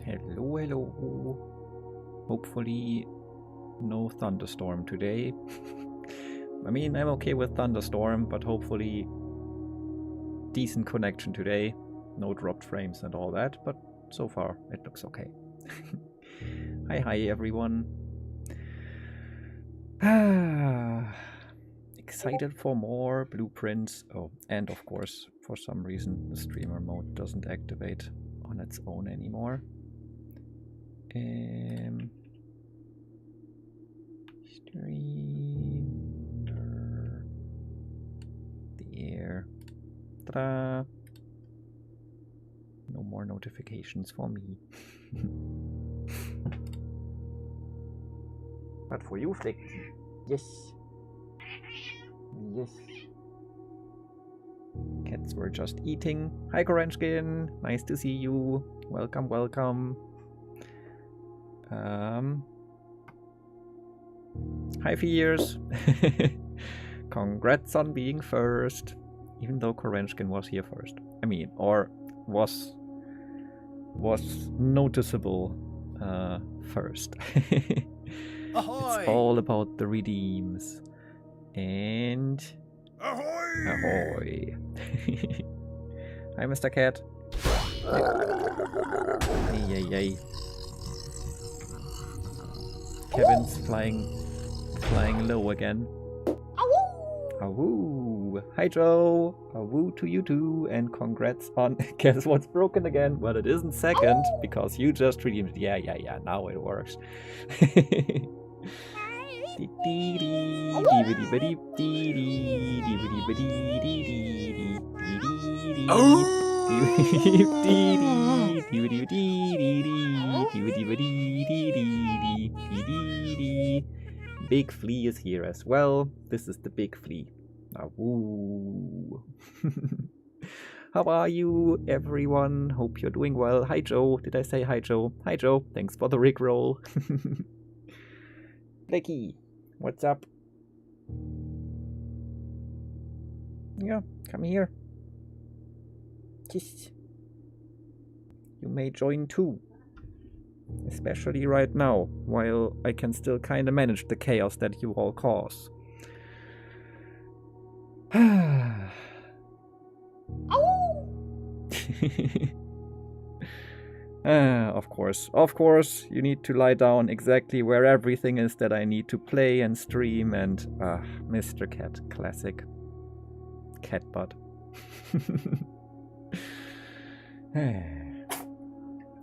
Hello, hello. Hopefully no thunderstorm today. I mean, I'm okay with thunderstorm, but hopefully decent connection today. No dropped frames and all that, but so far it looks okay. Hi everyone. Excited for more blueprints. Oh, and of course, for some reason, the streamer mode doesn't activate on its own anymore. Streamer. There. Ta-da. No more notifications for me. But for you, Flecky. Yes. Yes. Cats were just eating. Hi, Korenchkin. Nice to see you. Welcome, welcome. Hi, Fears. Congrats on being first. Even though Korenchkin was here first. I mean, or was noticeable first. It's all about the redeems. And ahoy! Ahoy! Hi, Mr. Cat. Yay. Kevin's flying low again. Awoo! Awoo! Hi, Joe. Awoo to you too, and congrats on. Guess what's broken again? Well, it isn't second because you just redeemed it. Yeah. Now it works. Big Flea is here as well. This is the Big Flea. Woo. How are you, everyone? Hope you're doing well. Hi, Joe. Did I say hi, Joe? Hi, Joe. Thanks for the rickroll. Blackie, what's up? Yeah, come here. Kiss. You may join too. Especially right now, while I can still kinda manage the chaos that you all cause. Of course, you need to lie down exactly where everything is that I need to play and stream and Mr. Cat, classic. Cat butt.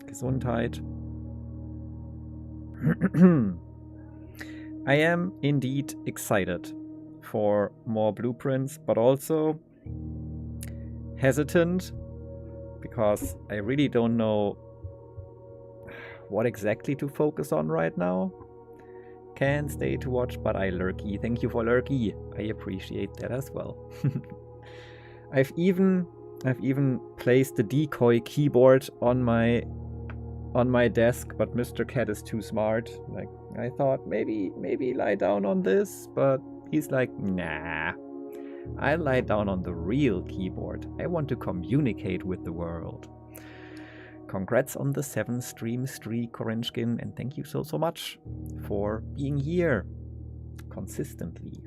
Gesundheit. I am indeed excited for more blueprints, but also hesitant because I really don't know what exactly to focus on right now. Can stay to watch, but I lurky. Thank you for lurky. I appreciate that as well. I've even placed the decoy keyboard on my desk, but Mr. Cat is too smart. Like, I thought maybe lie down on this, but he's like, nah. I lie down on the real keyboard. I want to communicate with the world. Congrats on the 7-stream streak, Korenchkin, and thank you so much for being here consistently.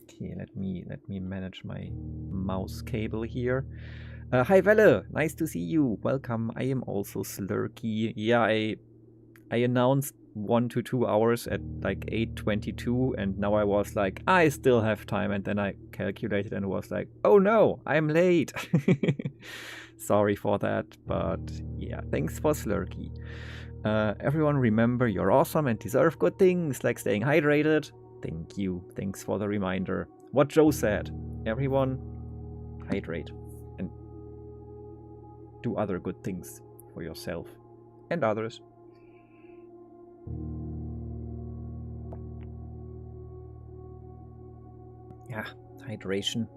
Okay, let me manage my mouse cable here. Hi Welle, nice to see you. Welcome. I am also Slurky. Yeah, I announced 1 to 2 hours at like 8:22, and now I was like, I still have time, and then I calculated and was like, oh no, I'm late. Sorry for that, but yeah, thanks for Slurky. Everyone remember you're awesome and deserve good things like staying hydrated. Thank you. Thanks for the reminder. What Joe said. Everyone hydrate and do other good things for yourself and others. Yeah, hydration.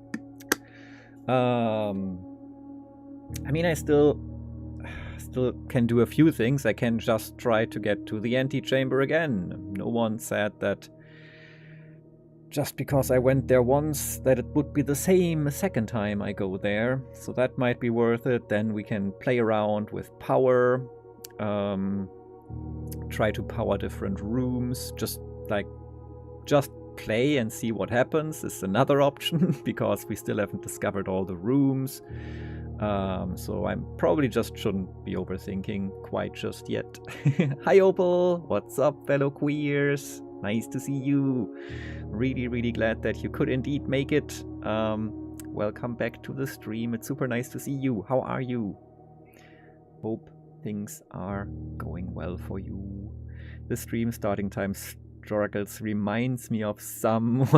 I mean, I still can do a few things. I can just try to get to the antechamber again. No one said that just because I went there once, that it would be the same a second time I go there. So that might be worth it. Then we can play around with power, try to power different rooms, just play and see what happens is another option because we still haven't discovered all the rooms. So I probably just shouldn't be overthinking quite just yet. Hi Opal, what's up fellow queers? Nice to see you. Really, really glad that you could indeed make it. Welcome back to the stream. It's super nice to see you. How are you? Hope things are going well for you. The stream starting time struggles reminds me of someone.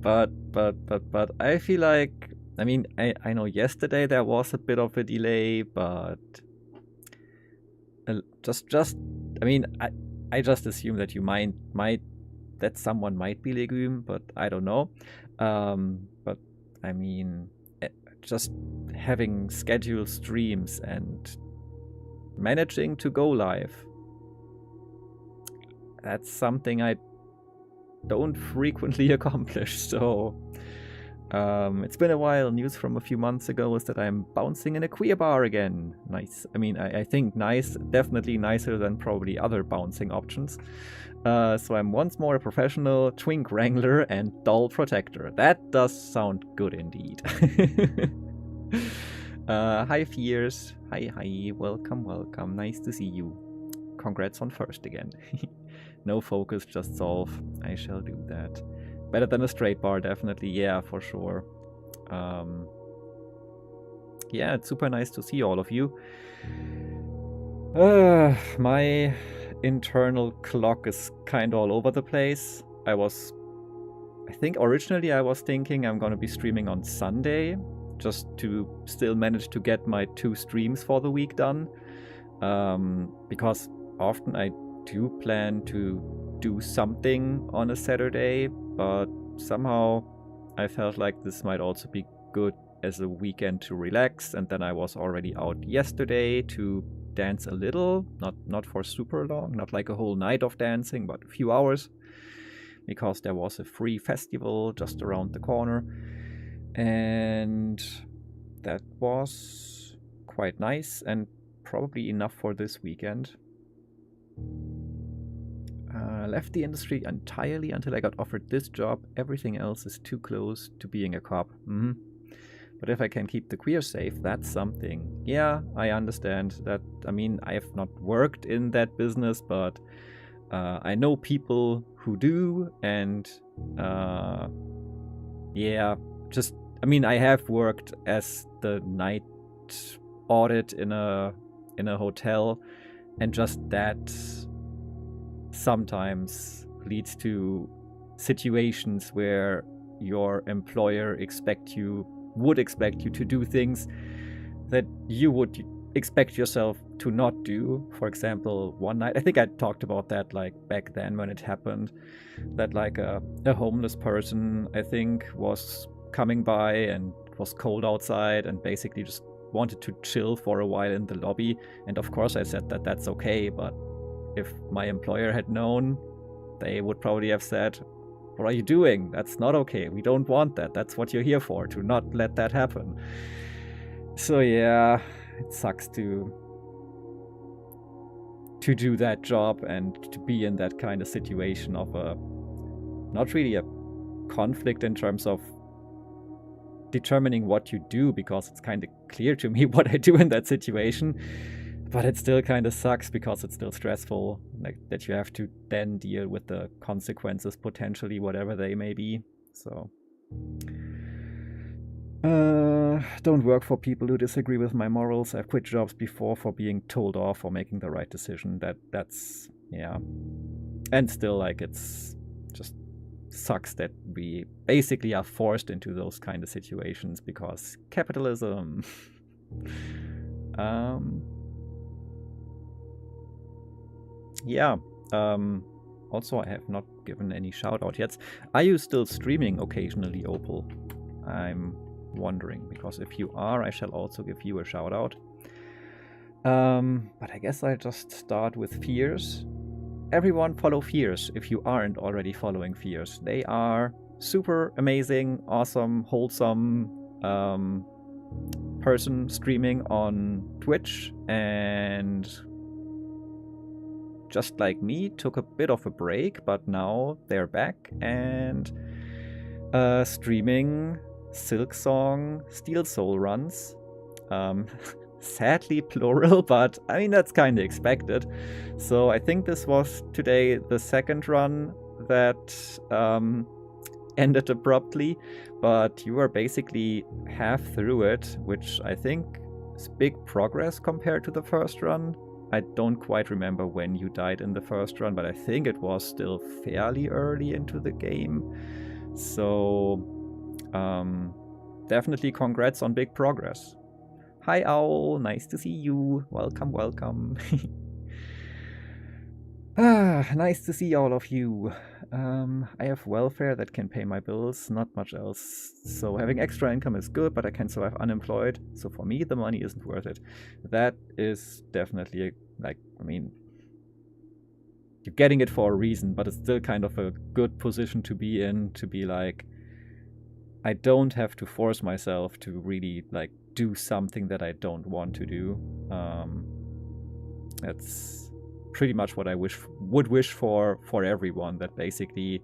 But I feel like, I mean, I know yesterday there was a bit of a delay, but I mean, I just assume that you might that someone might be Legume, but I don't know. But I mean, just having scheduled streams and managing to go live, that's something I don't frequently accomplish. So it's been a while. News from a few months ago is that I'm bouncing in a queer bar again. Nice. I mean, I think nice, definitely nicer than probably other bouncing options. So I'm once more a professional twink wrangler and doll protector. That does sound good indeed. Hi Fears. Hi. Welcome. Nice to see you. Congrats on first again. No focus, just solve. I shall do that. Better than a straight bar, definitely. Yeah, for sure. Yeah, it's super nice to see all of you. My internal clock is kind of all over the place. I think originally I was thinking I'm gonna be streaming on Sunday, just to still manage to get my 2 streams for the week done. Because often I do plan to do something on a Saturday, but somehow I felt like this might also be good as a weekend to relax. And then I was already out yesterday to dance a little, not for super long, not like a whole night of dancing, but a few hours, because there was a free festival just around the corner, and that was quite nice and probably enough for this weekend. Left the industry entirely until I got offered this job. Everything else is too close to being a cop. But if I can keep the queer safe, that's something. Yeah, I understand that. I mean, I have not worked in that business, but I know people who do, and yeah, just, I mean, I have worked as the night audit in a hotel, and just that sometimes leads to situations where your employer would expect you to do things that you would expect yourself to not do. For example, one night, I think I talked about that like back then when it happened, that like a homeless person, I think, was coming by and it was cold outside and basically just wanted to chill for a while in the lobby. And of course I said that that's okay, but if my employer had known, they would probably have said, what are you doing? That's not okay. We don't want that. That's what you're here for, to not let that happen. So yeah, it sucks to do that job and to be in that kind of situation of not really a conflict in terms of determining what you do, because it's kind of clear to me what I do in that situation. But it still kind of sucks because it's still stressful, like that you have to then deal with the consequences, potentially, whatever they may be. So don't work for people who disagree with my morals. I've quit jobs before for being told off or making the right decision. That's yeah. And still, like, it's just sucks that we basically are forced into those kind of situations because capitalism. Yeah, also I have not given any shout out yet. Are you still streaming occasionally, Opal? I'm wondering, because if you are, I shall also give you a shout out. But I guess I'll just start with Fears. everyone follow Fierce if you aren't already following Fierce. They are super amazing, awesome, wholesome person streaming on Twitch, and just like me, took a bit of a break, but now they're back and streaming Silksong Steel Soul runs. Sadly plural, but I mean, that's kind of expected. So I think this was today the second run that ended abruptly, but you were basically half through it, which I think is big progress compared to the first run. I don't quite remember when you died in the first run, but I think it was still fairly early into the game. So definitely congrats on big progress. Hi Owl, nice to see you. Welcome, welcome. Nice to see all of you. I have welfare that can pay my bills, not much else. So having extra income is good, but I can survive unemployed. So for me, the money isn't worth it. That is definitely, like, I mean, you're getting it for a reason, but it's still kind of a good position to be in, to be like, I don't have to force myself to really, like, do something that I don't want to do. That's pretty much what I would wish for everyone, that basically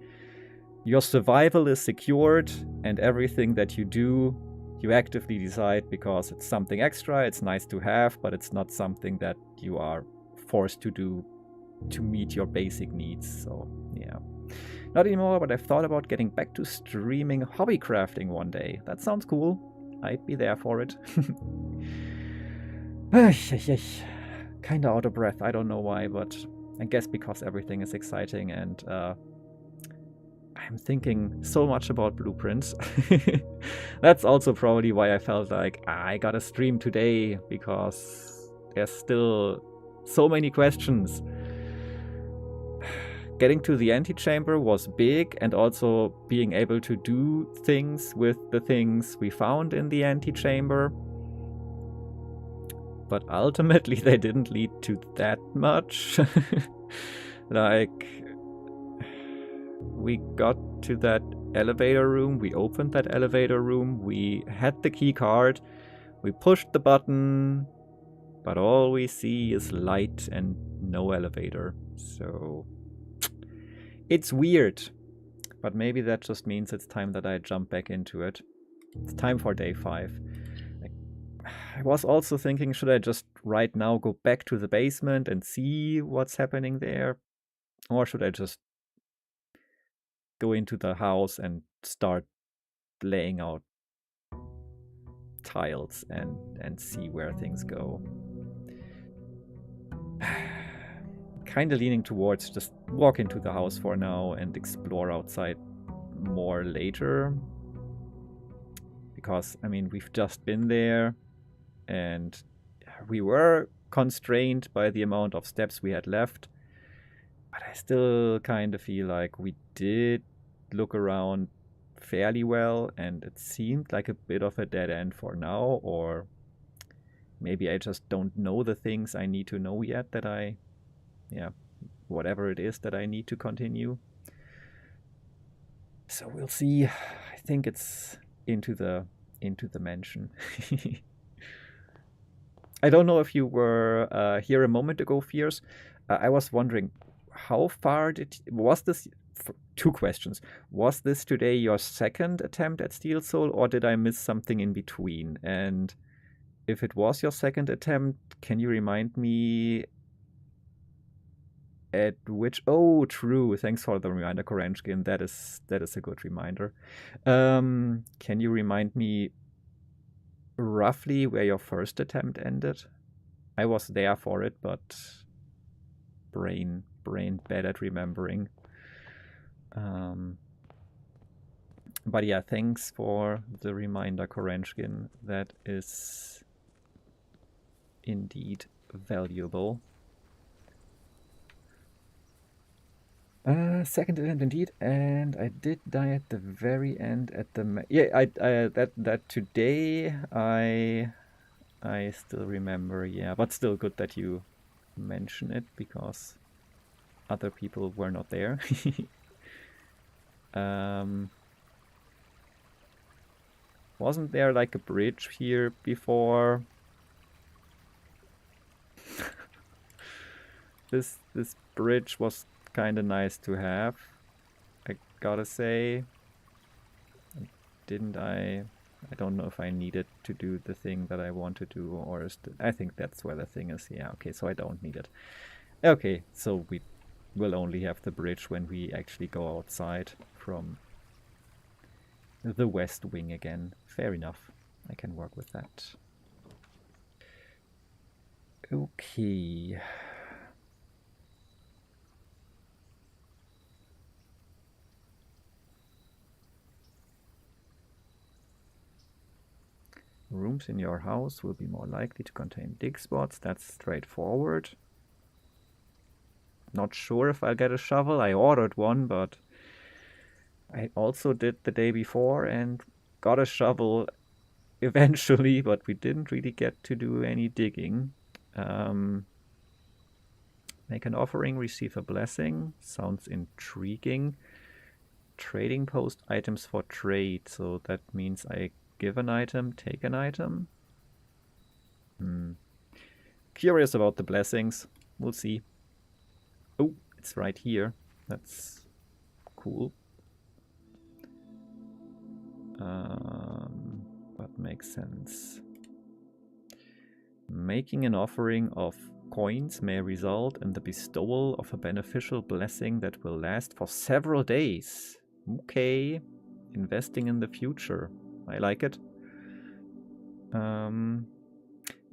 your survival is secured and everything that you do, you actively decide because it's something extra, it's nice to have, but it's not something that you are forced to do to meet your basic needs. So yeah. Not anymore, but I've thought about getting back to streaming hobby crafting one day. That sounds cool. I'd be there for it. Kinda out of breath, I don't know why, but I guess because everything is exciting and I'm thinking so much about blueprints. That's also probably why I felt like I gotta stream today, because there's still so many questions. Getting to the antechamber was big, and also being able to do things with the things we found in the antechamber. But ultimately they didn't lead to that much. Like, we got to that elevator room, we opened that elevator room, we had the key card, we pushed the button, but all we see is light and no elevator. So it's weird, but maybe that just means it's time that I jump back into it. It's time for day 5. I was also thinking, should I just right now go back to the basement and see what's happening there? Or should I just go into the house and start laying out tiles and see where things go? Kind of leaning towards just walk into the house for now and explore outside more later. Because, I mean, we've just been there and we were constrained by the amount of steps we had left. But I still kind of feel like we did look around fairly well, and it seemed like a bit of a dead end for now, or maybe I just don't know the things I need to know yet that whatever it is that I need to continue. So we'll see. I think it's into the mansion. I don't know if you were here a moment ago, Fierce. I was wondering, how far was this? 2 questions. Was this today your second attempt at Steel Soul, or did I miss something in between? And if it was your second attempt, can you remind me at which? Oh, true. Thanks for the reminder, Korenchkin. That is a good reminder. Can you remind me roughly where your first attempt ended? I was there for it, but brain bad at remembering. But yeah, thanks for the reminder, Korenchkin. That is indeed valuable. Second attempt indeed, and I did die at the very end at the that today I still remember, yeah, but still good that you mention it, because other people were not there. Wasn't there like a bridge here before? This bridge was kind of nice to have, I gotta say. Didn't I don't know if I needed to do the thing that I want to do, or is I think that's where the thing is. Yeah, okay, so I don't need it. Okay, so we will only have the bridge when we actually go outside from the west wing again. Fair enough. I can work with that. Okay. Rooms in your house will be more likely to contain dig spots. That's straightforward. Not sure if I'll get a shovel. I ordered one, but I also did the day before and got a shovel eventually, but we didn't really get to do any digging. Make an offering, receive a blessing. Sounds intriguing. Trading post items for trade. So that means I give an item, take an item. Curious about the blessings. We'll see. Oh, it's right here. That's cool. That makes sense. Making an offering of coins may result in the bestowal of a beneficial blessing that will last for several days. Okay. Investing in the future. I like it.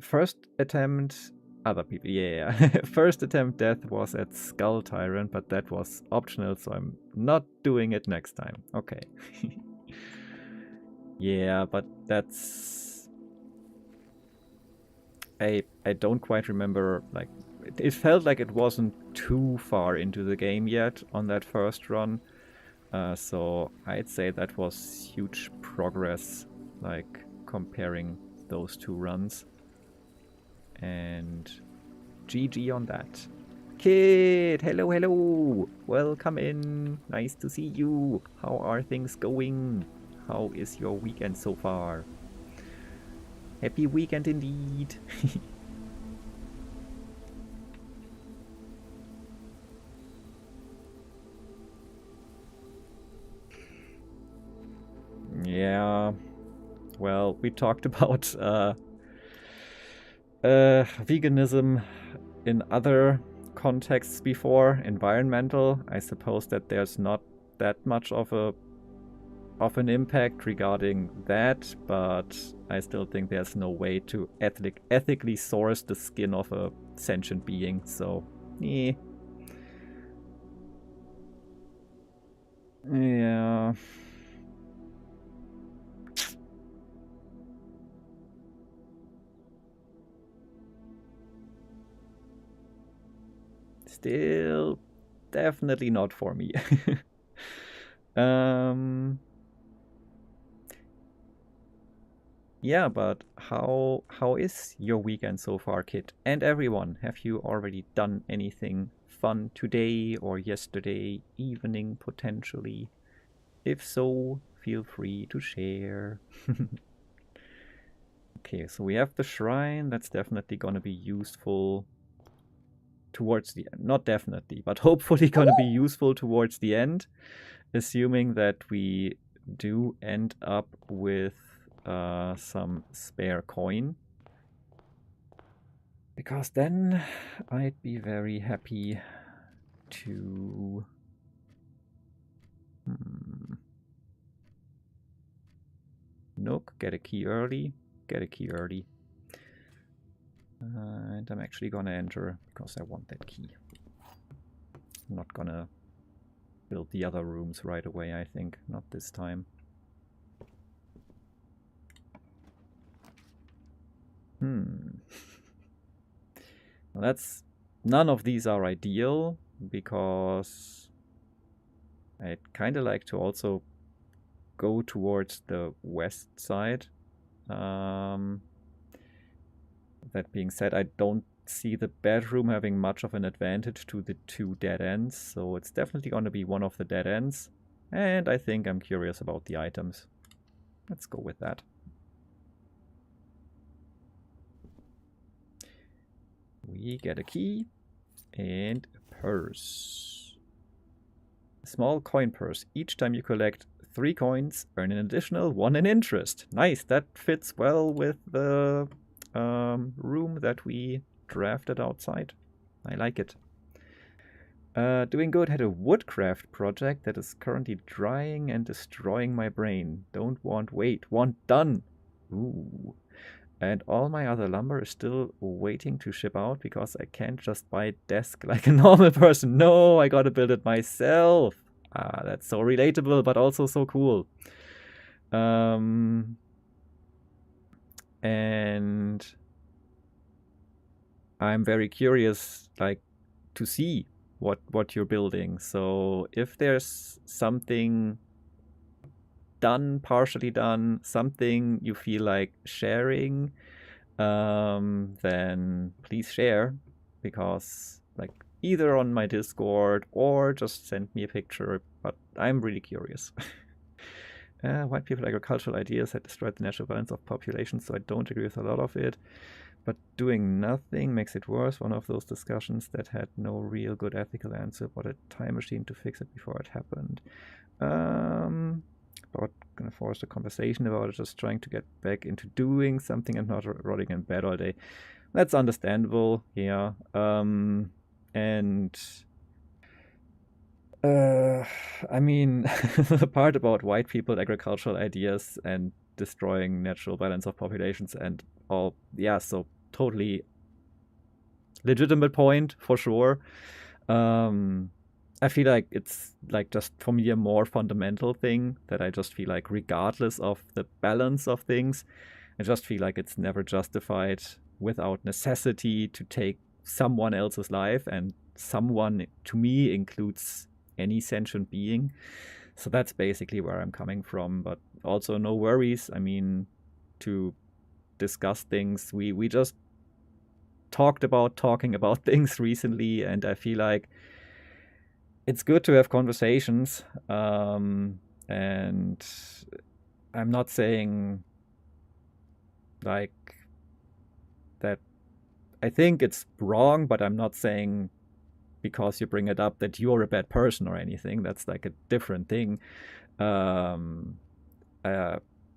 First attempt... Other people, yeah. First attempt death was at Skull Tyrant, but that was optional, so I'm not doing it next time. Okay. Yeah, but that's... I don't quite remember, like... It felt like it wasn't too far into the game yet on that first run. So I'd say that was huge progress, like, comparing those two runs. And GG on that. Kid, hello, hello. Welcome in. Nice to see you. How are things going? How is your weekend so far? Happy weekend indeed. Yeah. Well, we talked about veganism in other contexts before. Environmental, I suppose that there's not that much of an impact regarding that, but I still think there's no way to ethically source the skin of a sentient being, so yeah. Yeah. Still definitely not for me. Yeah, but how is your weekend so far, Kit? And everyone, have you already done anything fun today or yesterday evening potentially? If so, feel free to share. Okay, so we have the shrine. That's definitely gonna be useful towards the end. Not definitely, but hopefully gonna be useful towards the end, assuming that we do end up with some spare coin, because then I'd be very happy to Nook, get a key early, and I'm actually gonna enter because I want that key. I'm not gonna build the other rooms right away, I think. Not this time. Well, that's... None of these are ideal, because I'd kind of like to also go towards the west side. That being said, I don't see the bedroom having much of an advantage to the 2 dead ends, so it's definitely going to be one of the dead ends. And I think I'm curious about the items. Let's go with that. We get a key and a purse. A small coin purse. Each time you collect 3 coins, earn an additional 1 in interest. Nice, that fits well with the room that we drafted outside. I like it. Doing good. Had a woodcraft project that is currently drying and destroying my brain. Don't want wait. Want done. Ooh. And all my other lumber is still waiting to ship out because I can't just buy a desk like a normal person. No, I gotta build it myself. Ah, that's so relatable, but also so cool. And I'm very curious, like, to see what you're building. So if there's something done, partially done, something you feel like sharing, then please share, because like either on my Discord or just send me a picture, but I'm really curious. White people agricultural ideas had destroyed the natural balance of populations, so I don't agree with a lot of it. But doing nothing makes it worse. One of those discussions that had no real good ethical answer. Bought a time machine to fix it before it happened. About gonna force a conversation about it, just trying to get back into doing something and not rotting in bed all day. That's understandable, yeah. I mean, the part about white people, agricultural ideas, and destroying natural balance of populations and all, yeah, so totally legitimate point for sure. I feel like it's like just for me a more fundamental thing that I just feel like regardless of the balance of things, I just feel like it's never justified without necessity to take someone else's life, and someone to me includes any sentient being. So that's basically where I'm coming from, but also no worries. I mean, to discuss things, we just talked about talking about things recently, and I feel like it's good to have conversations, and I'm not saying like that I think it's wrong, but I'm not saying because you bring it up that you're a bad person or anything. That's like a different thing.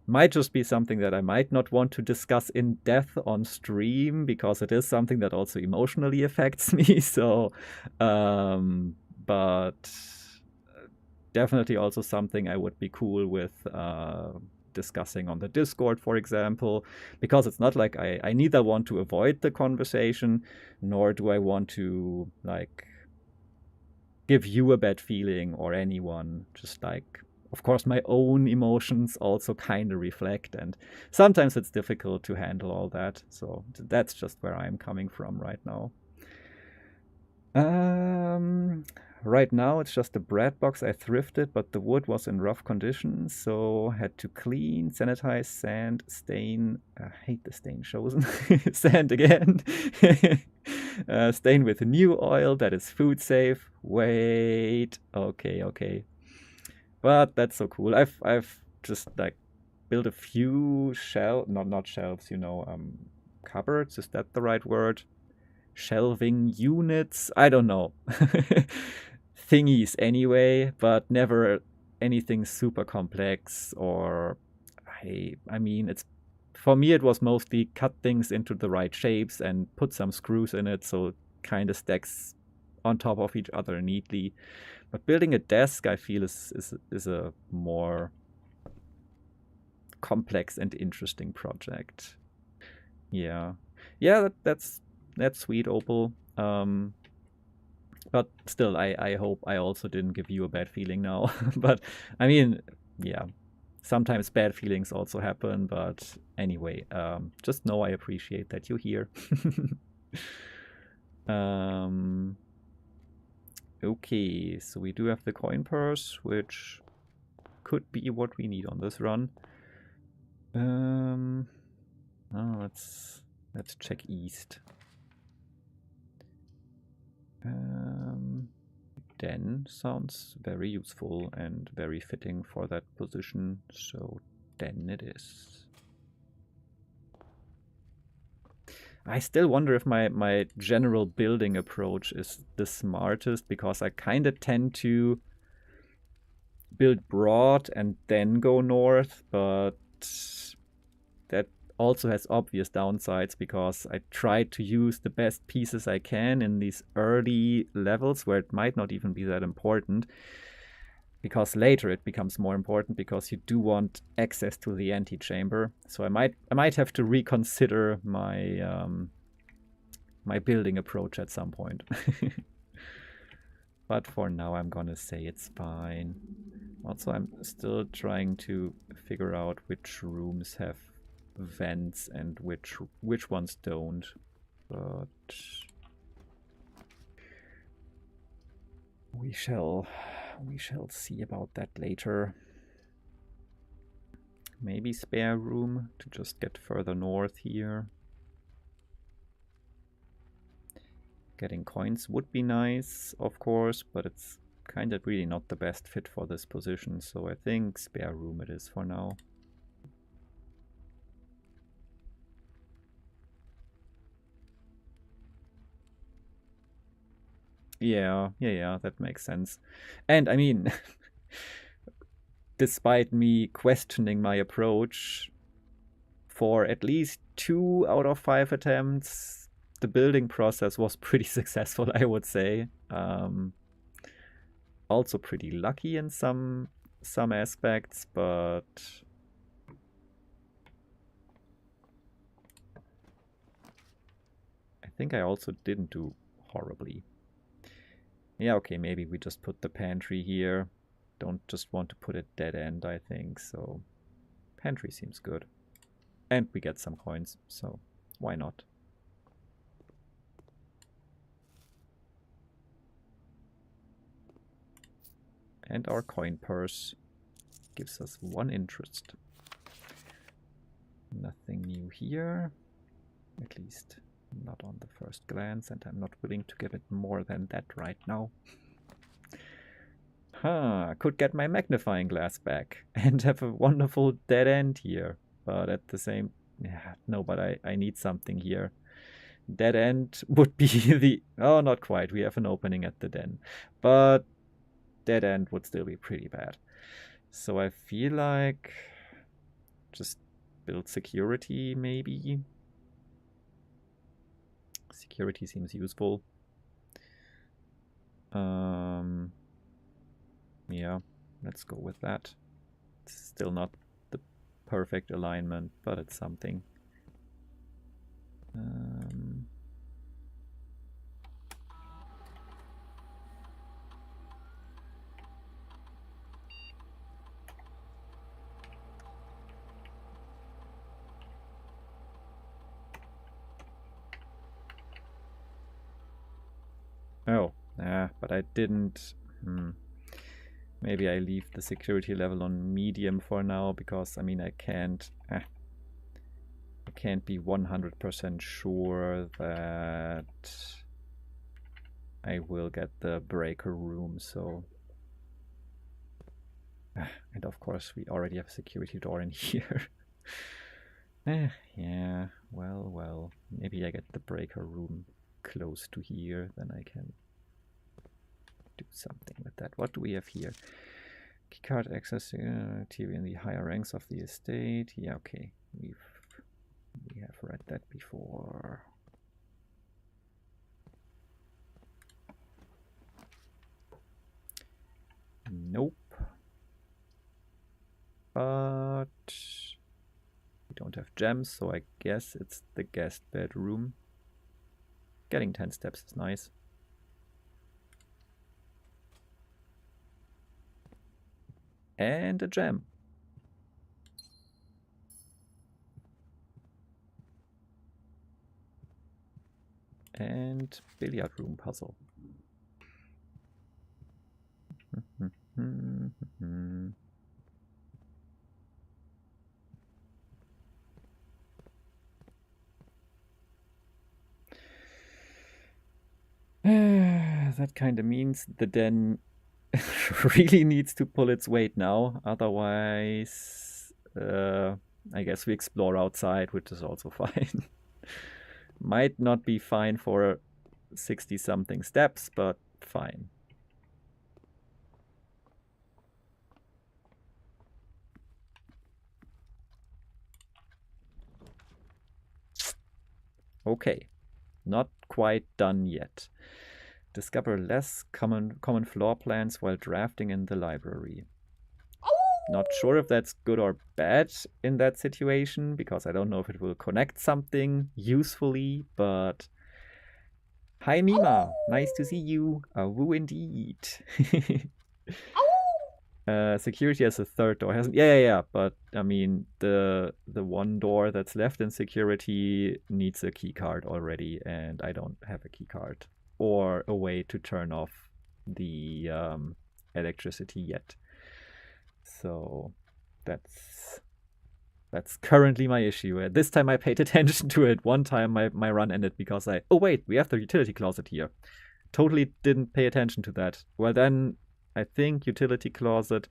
Might just be something that I might not want to discuss in depth on stream, because it is something that also emotionally affects me. So, but definitely also something I would be cool with discussing on the Discord, for example, because it's not like I neither want to avoid the conversation, nor do I want to like give you a bad feeling or anyone. Just like, of course, my own emotions also kind of reflect, and sometimes it's difficult to handle all that. So that's just where I'm coming from right now. Right now it's just a bread box I thrifted, but the wood was in rough condition, so had to clean, sanitize, sand, stain. I hate the stain chosen. Sand again. Stain with new oil that is food safe. Wait. Okay. But that's so cool. I've just like built a few not shelves, cupboards. Is that the right word? Shelving units, I don't know. Thingies anyway, but never anything super complex. Or I mean, it's for me it was mostly cut things into the right shapes and put some screws in it so it kind of stacks on top of each other neatly. But building a desk, I feel, is a more complex and interesting project. Yeah, that's sweet, Opal. But still, I hope I also didn't give you a bad feeling now. But I mean, yeah, sometimes bad feelings also happen. But anyway, just know I appreciate that you're here. Okay, so we do have the coin purse, which could be what we need on this run. Let's check east. Den sounds very useful and very fitting for that position, so den it is. I still wonder if my general building approach is the smartest, because I kind of tend to build broad and then go north, but that also has obvious downsides, because I try to use the best pieces I can in these early levels where it might not even be that important, because later it becomes more important, because you do want access to the antechamber. So I might have to reconsider my my building approach at some point. But for now I'm gonna say it's fine. Also, I'm still trying to figure out which rooms have vents and which ones don't. But we shall see about that later. Maybe spare room to just get further north here. Getting coins would be nice, of course, but it's kind of really not the best fit for this position, so I think spare room it is for now. Yeah, that makes sense. And I mean, despite me questioning my approach, for at least 2 out of 5 attempts, the building process was pretty successful, I would say. Also pretty lucky in some aspects, but I think I also didn't do horribly. Yeah, okay, maybe we just put the pantry here. Don't just want to put a dead end, I think, so pantry seems good. And we get some coins, so why not? And our coin purse gives us 1 interest. Nothing new here, at least not on the first glance, and I'm not willing to give it more than that right now. Could get my magnifying glass back and have a wonderful dead end here, but at the same... Yeah, no, but I need something here. Dead end would be the... Oh, not quite, we have an opening at the den, but dead end would still be pretty bad. So I feel like just build security, maybe. Security seems useful. Yeah, let's go with that. It's still not the perfect alignment, but it's something. Oh, but I didn't... Maybe I leave the security level on medium for now, because, I mean, I can't be 100% sure that I will get the breaker room, so... And of course, we already have a security door in here. Yeah, well, maybe I get the breaker room close to here, then I can do something with that. What do we have here? Keycard access TV in the higher ranks of the estate. Yeah, okay, we have read that before. Nope. But we don't have gems, so I guess it's the guest bedroom. Getting 10 steps is nice. And a gem. And billiard room puzzle. that kind of means the den really needs to pull its weight now. Otherwise, I guess we explore outside, which is also fine. Might not be fine for 60-something steps, but fine. Okay, not quite done yet. Discover less common floor plans while drafting in the library. Not sure if that's good or bad in that situation, because I don't know if it will connect something usefully, but... Hi Mima, nice to see you. Woo indeed. Security has a third door, hasn't? Yeah. But I mean, the one door that's left in security needs a key card already, and I don't have a key card or a way to turn off the electricity yet. So that's currently my issue. This time I paid attention to it. One time my run ended because oh wait, we have the utility closet here. Totally didn't pay attention to that. Well then, I think utility closet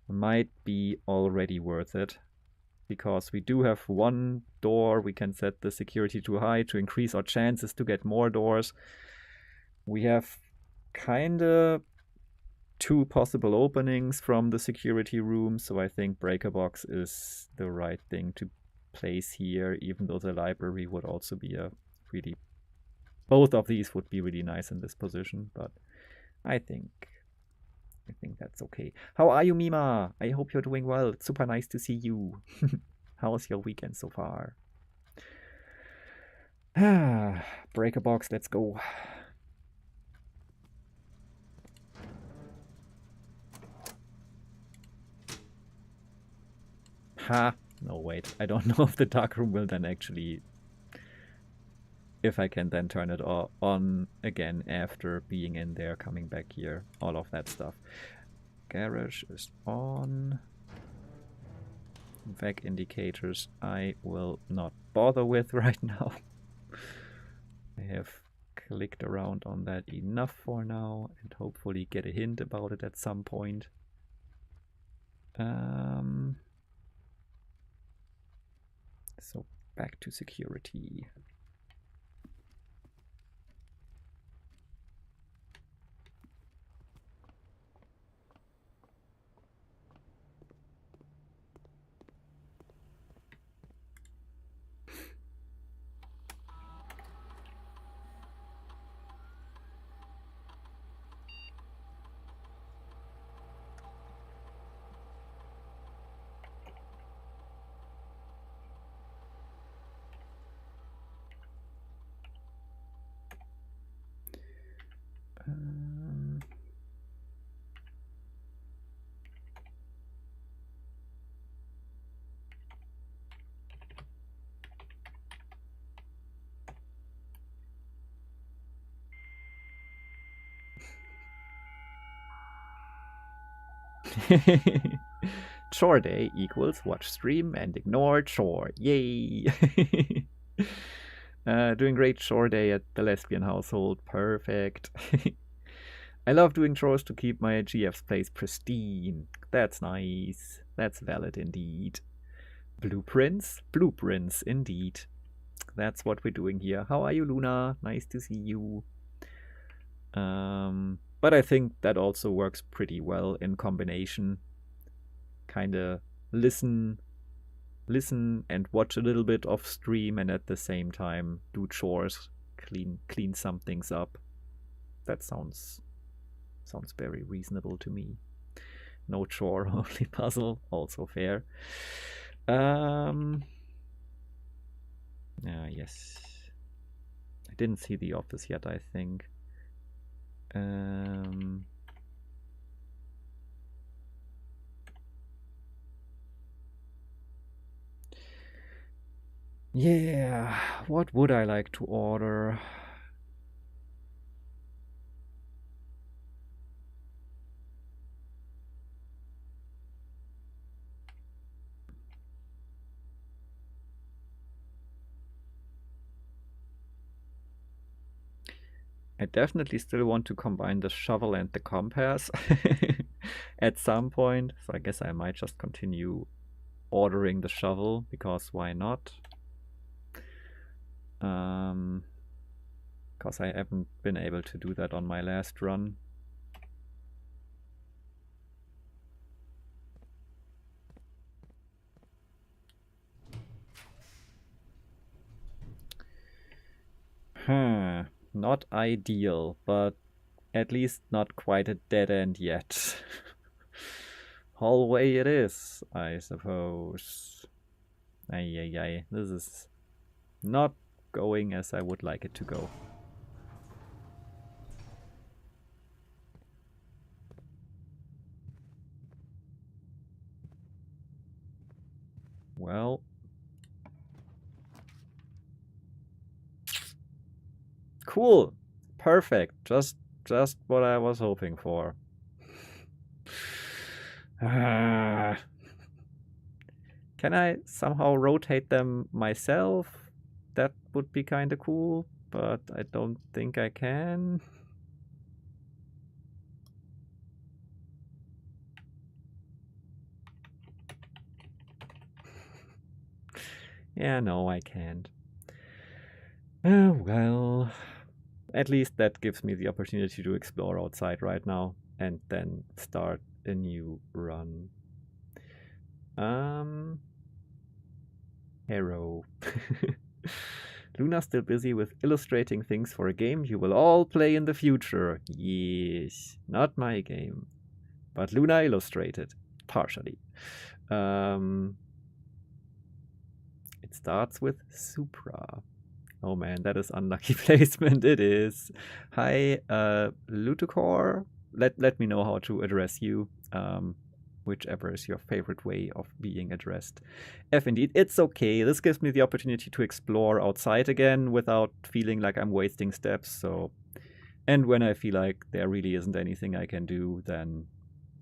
might be already worth it, because we do have one door. We can set the security to high to increase our chances to get more doors. We have kinda 2 possible openings from the security room, so I think breaker box is the right thing to place here, even though the library would also be a really... Both of these would be really nice in this position, but I think that's okay. How are you, Mima? I hope you're doing well. It's super nice to see you. How's your weekend so far? Breaker box, let's go. Ha! No, wait. I don't know if the dark room will then actually... If I can then turn it on again after being in there, coming back here. All of that stuff. Garage is on. Vac indicators I will not bother with right now. I have clicked around on that enough for now and hopefully get a hint about it at some point. So back to security. Chore day equals watch stream and ignore chore. Yay! Doing great chore day at the lesbian household. Perfect. I love doing chores to keep my GF's place pristine. That's nice. That's valid indeed. Blueprints? Blueprints indeed. That's what we're doing here. How are you, Luna? Nice to see you. But I think that also works pretty well in combination. Kinda listen and watch a little bit of stream, and at the same time do chores, clean some things up. That sounds very reasonable to me. No chore, only puzzle, also fair. Yes. I didn't see the office yet, I think. Yeah, what would I like to order? I definitely still want to combine the shovel and the compass at some point. So I guess I might just continue ordering the shovel, because why not? Because I haven't been able to do that on my last run. Not ideal, but at least not quite a dead end yet. Hallway it is, I suppose. Ay. This is not going as I would like it to go. Well. Cool. Perfect. Just what I was hoping for. Can I somehow rotate them myself? That would be kind of cool, but I don't think I can. Yeah, no, I can't. Oh, well. At least that gives me the opportunity to explore outside right now and then start a new run. Arrow. Luna's still busy with illustrating things for a game you will all play in the future. Yes, not my game. But Luna illustrated, partially. It starts with Supra. Oh man, that is unlucky placement. It is. Hi, Lutukor. Let me know how to address you. Whichever is your favorite way of being addressed. Indeed, it's okay. This gives me the opportunity to explore outside again without feeling like I'm wasting steps. So, and when I feel like there really isn't anything I can do, then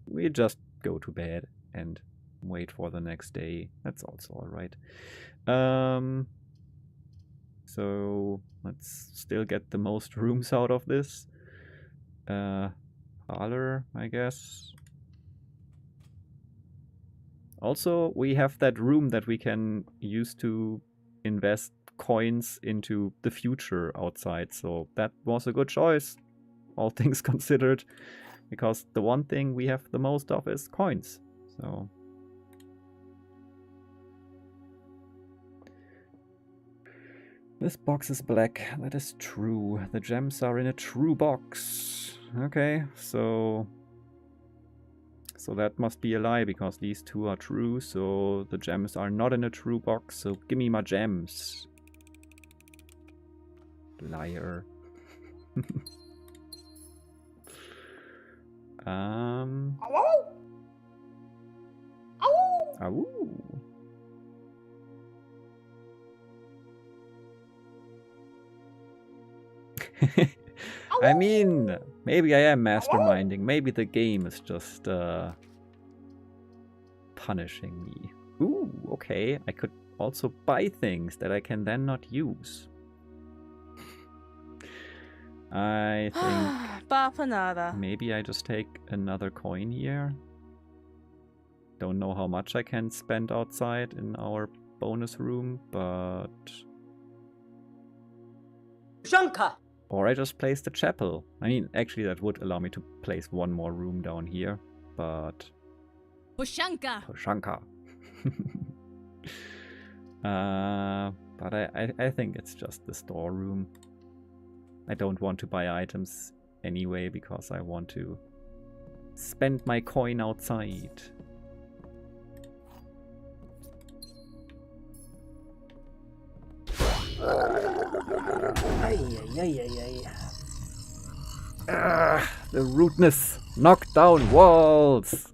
we just go to bed and wait for the next day. That's also all right. So let's still get the most rooms out of this. Parlor, I guess. Also, we have that room that we can use to invest coins into the future outside. So that was a good choice, all things considered. Because the one thing we have the most of is coins. So this box is black. That is true. The gems are in a true box. Okay, so that must be a lie, because these two are true. So the gems are not in a true box. So give me my gems. Liar. Ow. I mean, maybe I am masterminding. Maybe the game is just punishing me. Ooh, okay. I could also buy things that I can then not use. I think maybe I just take another coin here. Don't know how much I can spend outside in our bonus room, but... Shanka! Or I just place the chapel. I mean, actually that would allow me to place one more room down here, but... Pushanka! But I think it's just the storeroom. I don't want to buy items anyway, because I want to spend my coin outside. The rudeness. Knock down walls.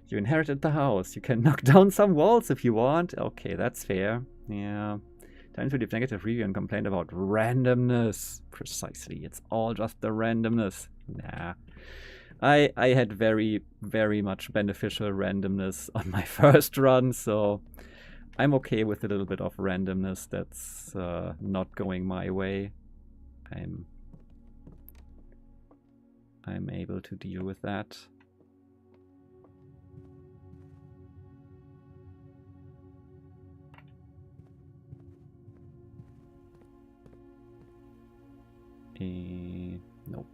You inherited the house. You can knock down some walls if you want. Okay, that's fair. Yeah. Time to leave negative review and complain about randomness. Precisely. It's all just the randomness. Nah. I had very, very much beneficial randomness on my first run, so I'm okay with a little bit of randomness that's not going my way. I'm able to deal with that. Nope.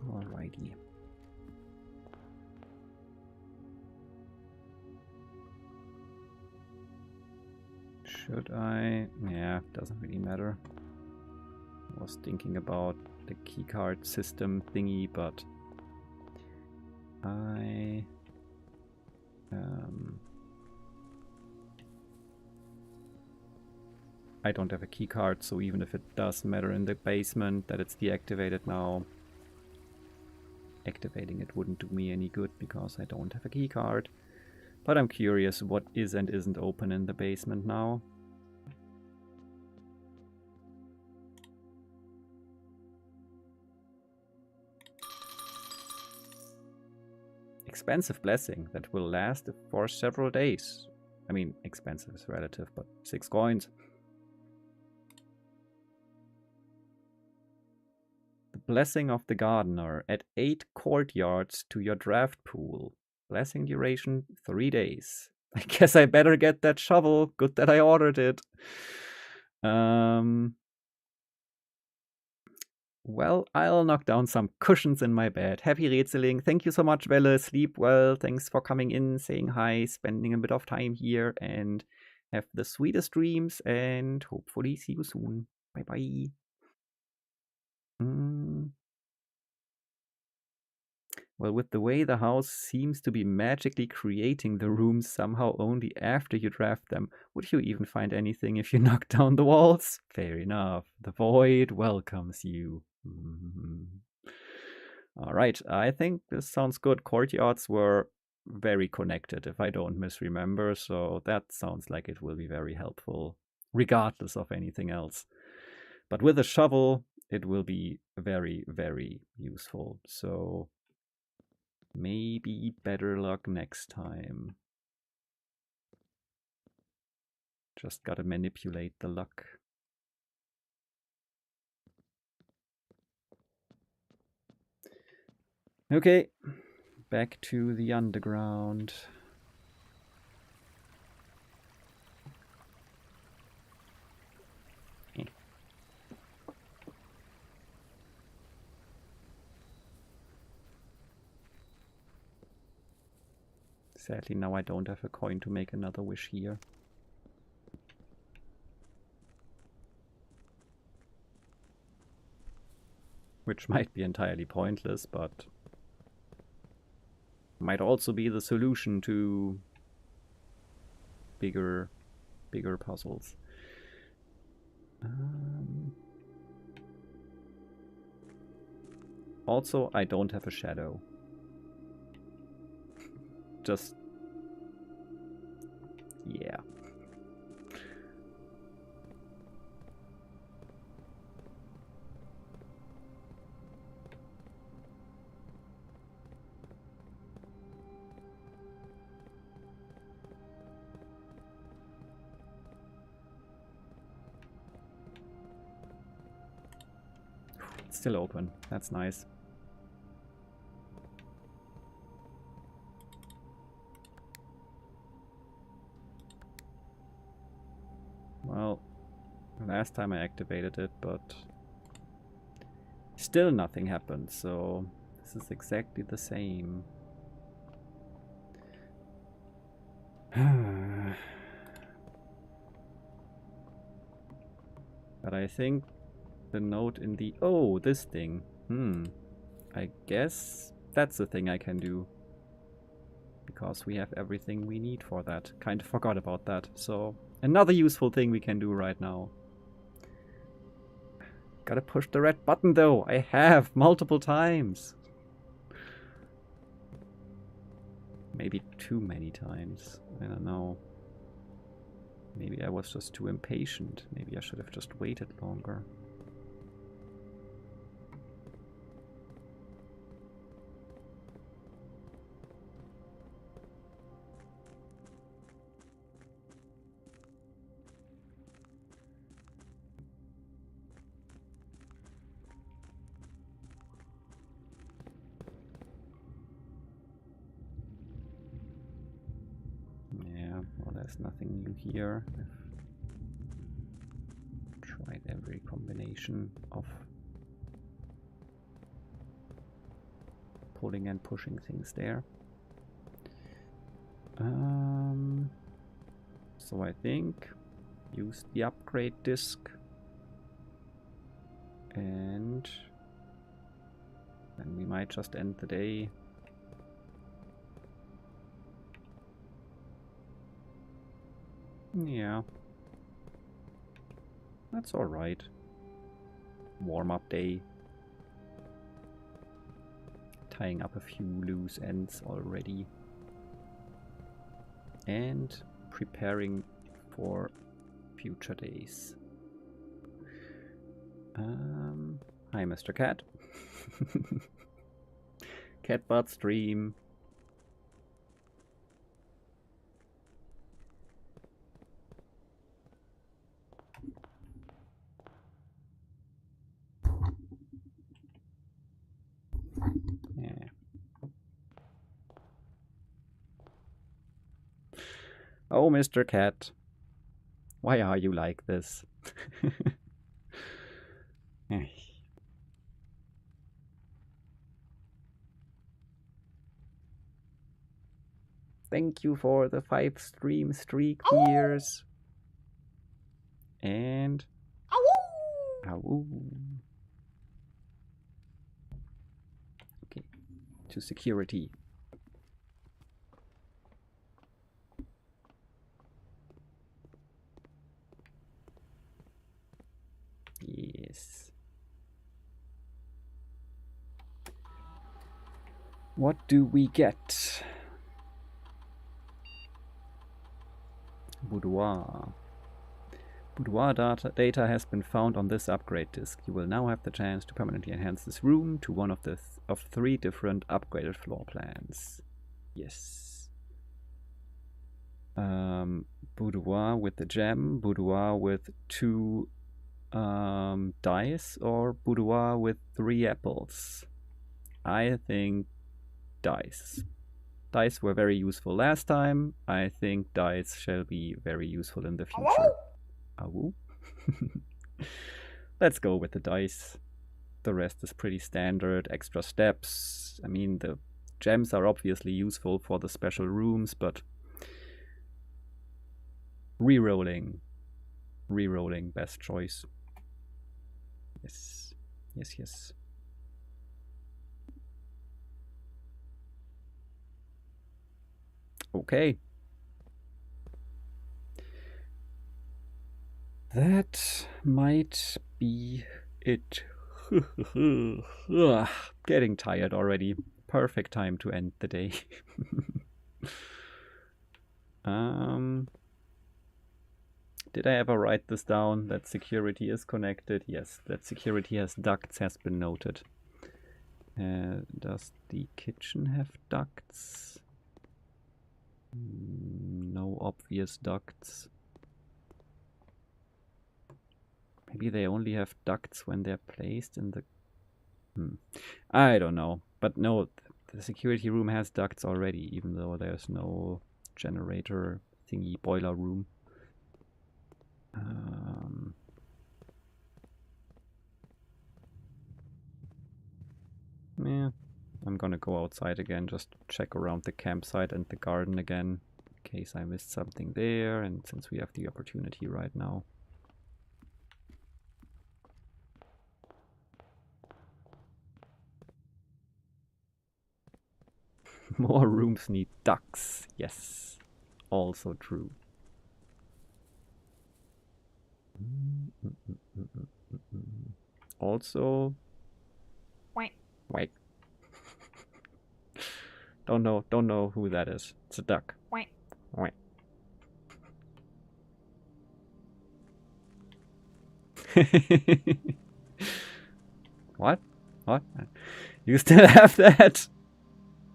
Alrighty. Should I? Yeah, doesn't really matter. I was thinking about the keycard system thingy, but I don't have a keycard, so even if it does matter in the basement that it's deactivated now, activating it wouldn't do me any good because I don't have a keycard. But I'm curious what is and isn't open in the basement now. Expensive blessing that will last for several days. I mean, expensive is relative, but 6 coins. The blessing of the gardener. Add 8 courtyards to your draft pool. Blessing duration 3 days. I guess I better get that shovel. Good that I ordered it. Well, I'll knock down some cushions in my bed. Happy Rätseling. Thank you so much, Welle. Sleep well. Thanks for coming in, saying hi, spending a bit of time here, and have the sweetest dreams, and hopefully see you soon. Bye-bye. Well, with the way the house seems to be magically creating the rooms somehow only after you draft them, would you even find anything if you knock down the walls? Fair enough. The void welcomes you. Alright, I think this sounds good. Courtyards were very connected, if I don't misremember, so that sounds like it will be very helpful, regardless of anything else. But with a shovel, it will be very, very useful. So maybe better luck next time. Just gotta manipulate the luck. Okay, back to the underground. Sadly, now I don't have a coin to make another wish here. Which might be entirely pointless, but might also be the solution to bigger puzzles. Also, I don't have a shadow. Just... yeah. It's still open. That's nice. Well, last time I activated it, but still nothing happened, so this is exactly the same. But I think the note in the... oh, this thing. I guess that's the thing I can do. Because we have everything we need for that. Kind of forgot about that. So, another useful thing we can do right now. Gotta push the red button though. I have multiple times. Maybe too many times. I don't know. Maybe I was just too impatient. Maybe I should have just waited longer. Well, there's nothing new here. I've tried every combination of pulling and pushing things there. So I think use the upgrade disc and then we might just end the day. Yeah, that's all right. Warm-up day. Tying up a few loose ends already. And preparing for future days. Hi, Mr. Cat. Catbot stream. Yeah. Oh, Mr. Cat. Why are you like this? Thank you for the 5 stream streak years. And ow. Okay, to security. Yes. What do we get? Boudoir. Boudoir data has been found on this upgrade disk. You will now have the chance to permanently enhance this room to one of the of 3 different upgraded floor plans. Yes. Boudoir with the gem, boudoir with 2 dice, or boudoir with 3 apples. I think dice. Dice were very useful last time. I think dice shall be very useful in the future. Ow. Let's go with the dice. The rest is pretty standard. Extra steps. I mean, the gems are obviously useful for the special rooms, but re-rolling. Re-rolling, best choice. Yes. Yes, yes. Okay. That might be it. Getting tired already. Perfect time to end the day. Did I ever write this down? That security is connected? Yes, that security has ducts has been noted. Does the kitchen have ducts? No obvious ducts. Maybe they only have ducts when they're placed in the... I don't know. But no, the security room has ducts already, even though there's no generator thingy boiler room. Yeah, I'm gonna go outside again, just check around the campsite and the garden again, in case I missed something there, and since we have the opportunity right now. More rooms need ducts. Yes, also true. also... Wait. Wait. Don't know who that is. It's a duck. Wait. Wait. What? What? You still have that?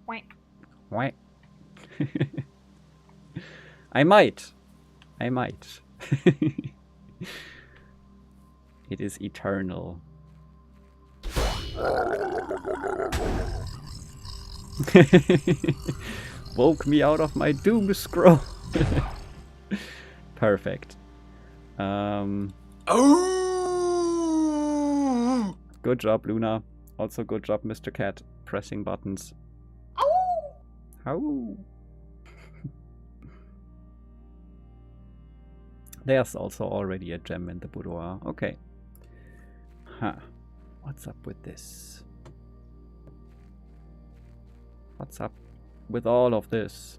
Wait. Wait. I might. It is eternal. Woke me out of my doom scroll. Perfect. Good job, Luna. Also good job, Mr. Cat, pressing buttons. How? There's also already a gem in the boudoir. Okay. Huh. What's up with this? What's up with all of this?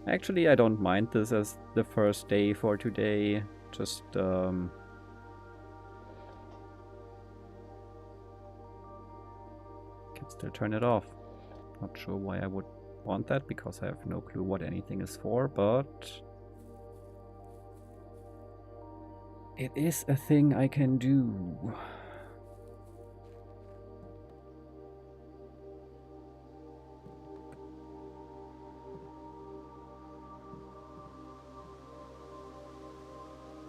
Actually, I don't mind this as the first day for today. Just, can still turn it off. Not sure why I would want that, because I have no clue what anything is for, but... it is a thing I can do.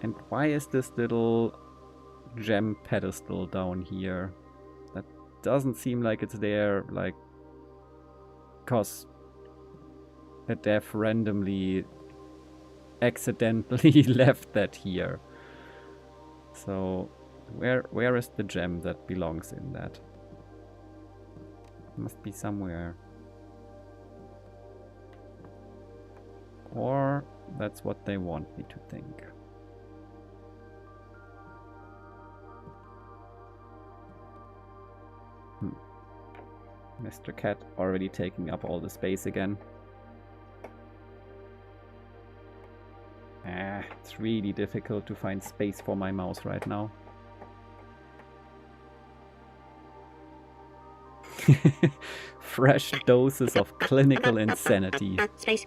And why is this little gem pedestal down here? That doesn't seem like it's there, like, cause a dev randomly accidentally left that here. So where is the gem that belongs in that? Must be somewhere. Or that's what they want me to think. Mr. Cat already taking up all the space again. It's really difficult to find space for my mouse right now. Fresh doses of clinical insanity. Space.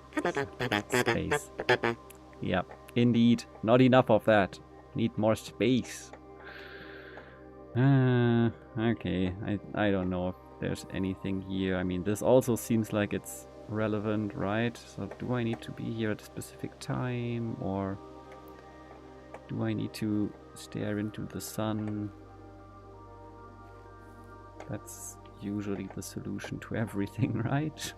Yep, indeed. Not enough of that. Need more space. Okay. I don't know if there's anything here. I mean, this also seems like it's relevant, right? So do I need to be here at a specific time, or do I need to stare into the sun? That's usually the solution to everything, right?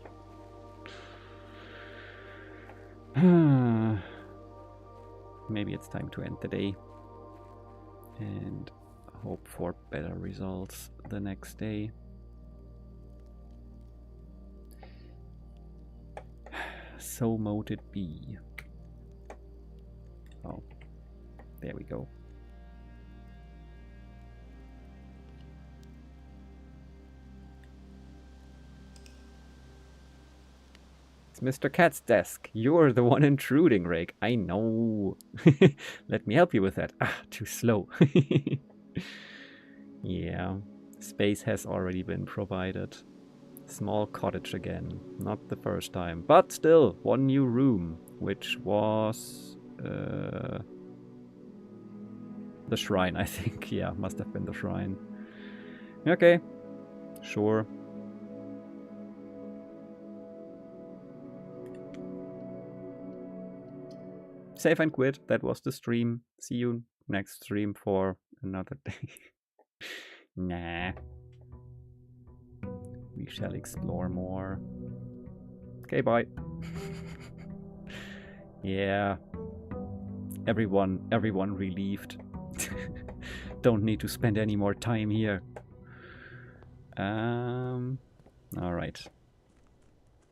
Maybe it's time to end the day and hope for better results the next day. So mote it be. Oh, there we go. It's Mr. Cat's desk. You're the one intruding, Rake. I know. Let me help you with that. Ah, too slow. Yeah, space has already been provided. Small cottage again. Not the first time. But still, one new room, which was... the shrine, I think. Yeah, must have been the shrine. Okay, sure. Save and quit. That was the stream. See you next stream for another day. Nah. We shall explore more. Okay, bye. Yeah. Everyone relieved. Don't need to spend any more time here. Alright.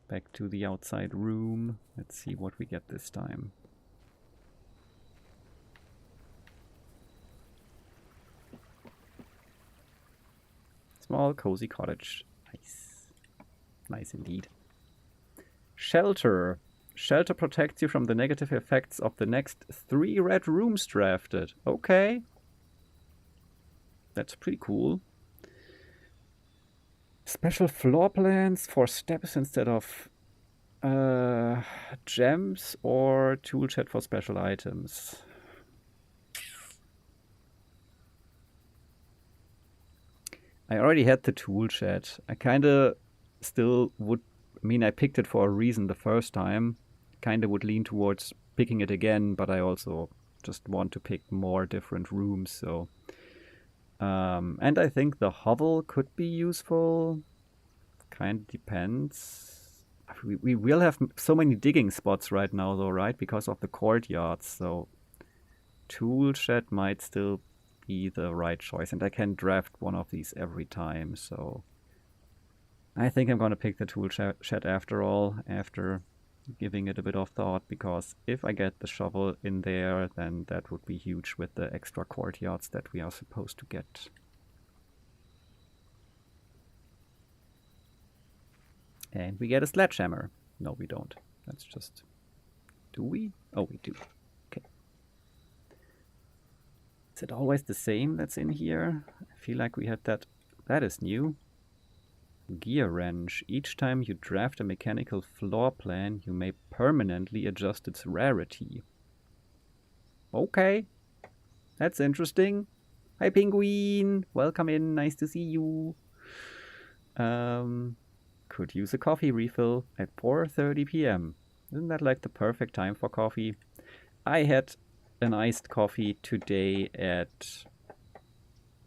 Back to the outside room. Let's see what we get this time. Small, cozy cottage. Nice. Nice indeed. Shelter. Shelter protects you from the negative effects of the next 3 red rooms drafted. Okay. That's pretty cool. Special floor plans for steps instead of gems, or tool chat for special items. I already had the tool chat. I kinda still would, I mean, I picked it for a reason the first time. Kinda would lean towards picking it again, but I also just want to pick more different rooms, so. And I think the hovel could be useful. Kinda depends. We will have so many digging spots right now though, right? Because of the courtyards, so tool shed might still be the right choice, and I can draft one of these every time, so I think I'm gonna pick the tool shed after all, after giving it a bit of thought, because if I get the shovel in there, then that would be huge with the extra courtyards that we are supposed to get. And we get a sledgehammer. No, we don't. That's just... Do we? Oh, we do. Okay. Is it always the same that's in here? I feel like we had that. That is new. Gear wrench. Each time you draft a mechanical floor plan, you may permanently adjust its rarity. Okay. That's interesting. Hi, Penguin. Welcome in. Nice to see you. Could use a coffee refill at 4:30 p.m. Isn't that like the perfect time for coffee? I had an iced coffee today at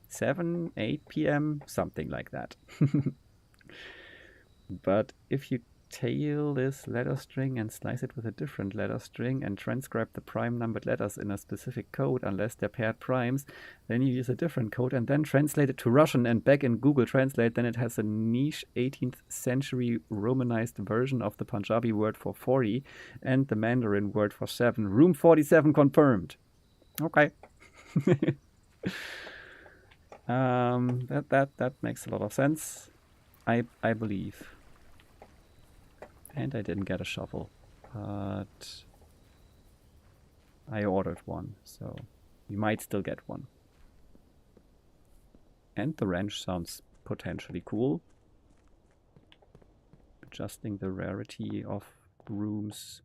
7, 8 p.m., something like that. But if you tail this letter string and slice it with a different letter string and transcribe the prime numbered letters in a specific code unless they're paired primes, then you use a different code and then translate it to Russian and back in Google Translate, then it has a niche 18th century romanized version of the Punjabi word for 40 and the Mandarin word for 7. Room 47 confirmed. Okay. That makes a lot of sense. I believe. And I didn't get a shovel, but I ordered one, so we might still get one. And the wrench sounds potentially cool. Adjusting the rarity of rooms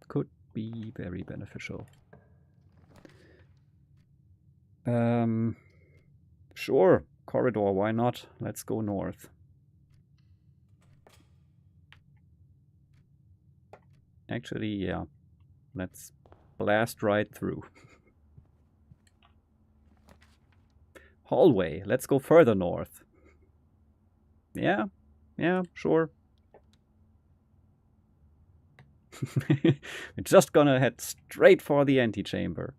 could be very beneficial. Sure, corridor, why not? Let's go north. Actually, yeah. Let's blast right through. Hallway. Let's go further north. Yeah, sure. We're just gonna head straight for the antechamber.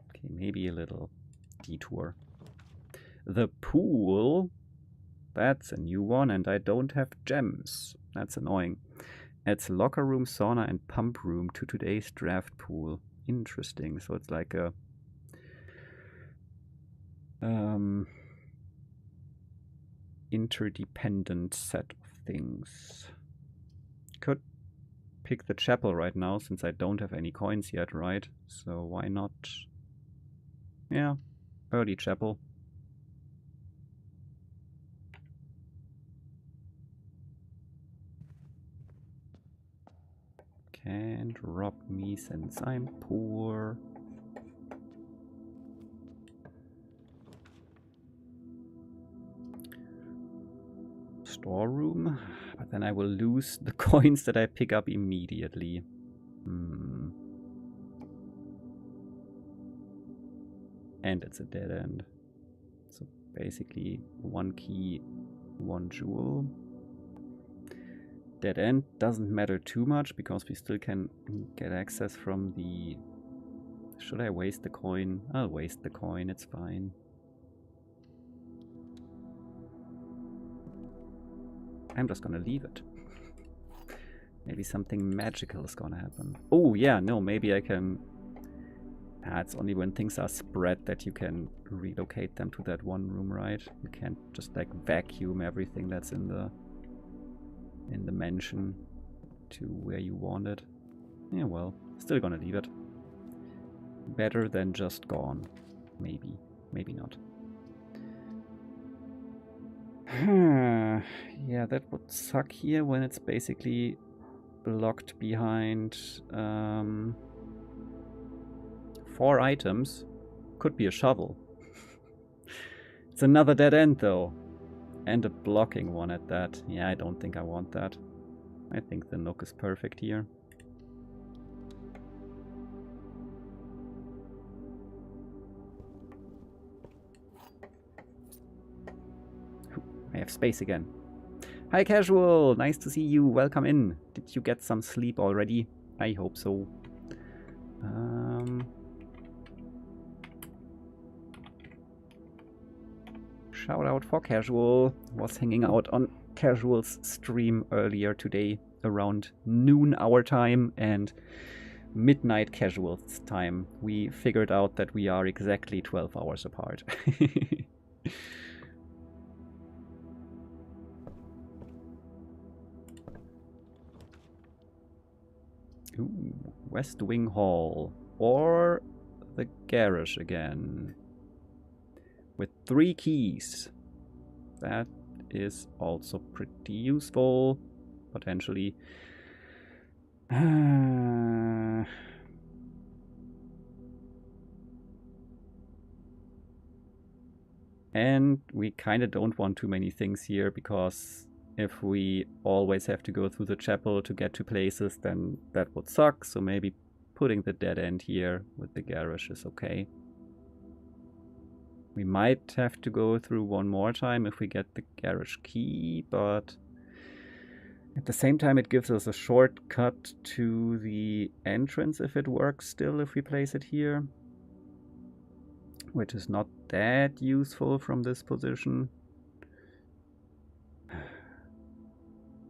Okay, maybe a little detour. The pool. That's a new one, and I don't have gems. That's annoying. Adds locker room, sauna, and pump room to today's draft pool. Interesting. So it's like a interdependent set of things. Could pick the chapel right now since I don't have any coins yet, right? So why not? Yeah, early chapel. Can't rob me since I'm poor. Storeroom, but then I will lose the coins that I pick up immediately. And it's a dead end. So Basically 1 key, 1 jewel. Dead end doesn't matter too much because we still can get access from the... Should I waste the coin? I'll waste the coin, it's fine. I'm just gonna leave it. Maybe something magical is gonna happen. Oh yeah, no, maybe I can... it's only when things are spread that you can relocate them to that one room, right? You can't just like vacuum everything that's in the mansion to where you want it. Yeah, well, still gonna leave it. Better than just gone. Maybe. Maybe not. Yeah, that would suck here when it's basically locked behind 4 items. Could be a shovel. It's another dead end though. And a blocking one at that. Yeah, I don't think I want that. I think the nook is perfect here. I have space again. Hi Casual! Nice to see you. Welcome in. Did you get some sleep already? I hope so. Shout out for Casual. Was hanging out on Casual's stream earlier today around noon our time and midnight Casual's time. We figured out that we are exactly 12 hours apart. Ooh, West Wing Hall. Or the garage again. With 3 keys. That is also pretty useful. Potentially. And we kind of don't want too many things here because if we always have to go through the chapel to get to places, then that would suck. So maybe putting the dead end here with the garage is okay. We might have to go through one more time if we get the garage key, but at the same time it gives us a shortcut to the entrance if it works still, if we place it here. Which is not that useful from this position.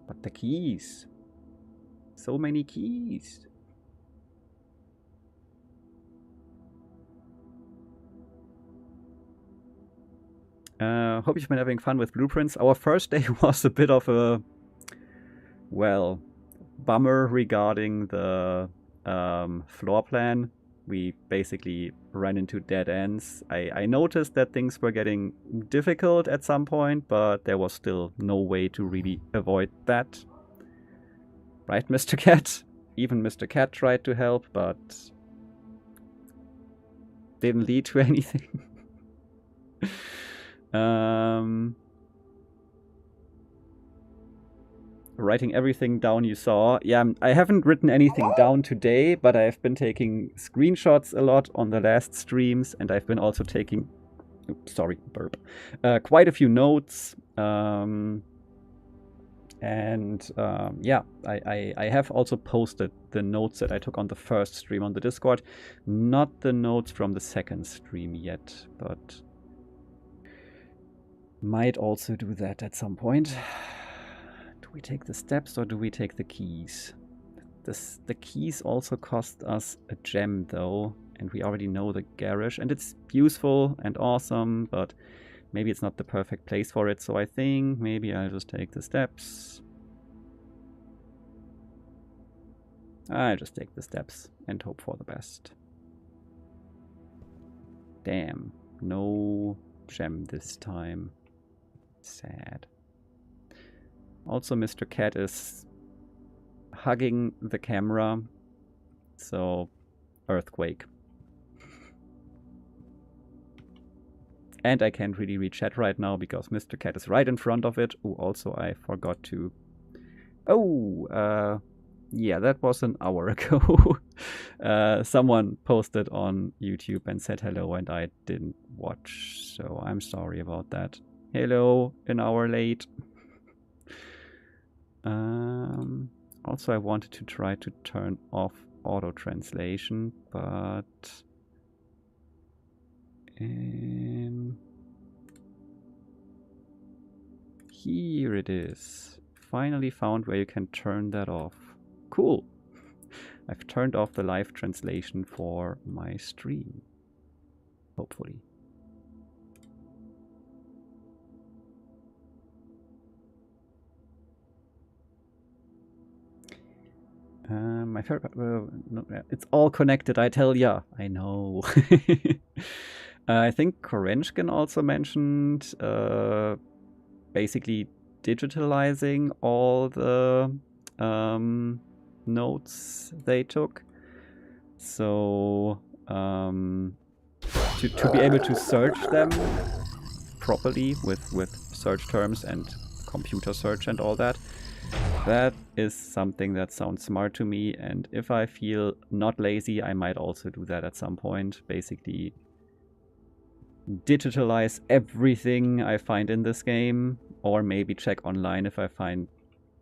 But the keys. So many keys. Hope you've been having fun with blueprints. Our first day was a bit of a, well, bummer regarding the floor plan. We basically ran into dead ends. I noticed that things were getting difficult at some point, but there was still no way to really avoid that. Right, Mr. Cat? Even Mr. Cat tried to help, but didn't lead to anything. Writing everything down you saw. Yeah, I haven't written anything down today, but I've been taking screenshots a lot on the last streams, and I've been also taking, oops, sorry, burp, quite a few notes. Yeah, I have also posted the notes that I took on the first stream on the Discord, not the notes from the second stream yet, but might also do that at some point. Do we take the steps or do we take the keys? The keys also cost us a gem though, and we already know the garage, and it's useful and awesome, but maybe it's not the perfect place for it, so I think maybe I'll just take the steps. I'll just take the steps and hope for the best. Damn, no gem this time. Sad. Also, Mr. Cat is hugging the camera, so earthquake. And I can't really read chat right now because Mr. Cat is right in front of it. Oh, also I forgot to... Oh, Yeah, that was an hour ago. Someone posted on YouTube and said hello, and I didn't watch, so I'm sorry about that. Hello, an hour late. Also, I wanted to try to turn off auto translation, but here it is. Finally found where you can turn that off. Cool. I've turned off the live translation for my stream. Hopefully. My favorite. No, it's all connected, I tell ya. I know. I think Korenchkin also mentioned basically digitalizing all the notes they took. So to be able to search them properly with search terms and computer search and all that. That is something that sounds smart to me, and if I feel not lazy, I might also do that at some point. Basically, digitalize everything I find in this game, or maybe check online if I find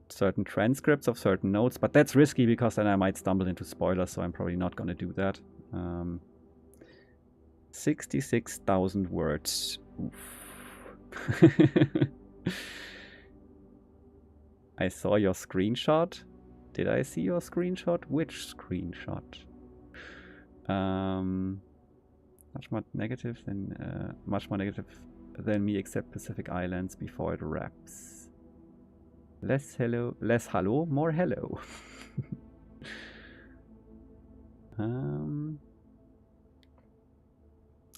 certain transcripts of certain notes, but that's risky because then I might stumble into spoilers, so I'm probably not going to do that. 66,000 words. Oof. I saw your screenshot. Did I see your screenshot? Which screenshot? Much more negative than me, except Pacific Islands before it wraps. Less hello, more hello.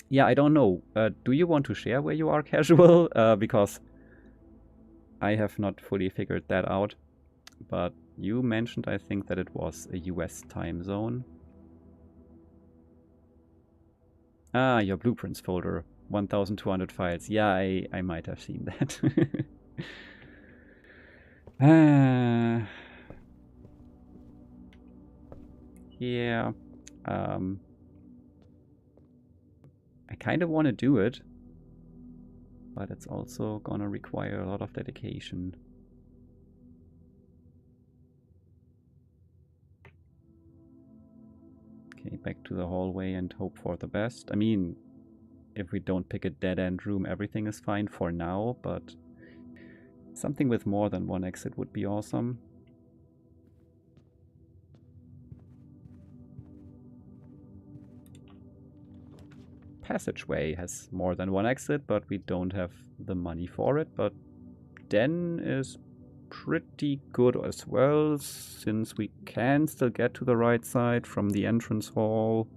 Yeah, I don't know. Do you want to share where you are, Casual? Because I have not fully figured that out. But you mentioned, I think, that it was a US time zone. Ah, your blueprints folder. 1,200 files. Yeah, I might have seen that. Yeah. I kind of want to do it. But it's also gonna require a lot of dedication. Okay, back to the hallway and hope for the best. I mean, if we don't pick a dead-end room, everything is fine for now, but something with more than one exit would be awesome. Passageway has more than one exit, but we don't have the money for it. But Den is pretty good as well, since we can still get to the right side from the entrance hall.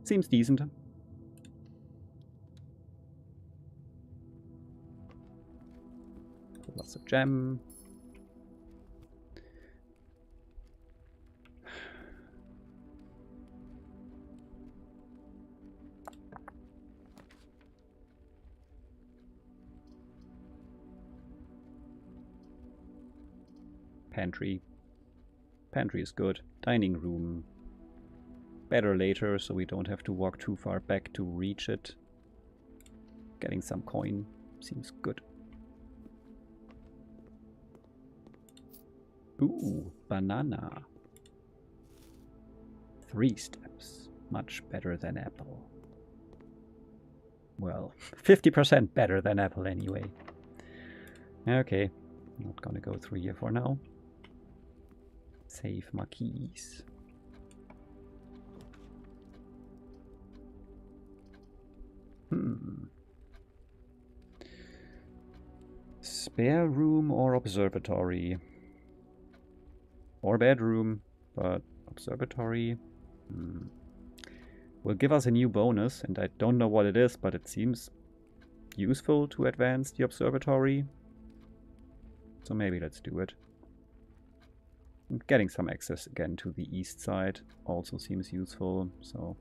Seems decent. Lots of gem. Pantry. Pantry is good. Dining room. Better later, so we don't have to walk too far back to reach it. Getting some coin seems good. Ooh, banana. 3 steps. Much better than apple. Well, 50% better than apple anyway. Okay, not gonna go through here for now. Save marquees. Spare room or observatory? Or bedroom, but observatory will give us a new bonus, and I don't know what it is, but it seems useful to advance the observatory. So maybe let's do it. And getting some access again to the east side also seems useful, so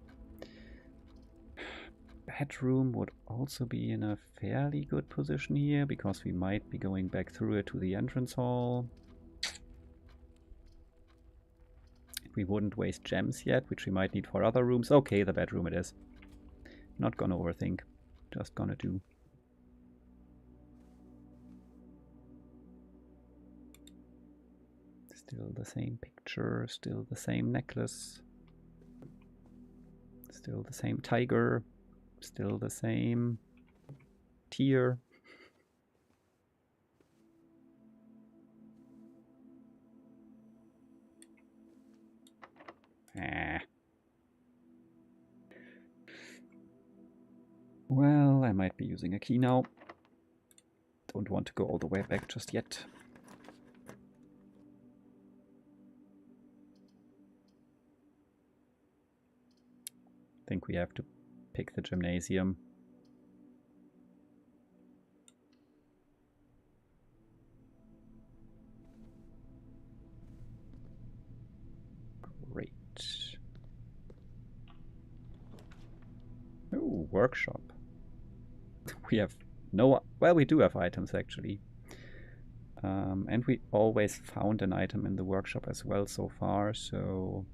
bedroom would also be in a fairly good position here, because we might be going back through it to the entrance hall. we wouldn't waste gems yet, which we might need for other rooms. Okay, the bedroom it is. Not gonna overthink. Just gonna do. Still the same picture, still the same necklace. Still the same tiger. Still the same tier. Well, I might be using a key now. Don't want to go all the way back just yet. I think we have to pick the gymnasium. Great. Oh, workshop. We have no... Well, we do have items, actually. And we always found an item in the workshop as well so far, so...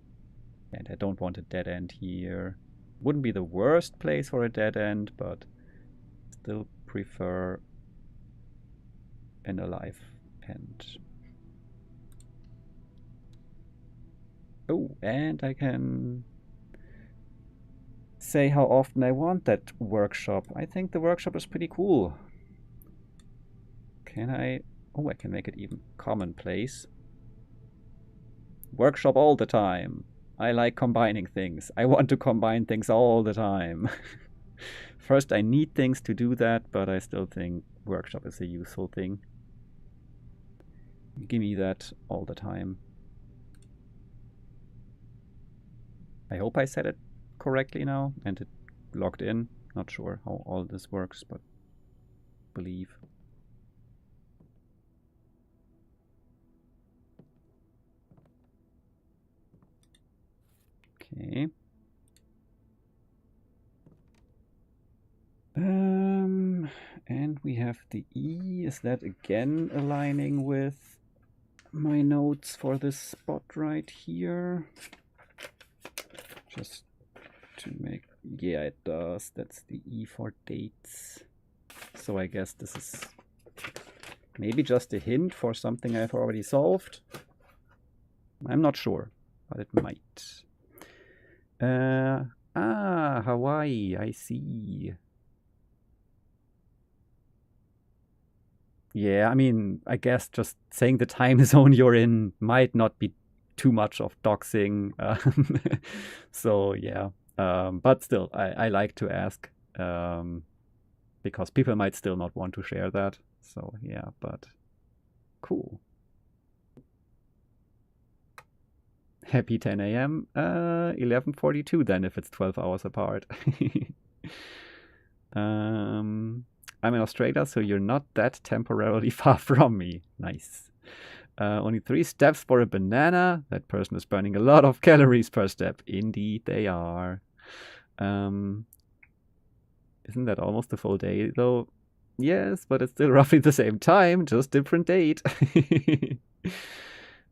And I don't want a dead end here. Wouldn't be the worst place for a dead end, but still prefer an alive end. Oh, and I can say how often I want that workshop. I think the workshop is pretty cool. Can I... Oh, I can make it even commonplace. Workshop all the time. I like combining things. I want to combine things all the time. First, I need things to do that, but I still think workshop is a useful thing. Give me that all the time. I hope I said it correctly now and it logged in. Not sure how all this works, but believe. Okay. And we have the E. Is that again aligning with my notes for this spot right here? Just to make... Yeah, it does. That's the E for dates. So I guess this is maybe just a hint for something I've already solved. I'm not sure, but it might. Hawaii, I see. Yeah, I mean, I guess just saying the time zone you're in might not be too much of doxing. So, yeah. But still, I like to ask. Because people might still not want to share that. So, yeah, but cool. Happy 10 a.m. 11:42 then, if it's 12 hours apart. I'm in Australia, so you're not that temporarily far from me. Nice. Only 3 steps for a banana. That person is burning a lot of calories per step. Indeed, they are. Isn't that almost a full day, though? Yes, but it's still roughly the same time, just different date.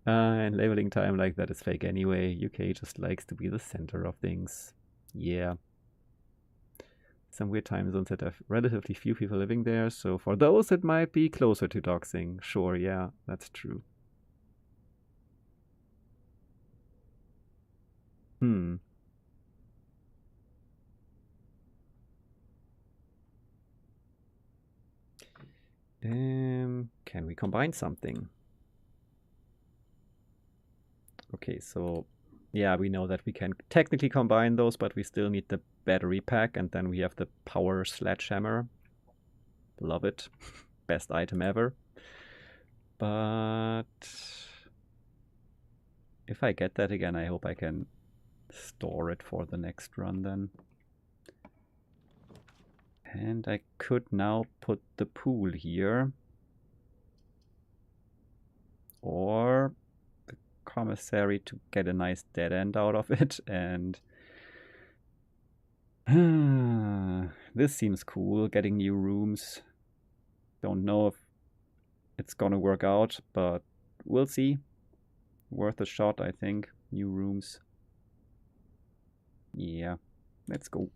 And labeling time like that is fake anyway. UK just likes to be the center of things. Yeah. Some weird time zones that have relatively few people living there, so for those it might be closer to doxing. Sure, yeah, that's true. Can we combine something? Okay, so yeah, we know that we can technically combine those, but we still need the battery pack, and then we have the power sledgehammer. Love it. Best item ever. But if I get that again, I hope I can store it for the next run then. And I could now put the pool here. Or the commissary to get a nice dead end out of it. And this seems cool, getting new rooms. Don't know if it's gonna work out, but we'll see. Worth a shot, I think. New rooms. Yeah, let's go.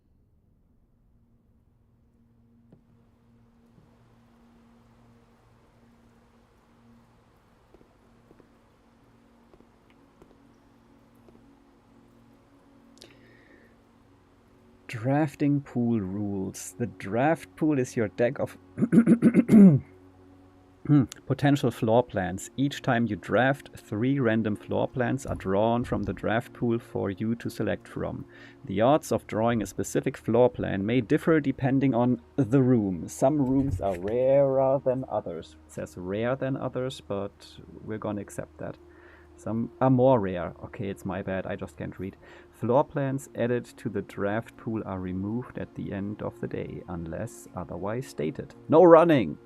Drafting pool rules. The draft pool is your deck of potential floor plans. Each time you draft, 3 random floor plans are drawn from the draft pool for you to select from. The odds of drawing a specific floor plan may differ depending on the room. Some rooms are rarer than others. It says rare than others, but we're gonna accept that. Some are more rare. Okay, it's my bad, I just can't read. Floor plans added to the draft pool are removed at the end of the day, unless otherwise stated. No running!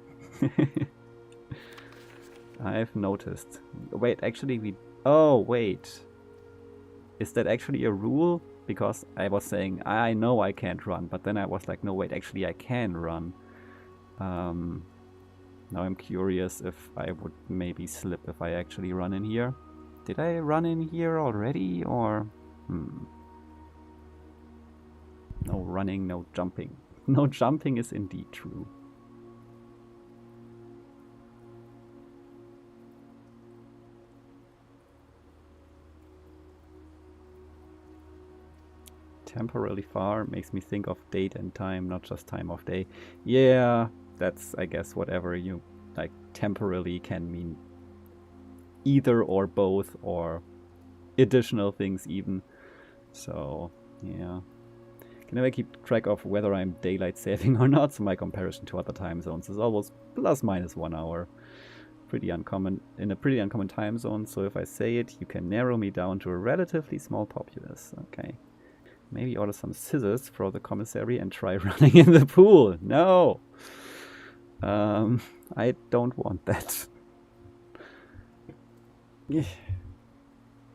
I've noticed. Wait, actually we... Oh, wait. Is that actually a rule? Because I was saying, I know I can't run, but then I was like, no, wait, actually I can run. Now I'm curious if I would maybe slip if I actually run in here. Did I run in here already, or... No running, no jumping. No jumping is indeed true. Temporarily far makes me think of date and time, not just time of day. Yeah, that's, I guess, whatever you like. Temporarily can mean either or both or additional things even. So, yeah. Can never keep track of whether I'm daylight saving or not, so my comparison to other time zones is always plus minus 1 hour. Pretty uncommon, in a pretty uncommon time zone, so if I say it, you can narrow me down to a relatively small populace. Okay. Maybe order some scissors for the commissary and try running in the pool. No! I don't want that.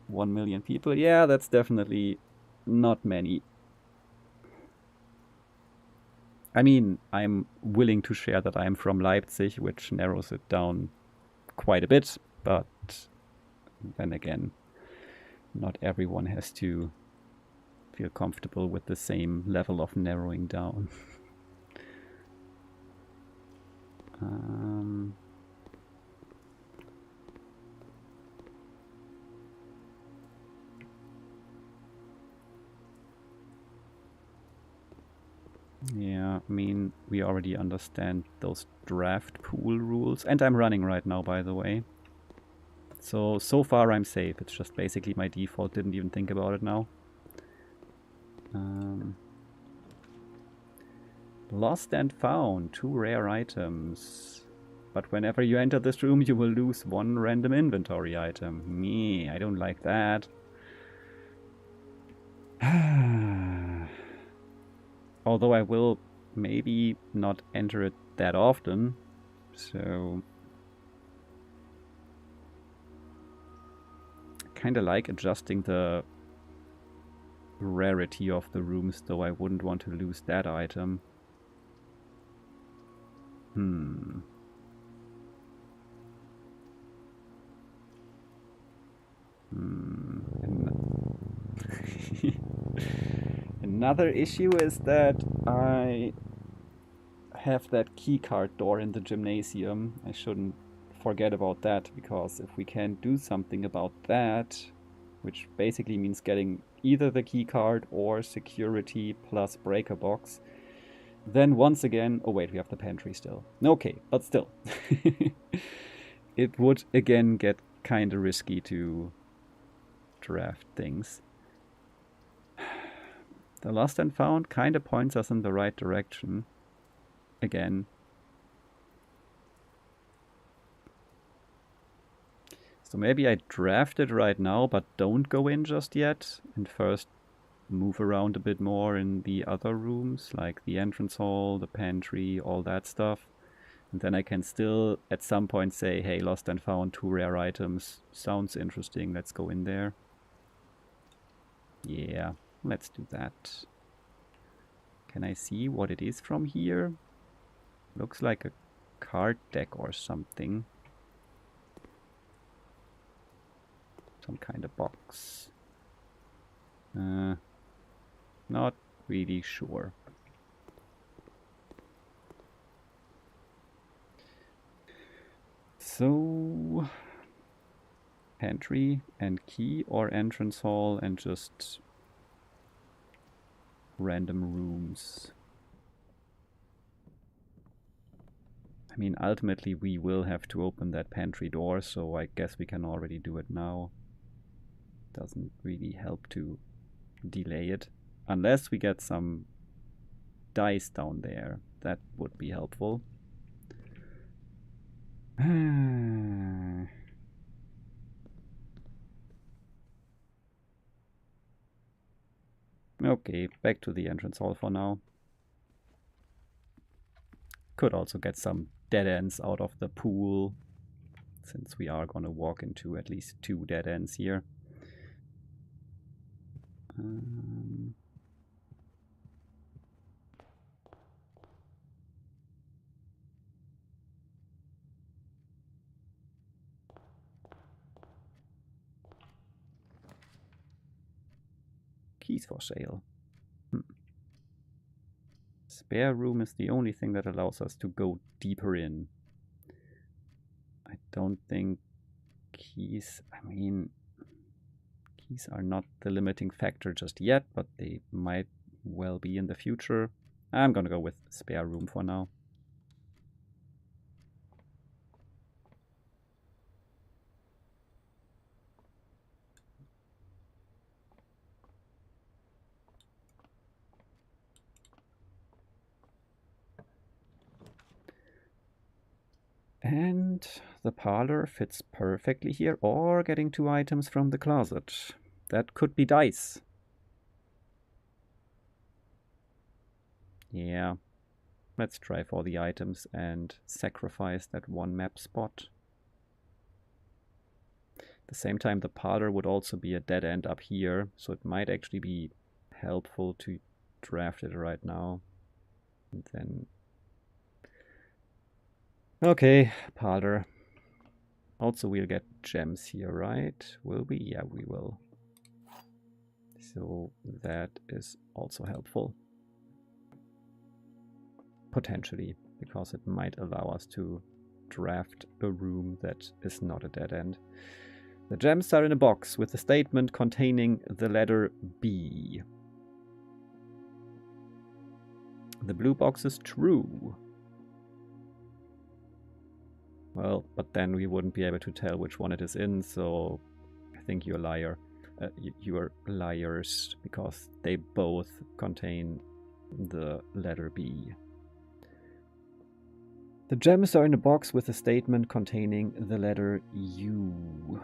1 million people. Yeah, that's definitely not many. I mean, I'm willing to share that I'm from Leipzig, which narrows it down quite a bit, but then again, not everyone has to feel comfortable with the same level of narrowing down. Yeah, I mean, we already understand those draft pool rules, and I'm running right now, by the way. So far I'm safe. It's just basically my default. Didn't even think about it now. Lost and found. 2 rare items. But whenever you enter this room, you will lose 1 random inventory item. Me, I don't like that. Although I will maybe not enter it that often. So... kinda like adjusting the rarity of the rooms, though I wouldn't want to lose that item. Another issue is that I have that keycard door in the gymnasium. I shouldn't forget about that, because if we can't do something about that, which basically means getting either the keycard or security plus breaker box, then once again... oh wait, we have the pantry still. Okay, but still. It would again get kinda risky to draft things. The lost and found kinda points us in the right direction. Again. So maybe I draft it right now, but don't go in just yet, and first move around a bit more in the other rooms, like the entrance hall, the pantry, all that stuff. And then I can still at some point say, hey, lost and found, 2 rare items. Sounds interesting, let's go in there. Yeah, let's do that. Can I see what it is from here? Looks like a card deck or something. Some kind of box. Not really sure. So, pantry and key or entrance hall and just random rooms. I mean, ultimately we will have to open that pantry door, so I guess we can already do it now. Doesn't really help to delay it. Unless we get some dice down there. That would be helpful. Okay, back to the entrance hall for now. Could also get some dead ends out of the pool, since we are gonna walk into at least 2 dead ends here. Keys for sale. Spare room is the only thing that allows us to go deeper in. I don't think keys, I mean, keys are not the limiting factor just yet, but they might well be in the future. I'm gonna go with spare room for now. And the parlor fits perfectly here, or getting 2 items from the closet. That could be dice. Yeah. Let's try for the items and sacrifice that 1 map spot. At the same time, the parlor would also be a dead end up here, so it might actually be helpful to draft it right now. And then... Okay, parlor. Also, we'll get gems here, right? Will we? Yeah, we will. So that is also helpful. Potentially, because it might allow us to draft a room that is not a dead end. The gems are in a box with a statement containing the letter B. The blue box is true. Well, but then we wouldn't be able to tell which one it is in, so I think you're a liar. You're liars, because they both contain the letter B. The gems are in a box with a statement containing the letter U.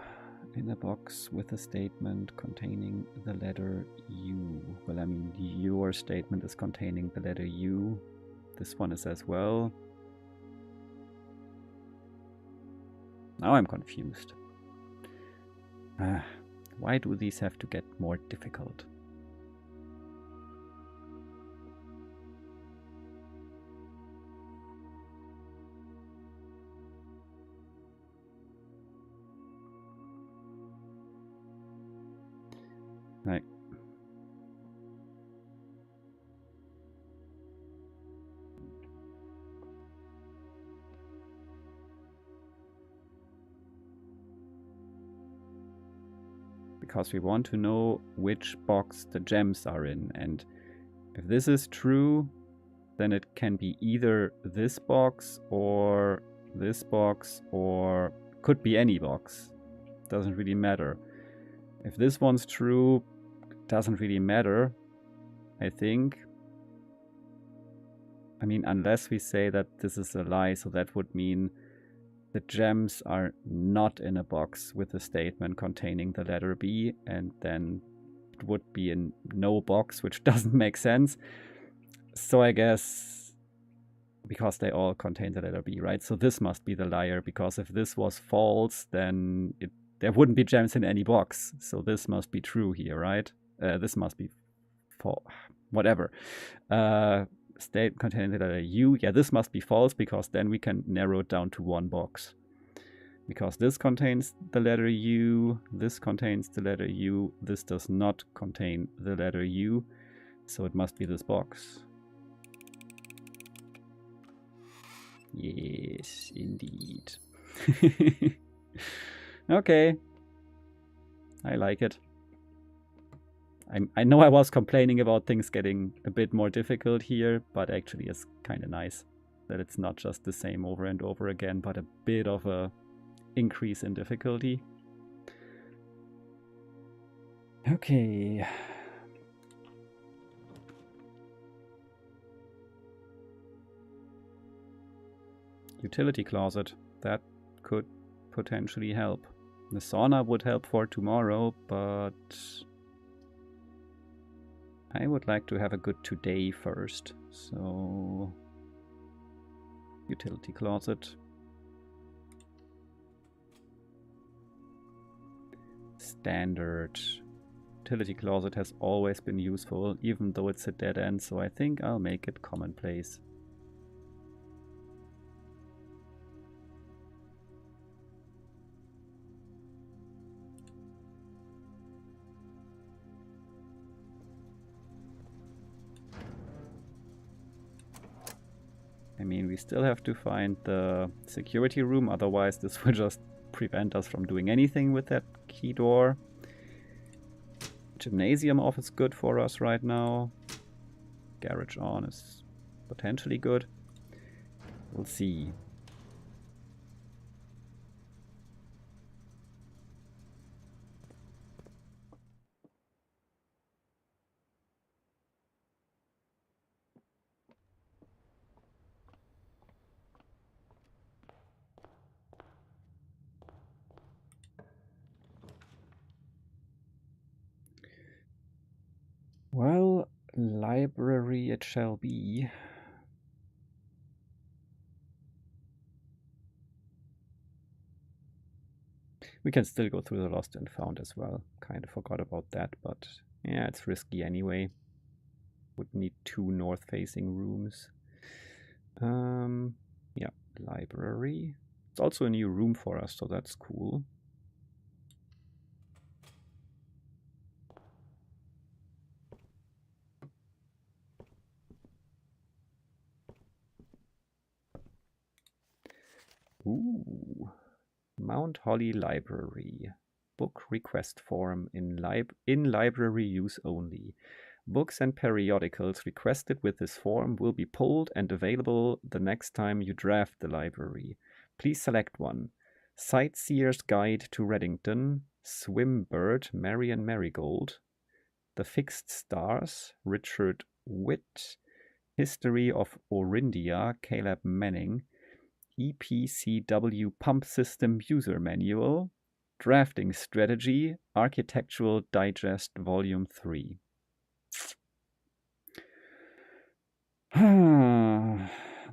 In a box with a statement containing the letter U. Well, I mean, your statement is containing the letter U. This one is as well. Now I'm confused. Why do these have to get more difficult? Right. Because we want to know which box the gems are in, and if this is true, then it can be either this box or this box, or could be any box. Doesn't really matter. If this one's true, it doesn't really matter, I think. I mean, unless we say that this is a lie, so that would mean the gems are not in a box with a statement containing the letter B, and then it would be in no box, which doesn't make sense. So I guess because they all contain the letter B, right? So this must be the liar, because if this was false, then there wouldn't be gems in any box. So this must be true here, right? This must be false. Whatever. State containing the letter U. Yeah, this must be false, because then we can narrow it down to 1 box. Because this contains the letter U, this contains the letter U, this does not contain the letter U, so it must be this box. Yes, indeed. Okay. I like it. I know I was complaining about things getting a bit more difficult here, but actually it's kind of nice that it's not just the same over and over again, but a bit of a increase in difficulty. Okay. Utility closet. That could potentially help. The sauna would help for tomorrow, but I would like to have a good today first. So, utility closet. Standard. Utility closet has always been useful, even though it's a dead end, so I think I'll make it commonplace. I mean, we still have to find the security room, otherwise this will just prevent us from doing anything with that key door. Gymnasium off is good for us right now. Garage on is potentially good. We'll see. Well, library it shall be. We can still go through the lost and found as well. Kind of forgot about that, but yeah, it's risky anyway. Would need 2 north-facing rooms. Yeah, library. It's also a new room for us, so that's cool. Ooh. Mount Holly Library. Book request form in library use only. Books and periodicals requested with this form will be pulled and available the next time you draft the library. Please select one. Sightseer's Guide to Reddington, Swimbird, Marian Marigold, The Fixed Stars, Richard Witt, History of Orindia, Caleb Manning, EPCW Pump System User Manual, Drafting Strategy, Architectural Digest Volume 3.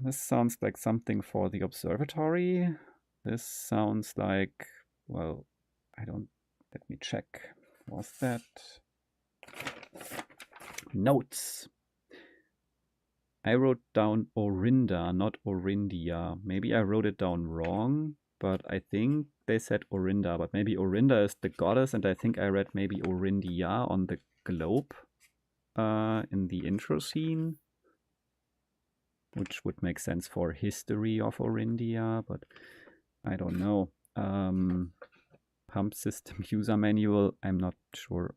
This sounds like something for the observatory. This sounds like, well, let me check. Was that? Notes. I wrote down Orinda, not Orindia. Maybe I wrote it down wrong, but I think they said Orinda, but maybe Orinda is the goddess, and I think I read maybe Orindia on the globe in the intro scene, which would make sense for history of Orindia, but I don't know. Pump system user manual, I'm not sure.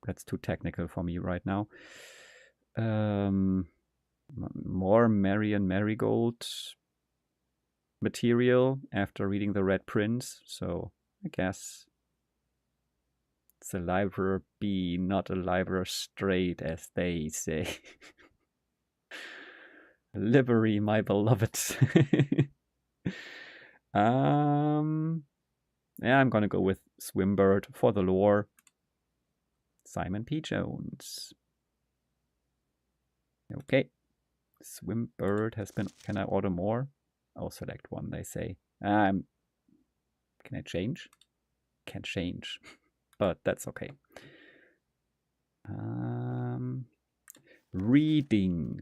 That's too technical for me right now. More Marian Marigold material after reading the Red Prince, so I guess it's a library B, not a library straight, as they say. Livery, my beloved. Yeah, I'm gonna go with Swimbird for the lore. Simon P. Jones. Okay. Swimbird has been... Can I order more? I'll select one, they say. Can I change? Can't change. But that's okay. Reading.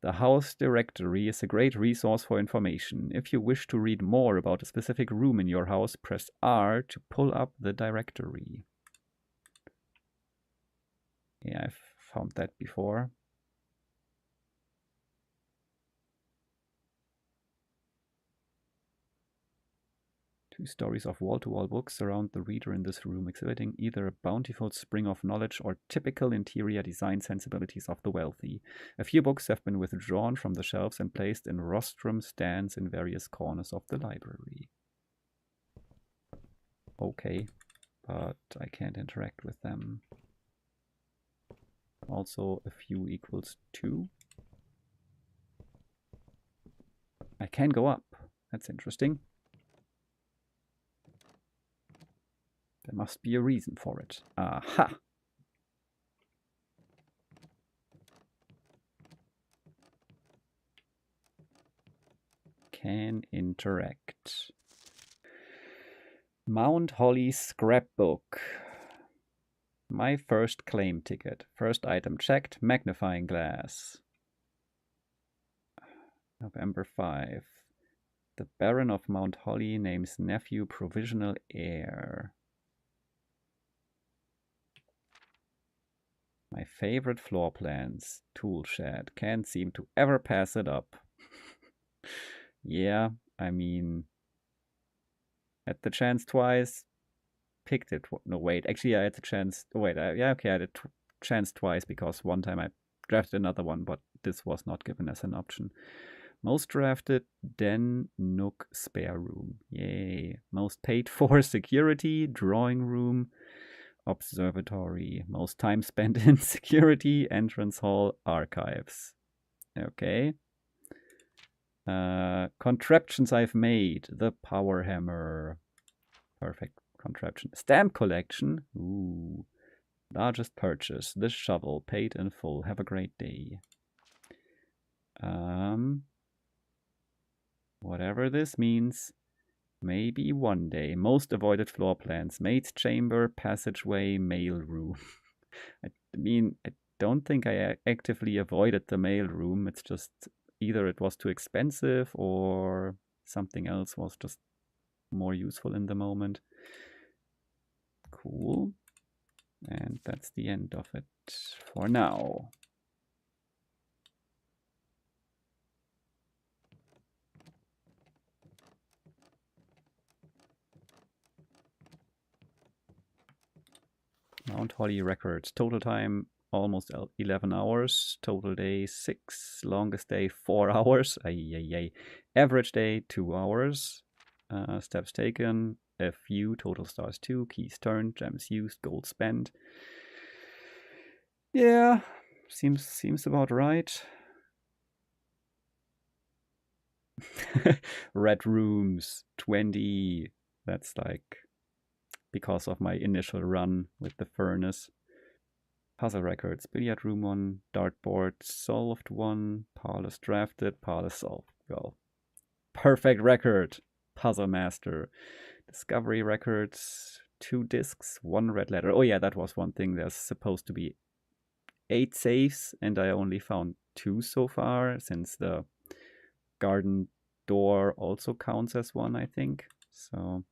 The house directory is a great resource for information. If you wish to read more about a specific room in your house, press R to pull up the directory. Yeah, I've found that before. Two stories of wall-to-wall books surround the reader in this room, exhibiting either a bountiful spring of knowledge or typical interior design sensibilities of the wealthy. A few books have been withdrawn from the shelves and placed in rostrum stands in various corners of the library. Okay, but I can't interact with them. Also, a few equals 2. I can go up. That's interesting. There must be a reason for it. Aha! Can interact. Mount Holly scrapbook. My first claim ticket. First item checked. Magnifying glass. November 5. The Baron of Mount Holly names nephew provisional heir. My favorite floor plans. Tool shed. Can't seem to ever pass it up. Yeah, I mean, had the chance twice. Picked it. No, wait. Actually, I had the chance. Wait, yeah, okay, I had a chance twice because one time I drafted another one, but this was not given as an option. Most drafted, Den, Nook, spare room. Yay. Most paid for, security, drawing room, observatory. Most time spent in security, entrance hall, archives. Okay. Contraptions I've made. The power hammer. Perfect contraption. Stamp collection. Ooh. Largest purchase. This shovel. Paid in full. Have a great day. Whatever this means. Maybe one day. Most avoided floor plans. Maid's chamber, passageway, mail room. I mean, I don't think I actively avoided the mail room. It's just either it was too expensive or something else was just more useful in the moment. Cool. And that's the end of it for now. Mount Holly records. Total time almost 11 hours. Total day 6. Longest day 4 hours. Average day 2 hours. Steps taken. A few. Total stars 2. Keys turned. Gems used. Gold spent. Yeah. Seems about right. Red rooms 20. That's like because of my initial run with the furnace. Puzzle records. Billiard room 1. Dartboard solved 1. Parlous drafted. Parlous solved. Well, perfect record. Puzzle master. Discovery records. 2 discs. 1 red letter. Oh yeah, that was one thing. There's supposed to be 8 safes, and I only found 2 so far, since the garden door also counts as one, I think. So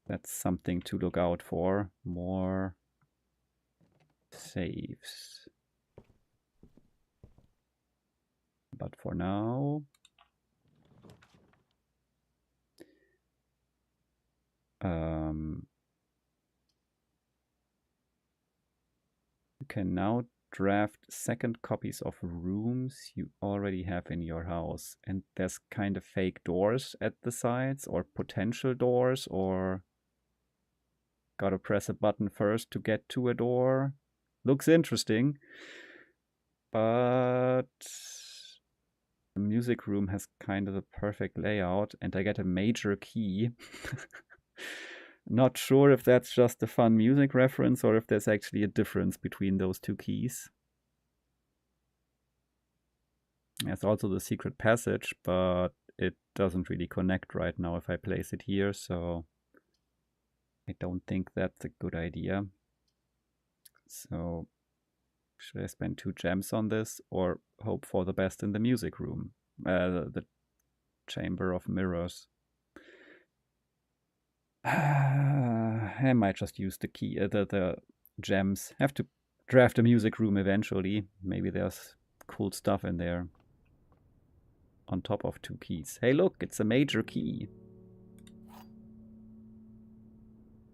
that's something to look out for. More saves. But for now, you can now draft second copies of rooms you already have in your house. And there's kind of fake doors at the sides, or potential doors, or gotta press a button first to get to a door. Looks interesting. But the music room has kind of the perfect layout, and I get a major key. Not sure if that's just a fun music reference or if there's actually a difference between those two keys. There's also the secret passage, but it doesn't really connect right now if I place it here, so I don't think that's a good idea. So Should I spend 2 gems on this or hope for the best in the music room? The Chamber of Mirrors. I might just use the key, the gems. Have to draft a music room eventually. Maybe there's cool stuff in there. On top of 2 keys. Hey, look, it's a major key.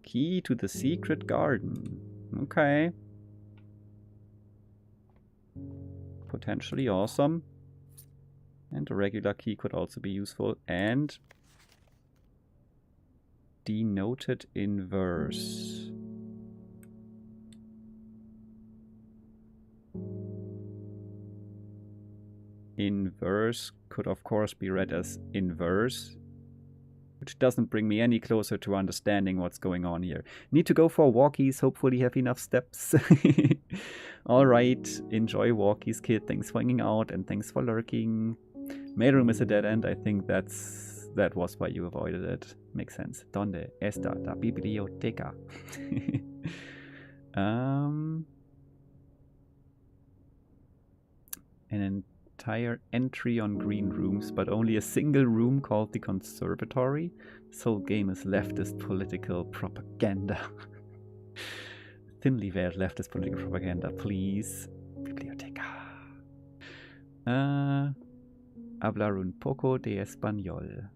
Key to the secret garden. Okay. Potentially awesome. And a regular key could also be useful. And denoted in verse. Inverse could of course be read as inverse, which doesn't bring me any closer to understanding what's going on here. Need to go for walkies, hopefully have enough steps. Alright, enjoy walkies, kid. Thanks for hanging out and thanks for lurking. Mailroom is a dead end. I think that was why you avoided it. Makes sense. Donde está la biblioteca? An entire entry on green rooms, but only a single room called the conservatory. This whole game is leftist political propaganda. Thinly veiled leftist political propaganda, please. Biblioteca. Hablar un poco de español.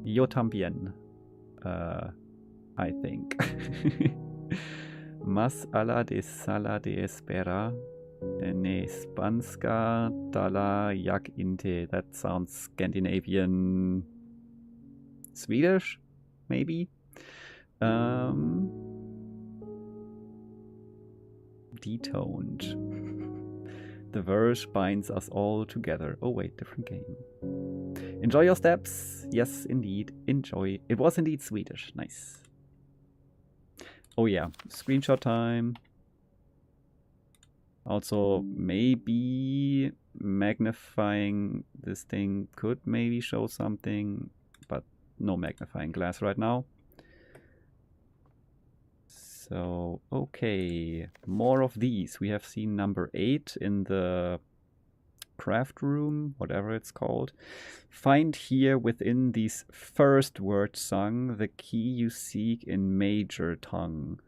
Yo también. I think. Más ala de sala de espera. Ne spanska dala jak inte. That sounds Scandinavian. Swedish? Maybe? Detoned. The verse binds us all together. Oh wait, different game. Enjoy your steps. Yes, indeed. Enjoy. It was indeed Swedish. Nice. Oh yeah, screenshot time. Also, maybe magnifying this thing could maybe show something, but no magnifying glass right now. So, okay, more of these. We have seen number 8 in the craft room, whatever it's called. Find here within these first words sung the key you seek in major tongue.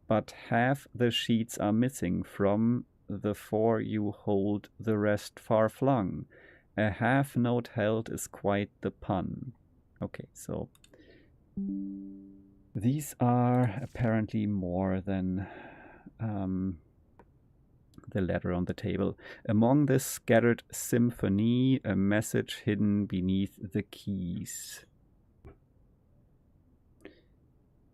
But half the sheets are missing from the 4 you hold, the rest far flung. A half note held is quite the pun. Okay, so these are apparently more than the letter on the table. Among this scattered symphony, a message hidden beneath the keys.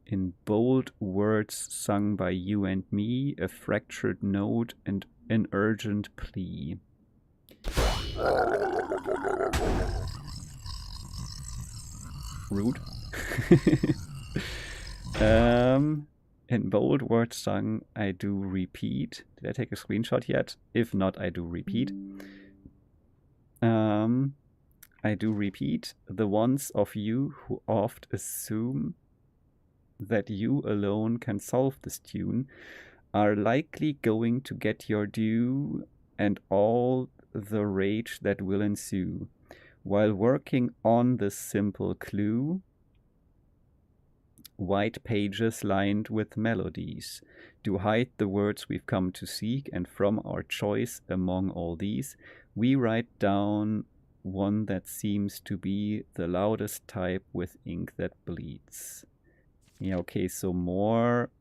In bold words sung by you and me, a fractured note and an urgent plea. Rude. In bold words sung, I do repeat. Did I take a screenshot yet? If not, I do repeat. I do repeat. The ones of you who oft assume that you alone can solve this tune are likely going to get your due and all the rage that will ensue. While working on this simple clue, white pages lined with melodies do hide the words we've come to seek, and from our choice among all these, we write down one that seems to be the loudest type with ink that bleeds. Yeah, okay, so more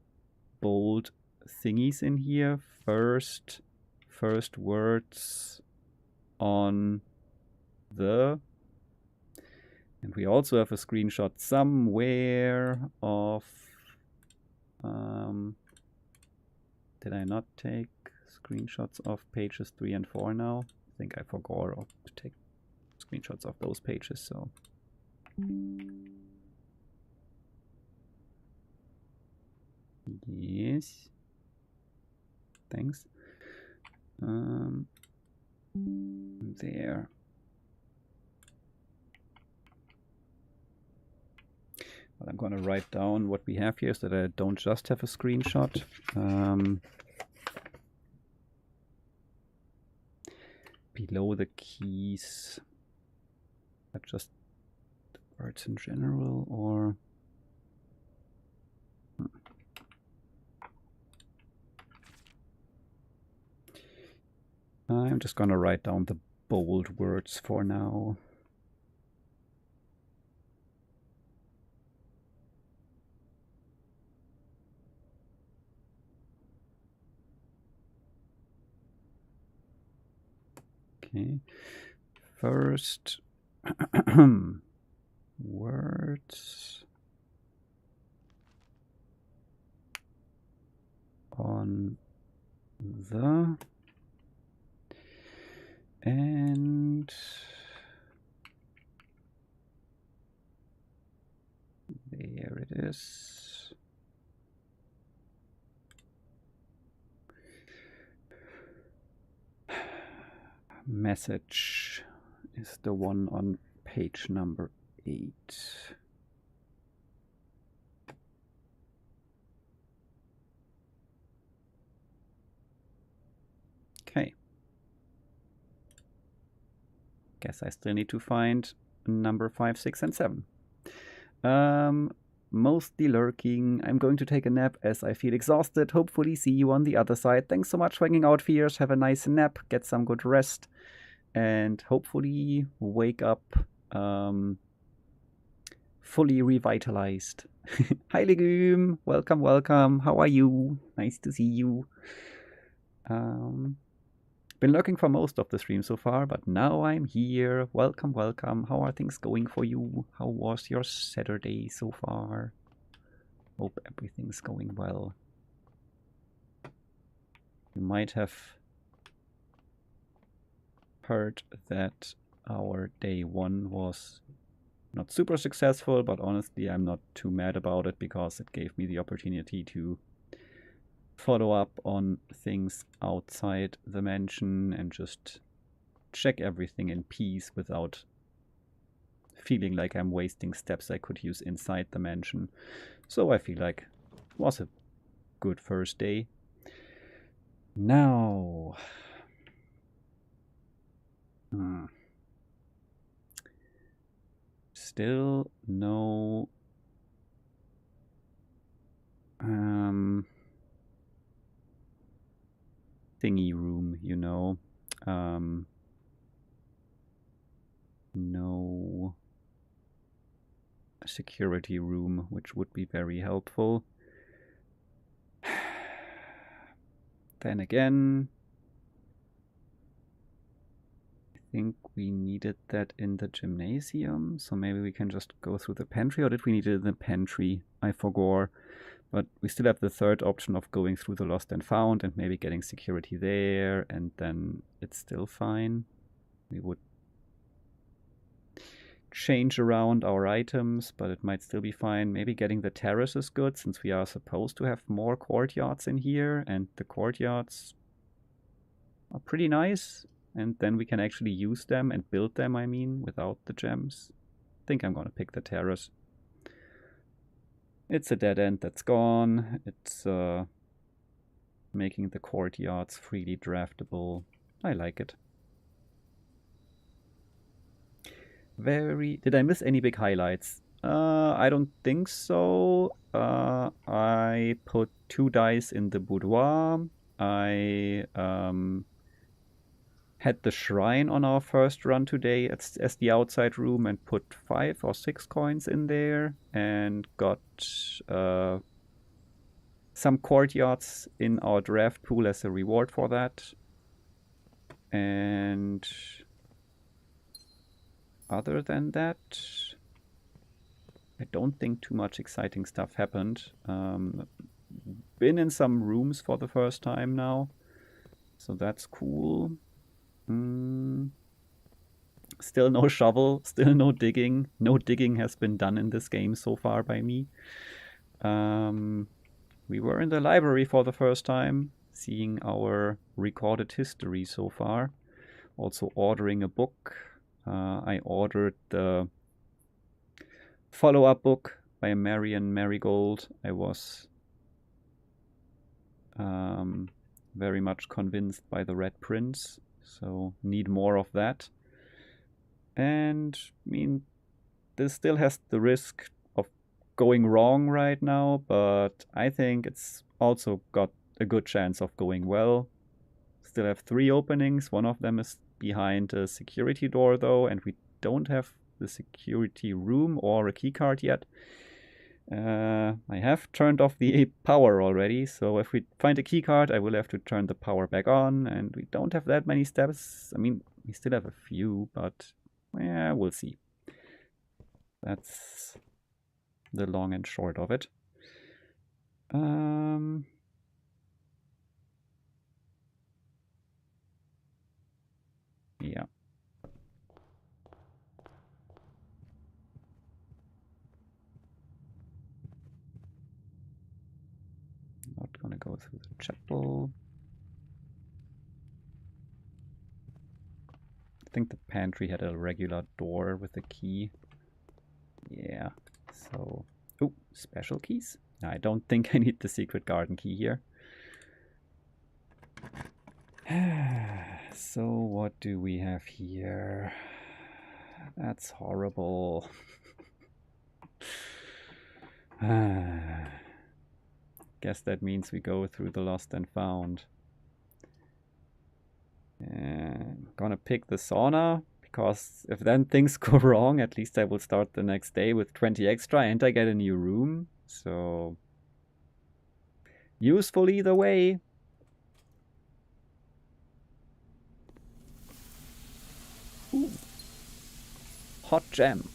bold thingies in here. First words on the... And we also have a screenshot somewhere of... did I not take screenshots of pages 3 and 4 now? I think I forgot to take screenshots of those pages, so... Yes. Thanks. There. But I'm gonna write down what we have here so that I don't just have a screenshot. Below the keys, but just the words in general, or I'm just gonna write down the bold words for now. Okay, first words on the and there it is. Message is the one on page number 8. Okay. Guess I still need to find number 5, 6, and 7. Mostly lurking. I'm going to take a nap as I feel exhausted. Hopefully see you on the other side. Thanks so much for hanging out, Fierce. Have a nice nap. Get some good rest. And hopefully wake up fully revitalized. Hi, Legume. Welcome, welcome. How are you? Nice to see you. Been lurking for most of the stream so far, but now I'm here. Welcome, welcome. How are things going for you? How was your Saturday so far? Hope everything's going well. You might have heard that our day 1 was not super successful, but honestly I'm not too mad about it because it gave me the opportunity to follow up on things outside the mansion and just check everything in peace without feeling like I'm wasting steps I could use inside the mansion. So I feel like it was a good first day. Now, still no thingy room, you know. No security room, which would be very helpful. Then again, I think we needed that in the gymnasium, so maybe we can just go through the pantry, or did we need it in the pantry? I forgot. But we still have the third option of going through the lost and found and maybe getting security there, and then it's still fine. We would change around our items, but it might still be fine. Maybe getting the terrace is good, since we are supposed to have more courtyards in here, and the courtyards are pretty nice, and then we can actually use them and build them, I mean, without the gems. I think I'm gonna pick the terrace. It's a dead end that's gone. It's making the courtyards freely draftable. I like it. Did I miss any big highlights? I don't think so. I put 2 dice in the boudoir. I had the shrine on our first run today as the outside room and put 5 or 6 coins in there and got some courtyards in our draft pool as a reward for that. And other than that, I don't think too much exciting stuff happened. Been in some rooms for the first time now, so that's cool. Still no shovel, still no digging. No digging has been done in this game so far by me. We were in the library for the first time, seeing our recorded history so far. Also ordering a book. I ordered the follow-up book by Marion Marigold. I was very much convinced by the Red Prince, so need more of that. And I mean, this still has the risk of going wrong right now, but I think it's also got a good chance of going well. Still have 3 openings. One of them is behind a security door though, and we don't have the security room or a keycard yet. I have turned off the power already, so if we find a keycard, I will have to turn the power back on, and we don't have that many steps. I mean, we still have a few, but yeah, we'll see. That's the long and short of it. Yeah. Not gonna go through the chapel. I think the pantry had a regular door with a key. Yeah, so... Oh, special keys? I don't think I need the secret garden key here. So what do we have here? That's horrible. Guess that means we go through the lost and found. I'm gonna pick the sauna, because if then things go wrong, at least I will start the next day with 20 extra and I get a new room. So useful either way. Ooh. Hot gem.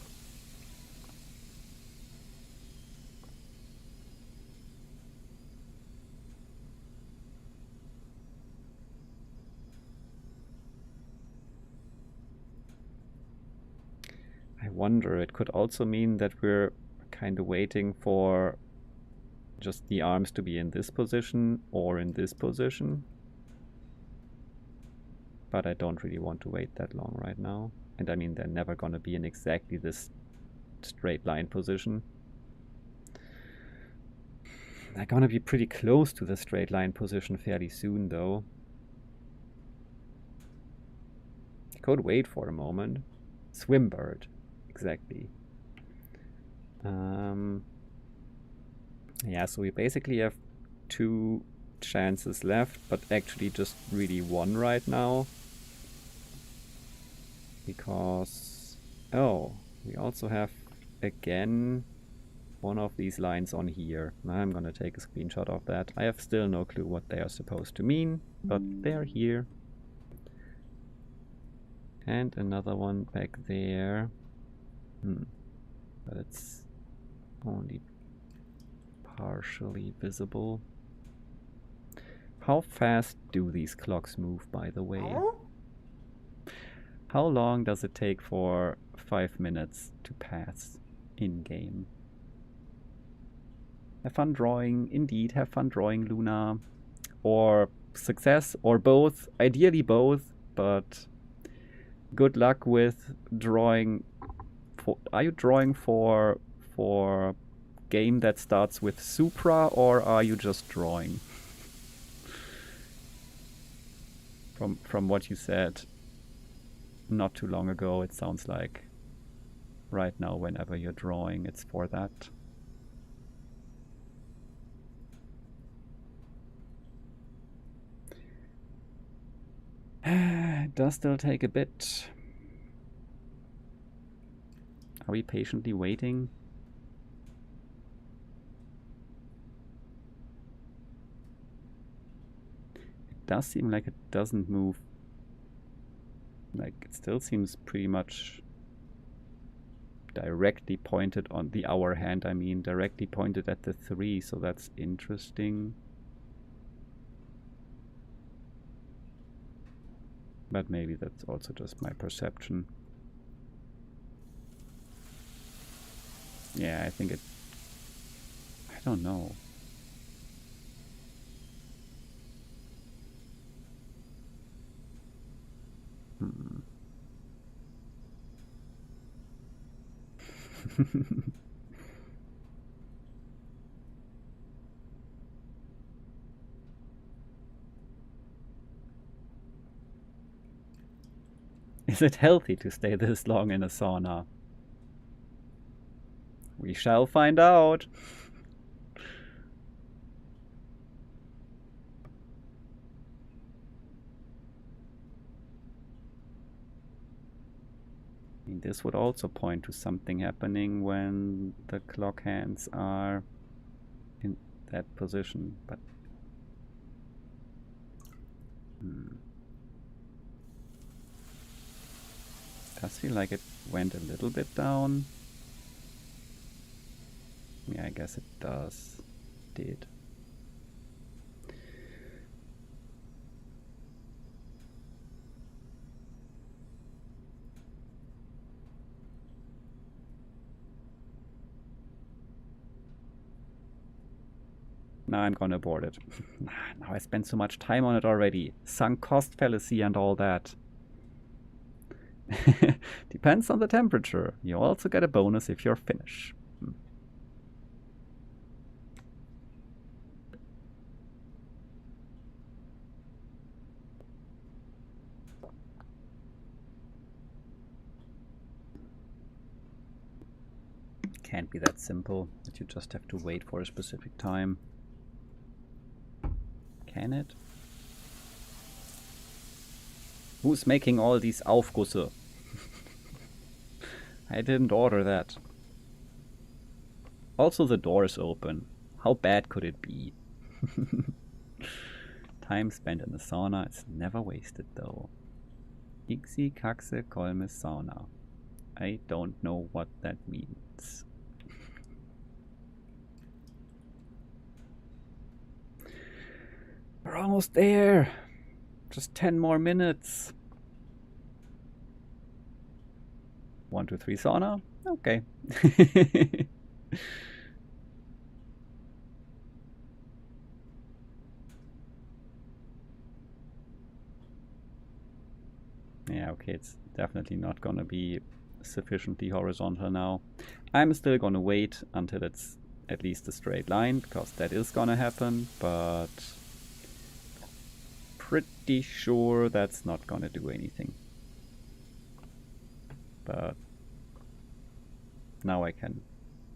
I wonder, it could also mean that we're kind of waiting for just the arms to be in this position or in this position. But I don't really want to wait that long right now. And I mean, they're never gonna be in exactly this straight line position. They're gonna be pretty close to the straight line position fairly soon though. Could wait for a moment. Swimbird, exactly. Yeah, so we basically have 2 chances left, but actually just really 1 right now. Because, oh, we also have, again, one of these lines on here. I'm gonna take a screenshot of that. I have still no clue what they are supposed to mean, but they're here. And another one back there. But it's only partially visible. How fast do these clocks move, by the way? How long does it take for 5 minutes to pass in-game? Have fun drawing. Indeed, have fun drawing, Luna. Or success, or both. Ideally both, but good luck with drawing. Are you drawing for game that starts with Supra, or are you just drawing? From what you said not too long ago, it sounds like right now, whenever you're drawing, it's for that. It does still take a bit. Are we patiently waiting? It does seem like it doesn't move. Like, it still seems pretty much directly pointed on the hour hand, I mean, directly pointed at the 3, so that's interesting. But maybe that's also just my perception. Yeah, I think it... I don't know. Is it healthy to stay this long in a sauna? We shall find out. I mean, this would also point to something happening when the clock hands are in that position, but does feel like it went a little bit down. Yeah, I guess it does. Did. Now I'm gonna abort it. Now I spent so much time on it already. Sunk cost fallacy and all that. Depends on the temperature. You also get a bonus if you're finished. Can't be that simple that you just have to wait for a specific time. Can it? Who's making all these Aufgüsse? I didn't order that. Also, the door is open. How bad could it be? Time spent in the sauna is never wasted, though. Ixi Kaxe Kolmes Sauna. I don't know what that means. We're almost there. Just 10 more minutes. 1, 2, 3 sauna? Okay. Yeah, okay, it's definitely not gonna be sufficiently horizontal now. I'm still gonna wait until it's at least a straight line, because that is gonna happen, but pretty sure that's not gonna do anything. But now I can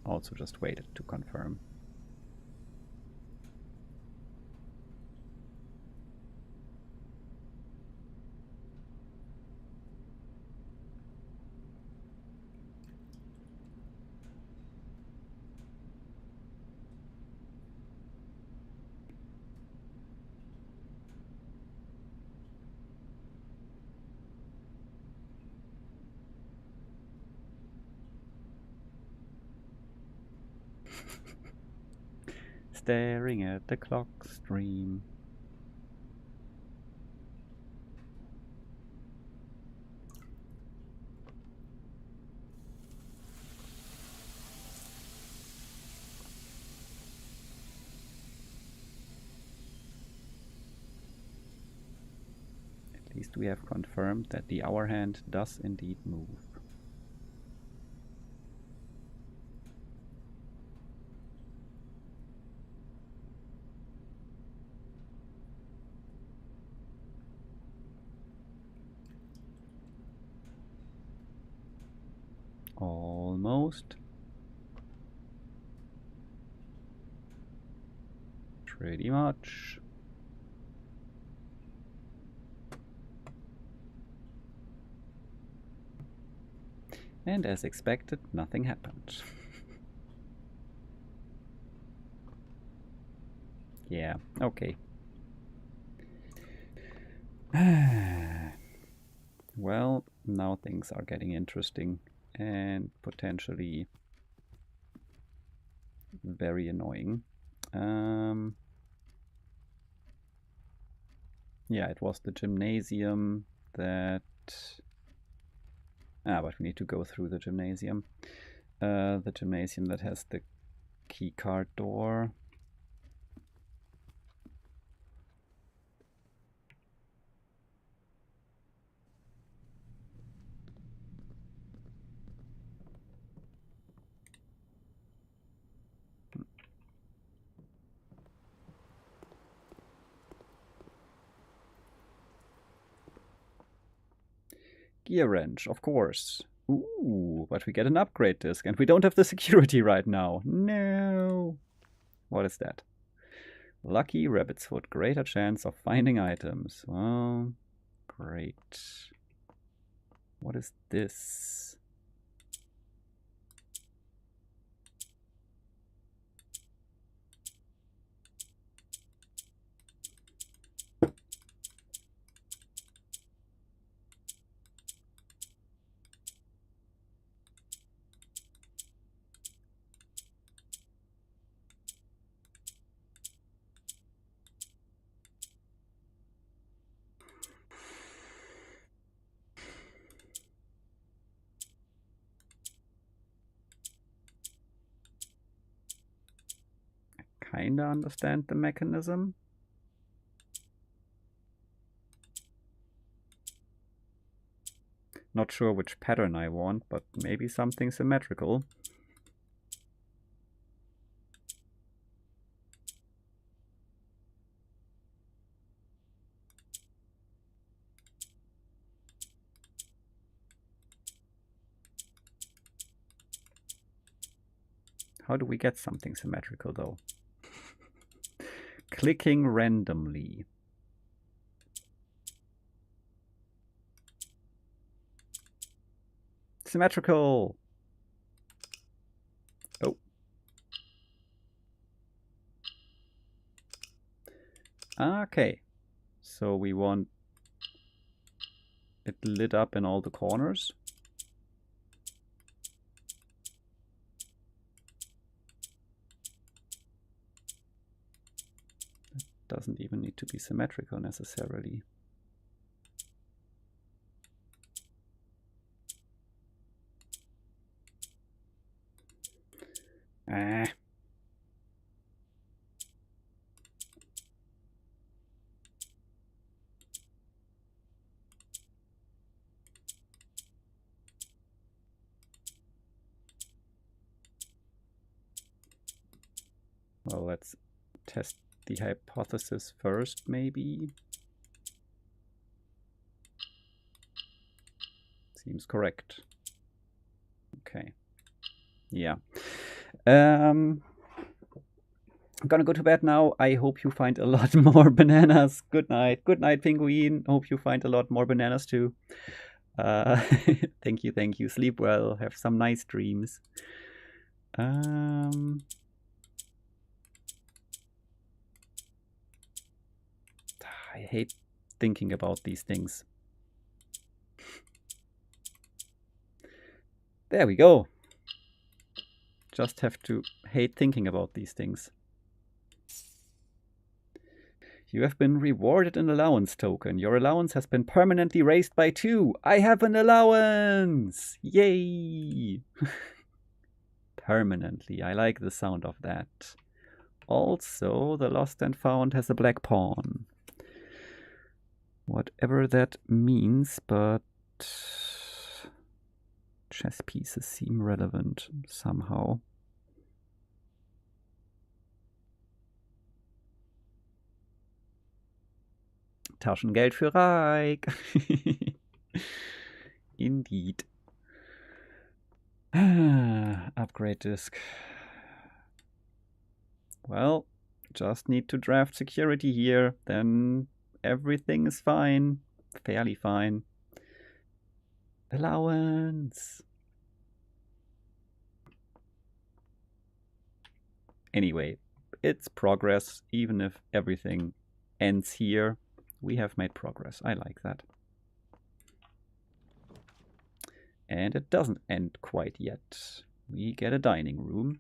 also just wait to confirm. Staring at the clock stream. At least we have confirmed that the hour hand does indeed move. Almost. Pretty much. And as expected, nothing happened. Yeah, okay. Well, now things are getting interesting and potentially very annoying. Yeah, it was the gymnasium that... but we need to go through the gymnasium. The gymnasium that has the keycard door. Gear wrench, of course. Ooh, but we get an upgrade disc and we don't have the security right now. No. What is that? Lucky rabbit's foot. Greater chance of finding items. Well, great. What is this? Kinda understand the mechanism. Not sure which pattern I want, but maybe something symmetrical. How do we get something symmetrical though? Clicking randomly. Symmetrical! Oh. Okay. So we want it lit up in all the corners. It doesn't even need to be symmetrical necessarily. Well, let's test the hypothesis first, maybe. Seems correct. Okay. Yeah. I'm gonna go to bed now. I hope you find a lot more bananas. Good night. Good night, Penguin. Hope you find a lot more bananas too. Thank you, thank you. Sleep well. Have some nice dreams. I hate thinking about these things. There we go. Just have to hate thinking about these things. You have been rewarded an allowance token. Your allowance has been permanently raised by 2. I have an allowance! Yay! Permanently. I like the sound of that. Also, the lost and found has a black pawn. Whatever that means, but chess pieces seem relevant somehow. Taschengeld für Reik. Indeed. Upgrade disk. Well, just need to draft security here, then everything is fine. Fairly fine. Allowance. Anyway, it's progress, even if everything ends here. We have made progress. I like that. And it doesn't end quite yet. We get a dining room.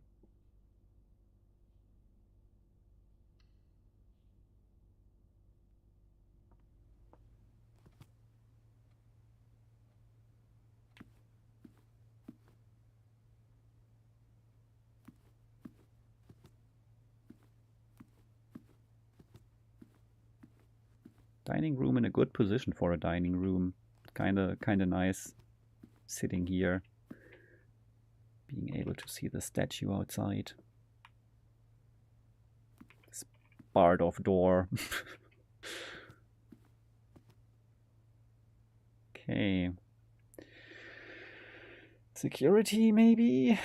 Dining room in a good position for a dining room. Kinda nice sitting here. Being able to see the statue outside. This barred off door. Okay. Security, maybe?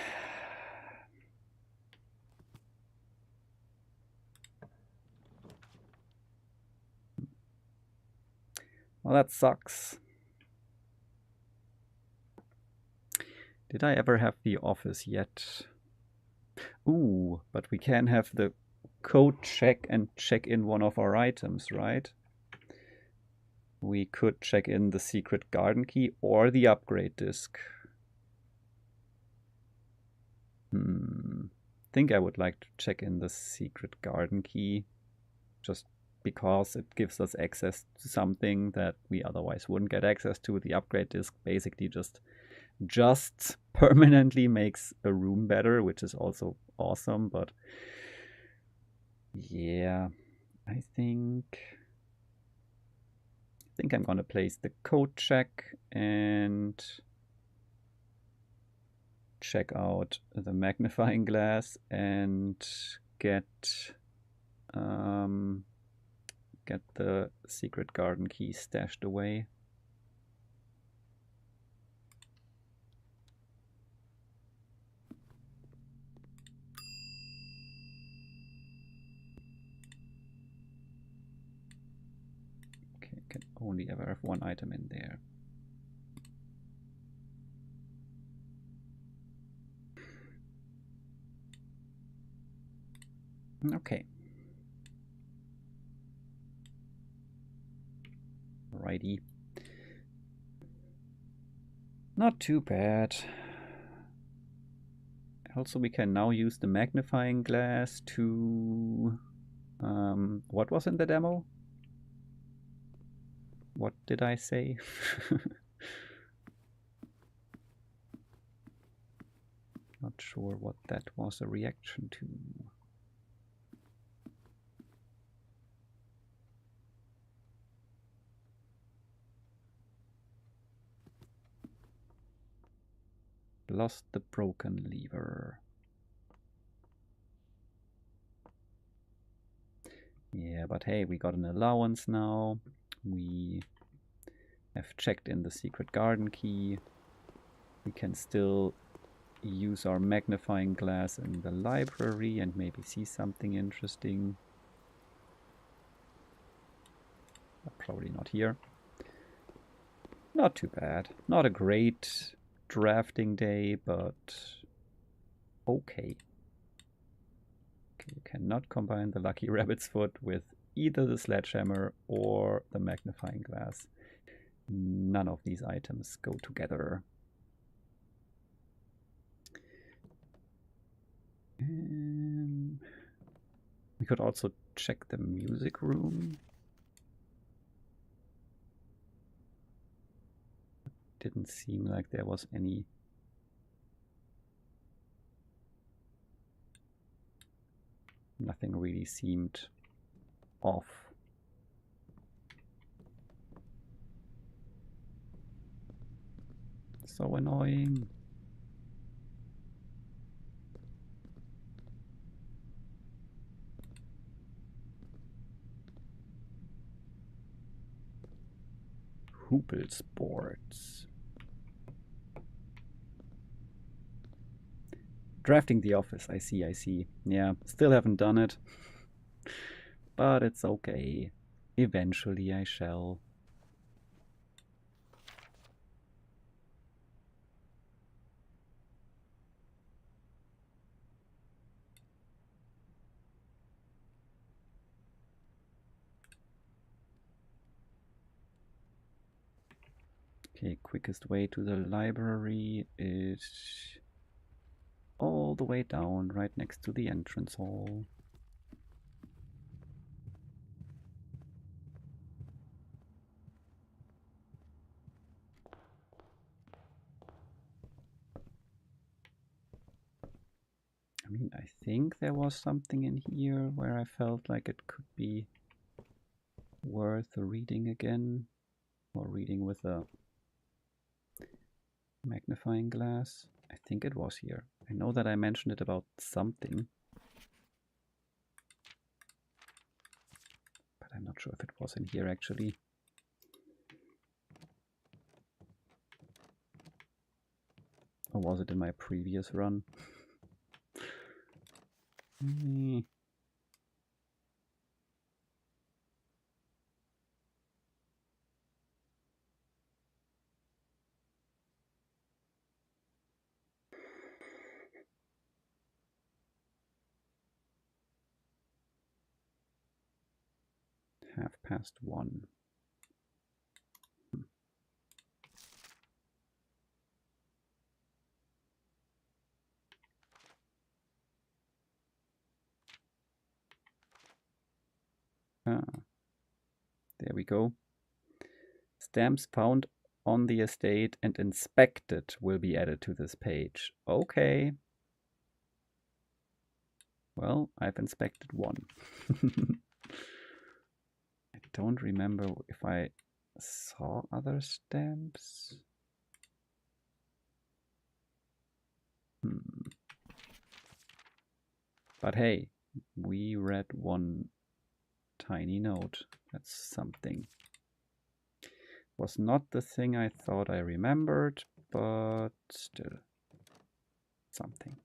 Well, that sucks. Did I ever have the office yet? Ooh, but we can have the code check and check in one of our items, right? We could check in the secret garden key or the upgrade disk. Think I would like to check in the secret garden key just because it gives us access to something that we otherwise wouldn't get access to. The upgrade disk basically just permanently makes a room better, which is also awesome, but yeah, I think I'm gonna place the code check and check out the magnifying glass and get the secret garden key stashed away. Okay, can only ever have one item in there. Okay. Alrighty. Not too bad. Also, we can now use the magnifying glass to... what was in the demo? What did I say? Not sure what that was a reaction to. Lost the broken lever. Yeah, but hey, we got an allowance now. We have checked in the secret garden key. We can still use our magnifying glass in the library and maybe see something interesting. Probably not here. Not too bad. Not a great drafting day, but okay. Okay, you cannot combine the lucky rabbit's foot with either the sledgehammer or the magnifying glass. None of these items go together. We could also check the music room. Didn't seem like there was any. Nothing really seemed off. So annoying. Hoople Sports. Drafting the office, I see. Yeah, still haven't done it. But it's okay. Eventually I shall. Okay, quickest way to the library is all the way down, right next to the entrance hall. I mean, I think there was something in here where I felt like it could be worth reading again, or reading with a magnifying glass. I think it was here. I know that I mentioned it about something, but I'm not sure if it was in here actually. Or was it in my previous run? (1:30). There we go. Stamps found on the estate and inspected will be added to this page. Okay. Well, I've inspected one. I don't remember if I saw other stamps. But hey, we read one tiny note. That's something. Was not the thing I thought I remembered, but still something.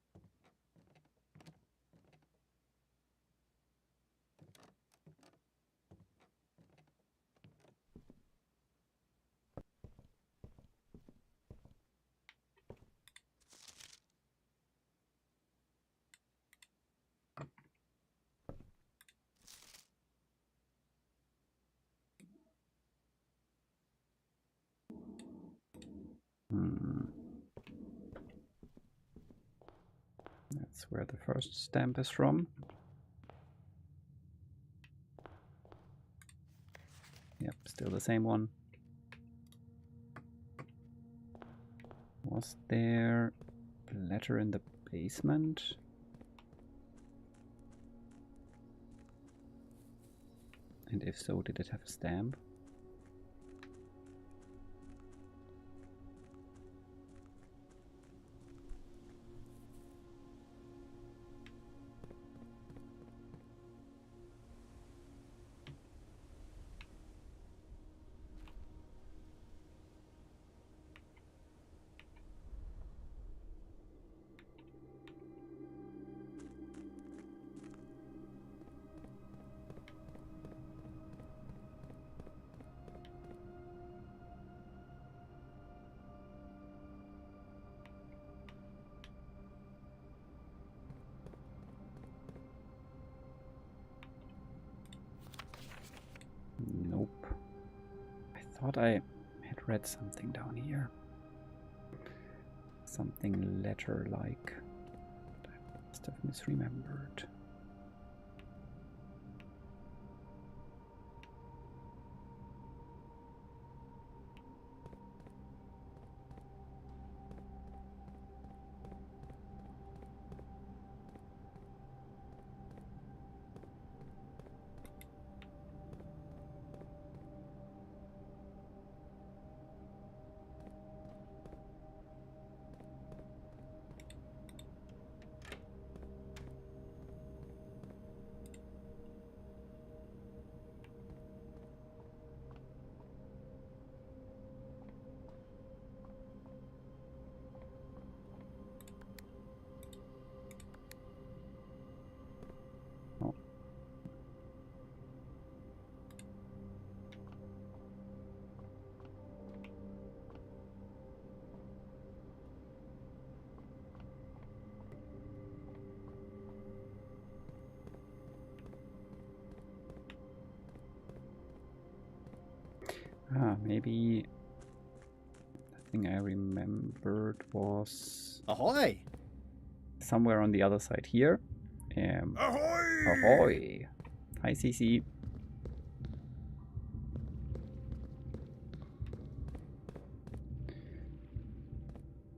That's where the first stamp is from. Yep, still the same one. Was there a letter in the basement? And if so, did it have a stamp? Nope. I thought I had read something down here. Something letter-like. I must have misremembered. Maybe the thing I remembered was Ahoy! somewhere on the other side here. Ahoy! Ahoy! Hi, CC.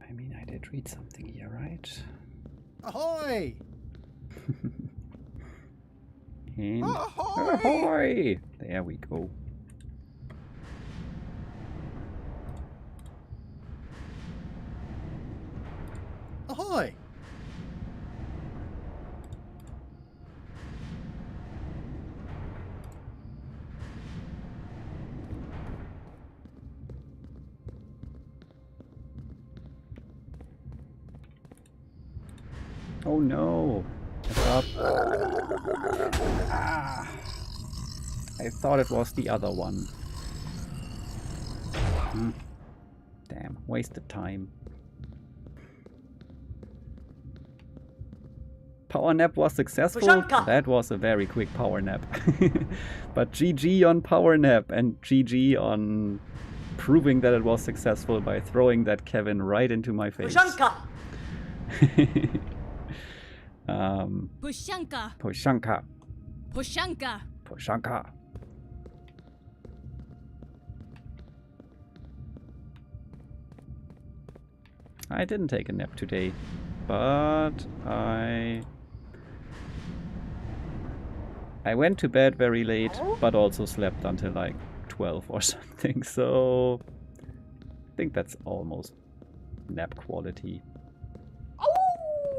I mean, I did read something here, right? Ahoy! And Ahoy! ahoy! There we go. Ahoy! Oh no! I thought... Ah, I thought it was the other one. Damn, wasted time. Power nap was successful. Pushanka. That was a very quick power nap. But GG on power nap and GG on proving that it was successful by throwing that Kevin right into my face. Pushanka. Pushanka. Pushanka. Pushanka. Pushanka. I didn't take a nap today, but I went to bed very late, but also slept until like 12 or something, so I think that's almost nap quality.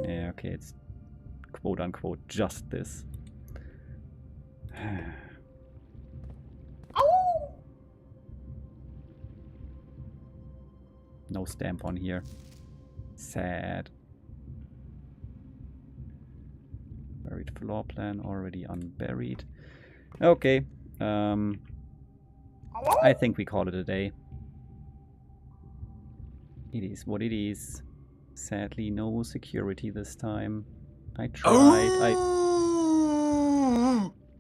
Yeah, okay, it's quote unquote just this. No stamp on here. Sad. Buried floor plan already unburied. Okay. I think we call it a day. It is what it is. Sadly, no security this time. I tried.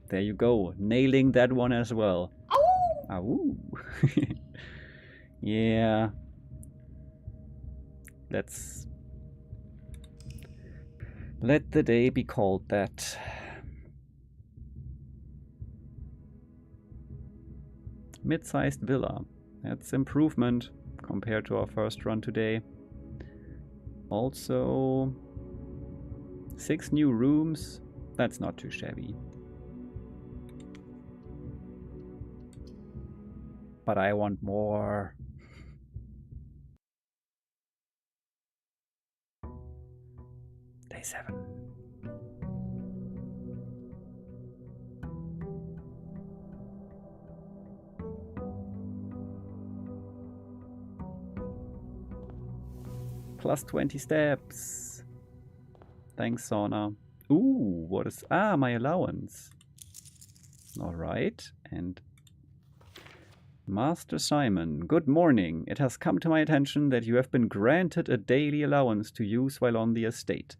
There you go. Nailing that one as well. Ow. Yeah. Let's let the day be called that. Mid-sized villa. That's improvement compared to our first run today. Also, 6 new rooms. That's not too shabby. But I want more. Day 7. Plus 20 steps. Thanks, Sauna. Ooh, what is... Ah, my allowance. Alright, and... Master Simon, good morning. It has come to my attention that you have been granted a daily allowance to use while on the estate.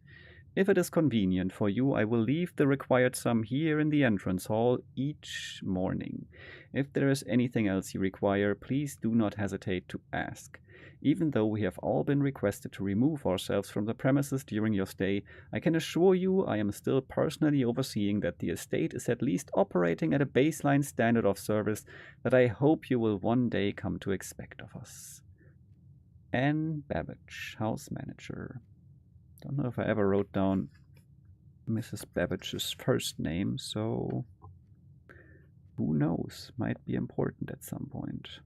If it is convenient for you, I will leave the required sum here in the entrance hall each morning. If there is anything else you require, please do not hesitate to ask. Even though we have all been requested to remove ourselves from the premises during your stay, I can assure you I am still personally overseeing that the estate is at least operating at a baseline standard of service that I hope you will one day come to expect of us. Anne Babbage, house manager. Don't know if I ever wrote down Mrs. Babbage's first name, so who knows? Might be important at some point.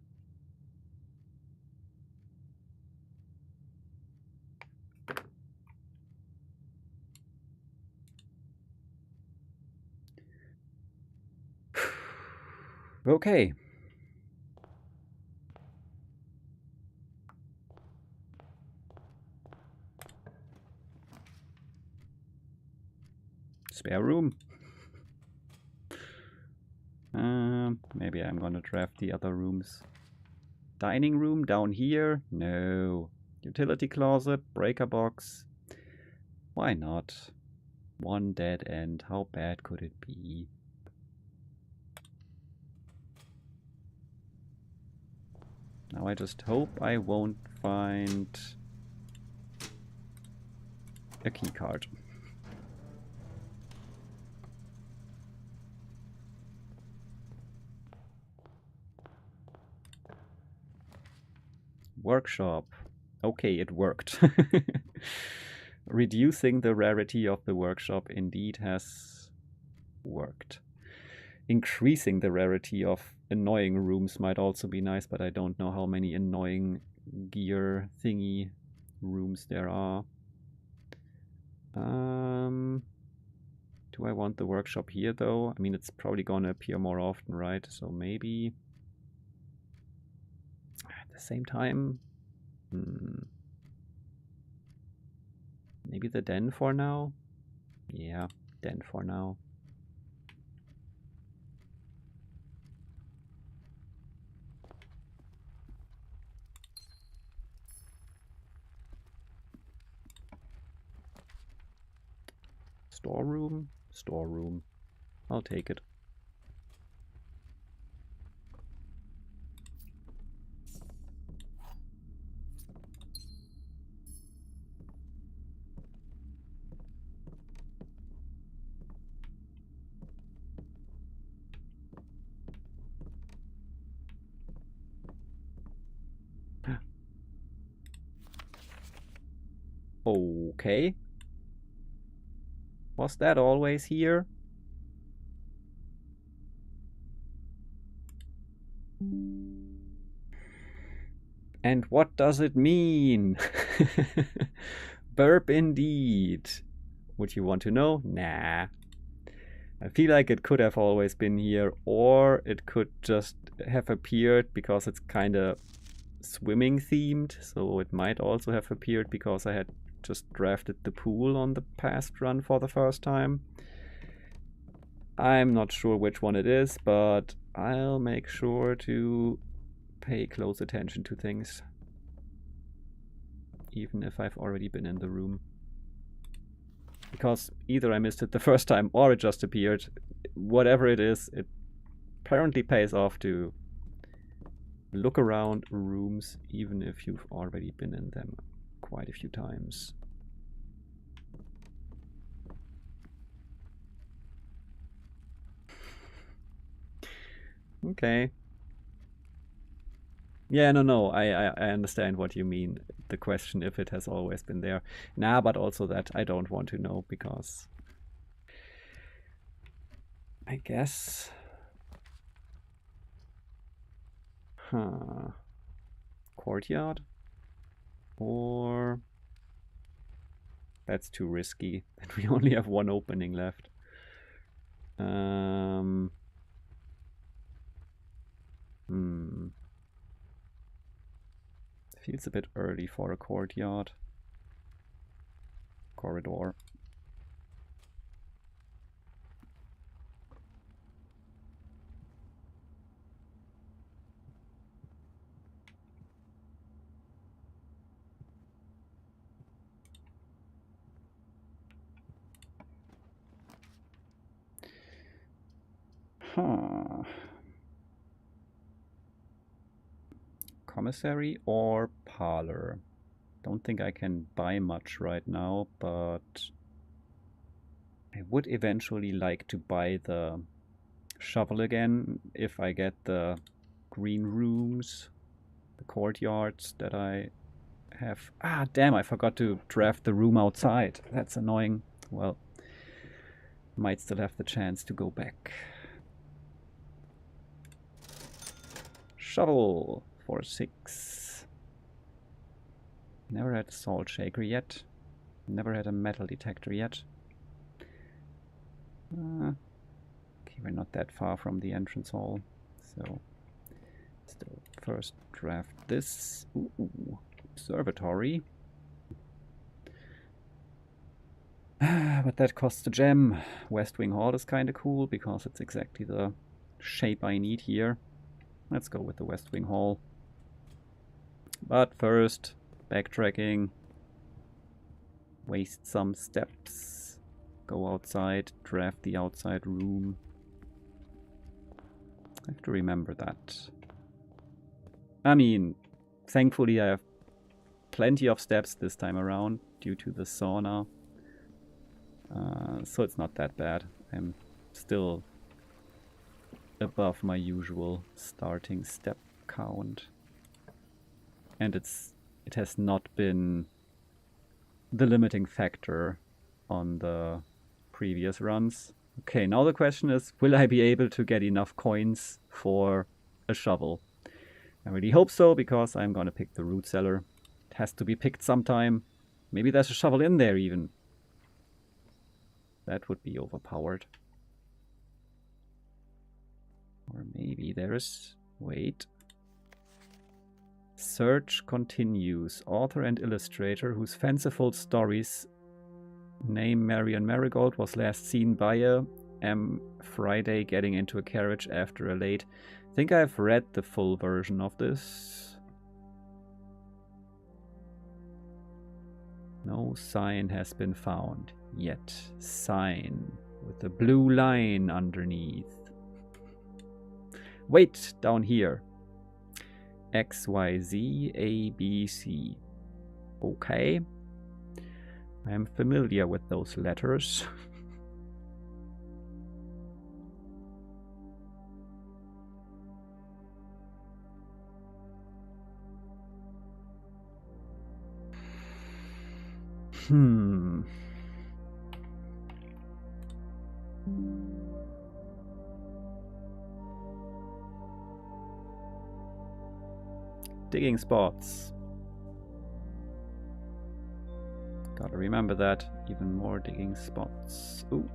Okay. Spare room. Maybe I'm gonna draft the other rooms. Dining room down here? No. Utility closet, breaker box. Why not? One dead end. How bad could it be? Now I just hope I won't find a key card. Workshop. Okay, it worked. Reducing the rarity of the workshop indeed has worked. Increasing the rarity of annoying rooms might also be nice, but I don't know how many annoying gear thingy rooms there are. Do I want the workshop here though? I mean, it's probably gonna appear more often, right? So maybe at the same time. Maybe the den for now? Yeah, den for now. Storeroom? Storeroom. I'll take it. Okay. Was that always here? And what does it mean? Burp indeed. Would you want to know? Nah. I feel like it could have always been here, or it could just have appeared because it's kind of swimming themed, so it might also have appeared because I had just drafted the pool on the past run for the first time. I'm not sure which one it is, but I'll make sure to pay close attention to things, even if I've already been in the room. Because either I missed it the first time or it just appeared. Whatever it is, it apparently pays off to look around rooms even if you've already been in them quite a few times. Okay. Yeah, no, I understand what you mean. The question if it has always been there. Nah, but also that I don't want to know because I guess. Courtyard? Or that's too risky. Then we only have one opening left. Feels a bit early for a courtyard. Corridor. Commissary or parlor? Don't think I can buy much right now, but I would eventually like to buy the shovel again if I get the green rooms, the courtyards that I have. Ah, damn, I forgot to draft the room outside. That's annoying. Well, might still have the chance to go back. Shovel for 6. Never had a salt shaker yet. Never had a metal detector yet. Okay, we're not that far from the entrance hall, so still first draft this. Ooh, observatory. But that costs a gem. West Wing Hall is kind of cool because it's exactly the shape I need here. Let's go with the West Wing Hall. But first, backtracking. Waste some steps. Go outside, draft the outside room. I have to remember that. I mean, thankfully I have plenty of steps this time around due to the sauna. So it's not that bad. I'm still above my usual starting step count. And it has not been the limiting factor on the previous runs. Okay, now the question is, will I be able to get enough coins for a shovel? I really hope so, because I'm gonna pick the root cellar. It has to be picked sometime. Maybe there's a shovel in there even. That would be overpowered. Or maybe there's... wait. Search continues. Author and illustrator whose fanciful stories Name Marion Marigold was last seen by a Friday getting into a carriage after a late. I think I've read the full version of this. No sign has been found yet. Sign with a blue line underneath. Wait, down here. XYZ ABC. Okay. I am familiar with those letters. Digging spots. Gotta remember that. Even more digging spots. Ooh.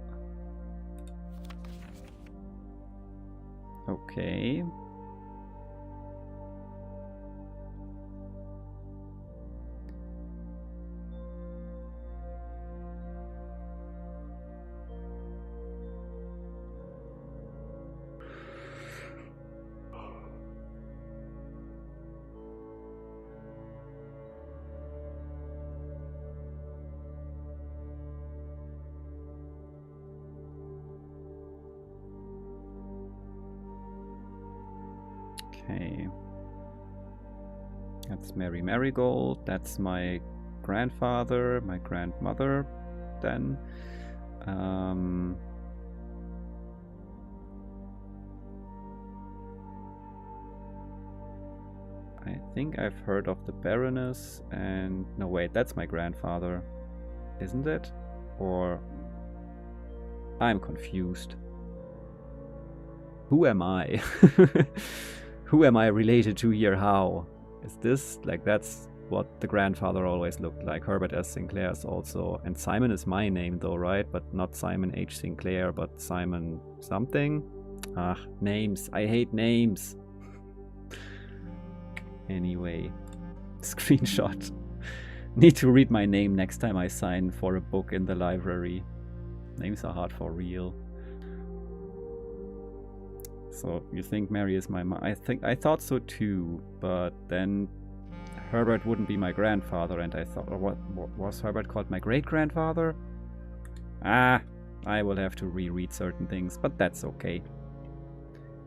Okay. Okay. That's Mary Marigold. That's my grandfather, my grandmother, then. I think I've heard of the Baroness and... No, wait, that's my grandfather. Isn't it? Or... I'm confused. Who am I? Who am I related to here? How? Is this, like, that's what the grandfather always looked like. Herbert S. Sinclair's also. And Simon is my name though, right? But not Simon H. Sinclair, but Simon something. Ah, names. I hate names. Anyway, screenshot. Need to read my name next time I sign for a book in the library. Names are hard for real. So you think Mary is my mom? I thought so too, but then Herbert wouldn't be my grandfather, and I thought, or what was Herbert called? My great-grandfather? Ah, I will have to reread certain things, but that's okay.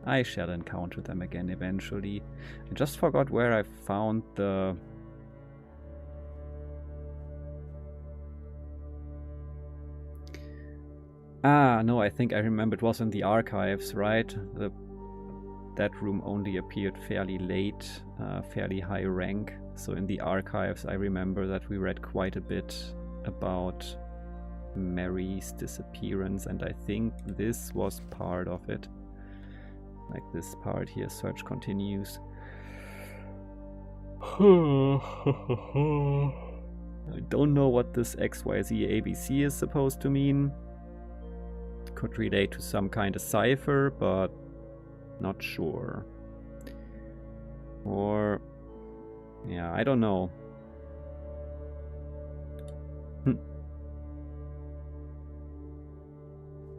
I shall encounter them again eventually. I just forgot where I found the... Ah, no, I think I remember it was in the archives, right? That room only appeared fairly late, fairly high rank. So in the archives I remember that we read quite a bit about Mary's disappearance, and I think this was part of it. Like this part here, search continues. I don't know what this XYZ ABC is supposed to mean. Could relate to some kind of cipher, but not sure. Or... yeah, I don't know.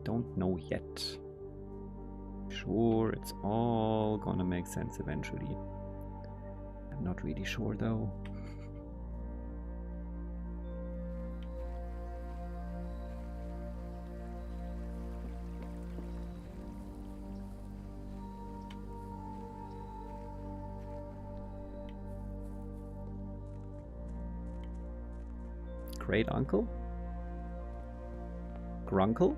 Don't know yet. Sure, it's all gonna make sense eventually. I'm not really sure though. Great uncle? Grunkle?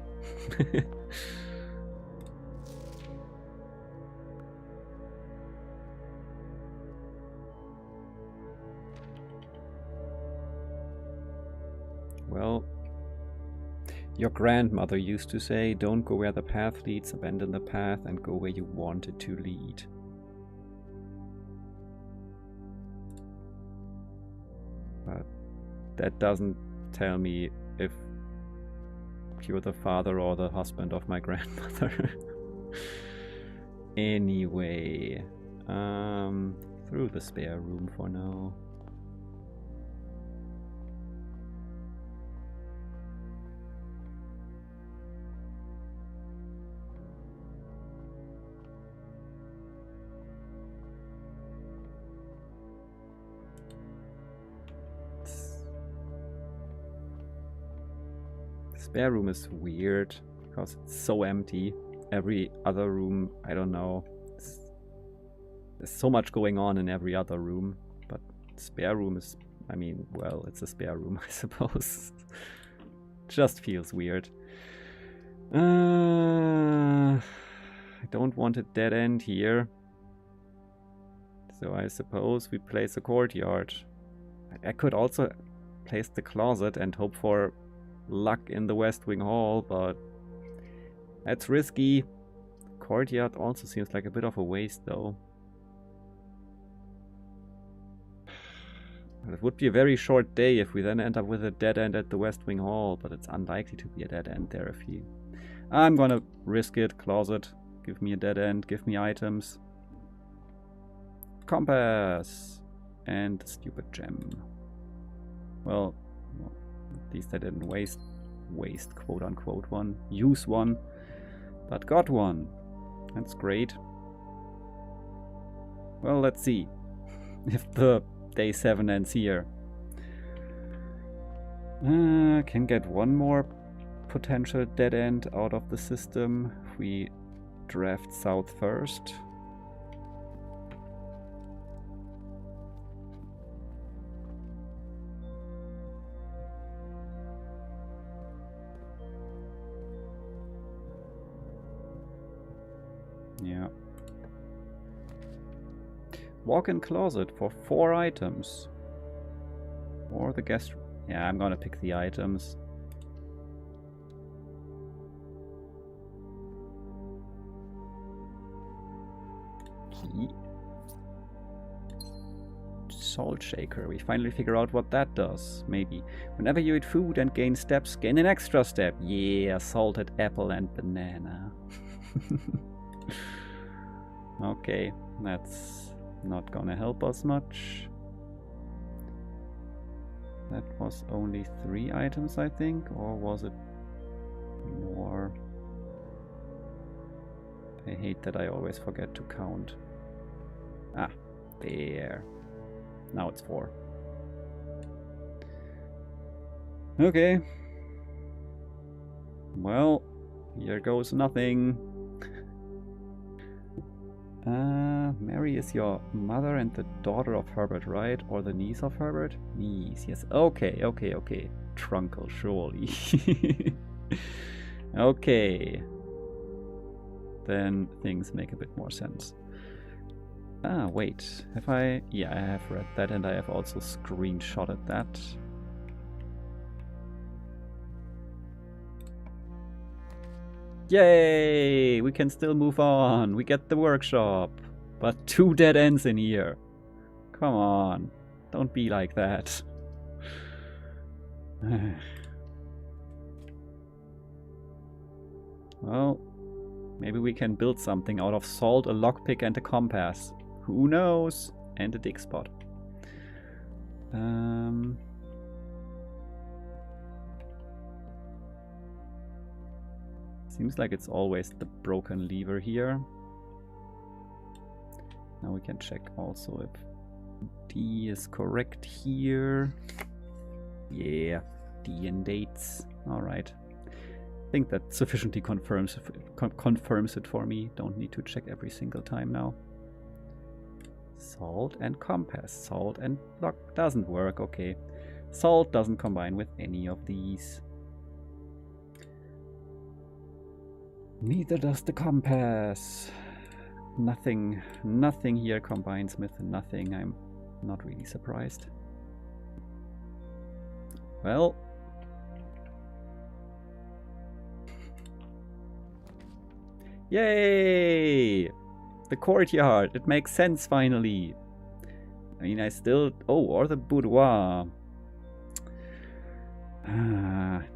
Well, your grandmother used to say, don't go where the path leads, abandon the path and go where you want it to lead. But that doesn't tell me if you're the father or the husband of my grandmother. Anyway, through the spare room for now. Spare room is weird because it's so empty. Every other room, I don't know. There's so much going on in every other room, but spare room is, I mean, well, it's a spare room, I suppose. Just feels weird. I don't want a dead end here. So I suppose we place a courtyard. I could also place the closet and hope for luck in the West Wing Hall, but that's risky. Courtyard also seems like a bit of a waste though. It would be a very short day if we then end up with a dead end at the West Wing Hall, but it's unlikely to be a dead end there if you... I'm gonna risk it. Closet. Give me a dead end. Give me items. Compass. And the stupid gem. Well, at least I didn't waste quote unquote one. Use one. But got one. That's great. Well, let's see if the day 7 ends here. Can get one more potential dead end out of the system if we draft south first. Yeah. Walk-in closet for 4 items. Or the guest... Yeah, I'm gonna pick the items. Key. Salt shaker. We finally figure out what that does. Maybe. Whenever you eat food and gain steps, gain an extra step. Yeah, salted apple and banana. Okay, that's not gonna help us much. That was only 3 items, I think, or was it more? I hate that I always forget to count. Ah, there. Now it's 4. Okay. Well, here goes nothing. Mary is your mother and the daughter of Herbert, right? Or the niece of Herbert? Niece, yes. Okay. Trunkle, surely. Okay. Then things make a bit more sense. Ah, wait. Have I... Yeah, I have read that and I have also screenshotted that. Yay! We can still move on. We get the workshop. But 2 dead ends in here. Come on. Don't be like that. Well, maybe we can build something out of salt, a lockpick and a compass. Who knows? And a dig spot. Seems like it's always the broken lever here. Now we can check also if D is correct here. Yeah, D and dates. Alright. I think that sufficiently confirms it for me. Don't need to check every single time now. Salt and compass. Salt and lock doesn't work. Okay. Salt doesn't combine with any of these. Neither does the compass. Nothing here combines with nothing. I'm not really surprised. Well. Yay! The courtyard. It makes sense finally. I mean, I still... Oh, or the boudoir.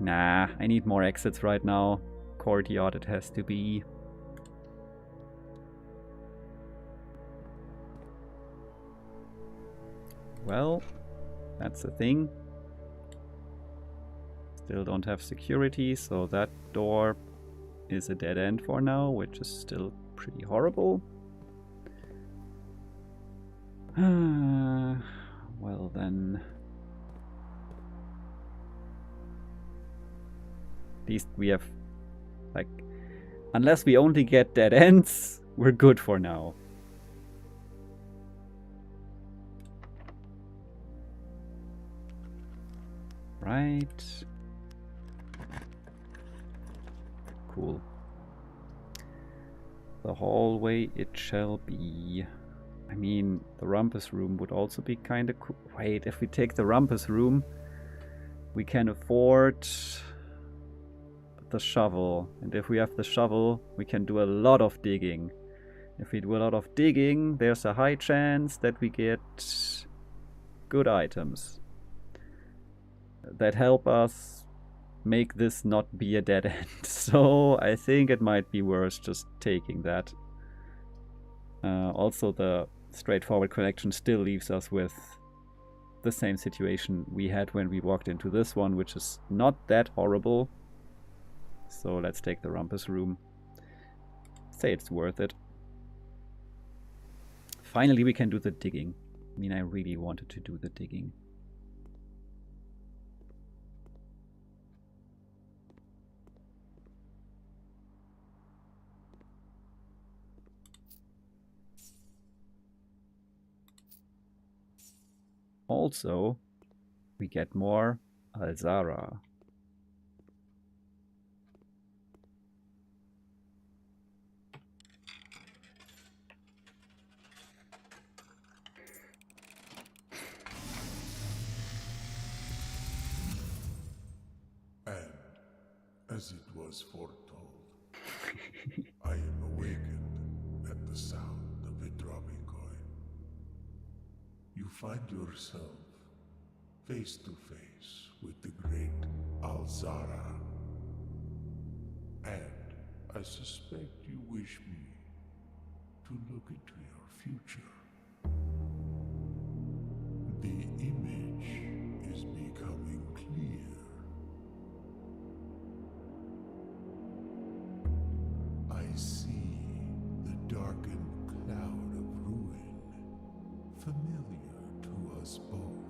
Nah, I need more exits right now. Courtyard it has to be. Well, that's the thing. Still don't have security, so that door is a dead end for now, which is still pretty horrible. Well then. At least we have, like, unless we only get dead ends, we're good for now. Right. Cool. The hallway it shall be. I mean, the rumpus room would also be kind of cool. Wait, if we take the rumpus room, we can afford the shovel. And if we have the shovel, we can do a lot of digging. If we do a lot of digging, there's a high chance that we get good items that help us make this not be a dead end. So I think it might be worth just taking that. Also, the straightforward collection still leaves us with the same situation we had when we walked into this one, which is not that horrible. So let's take the rumpus room. Say it's worth it. Finally, we can do the digging. I mean, I really wanted to do the digging. Also, we get more Alzara. And, as it was foretold, I am awakened at the sound of a dropping coin. You find yourself face to face with the great Alzara. And I suspect you wish me to look into your future. The image is becoming clear. I see the darkened cloud of ruin, familiar to us both,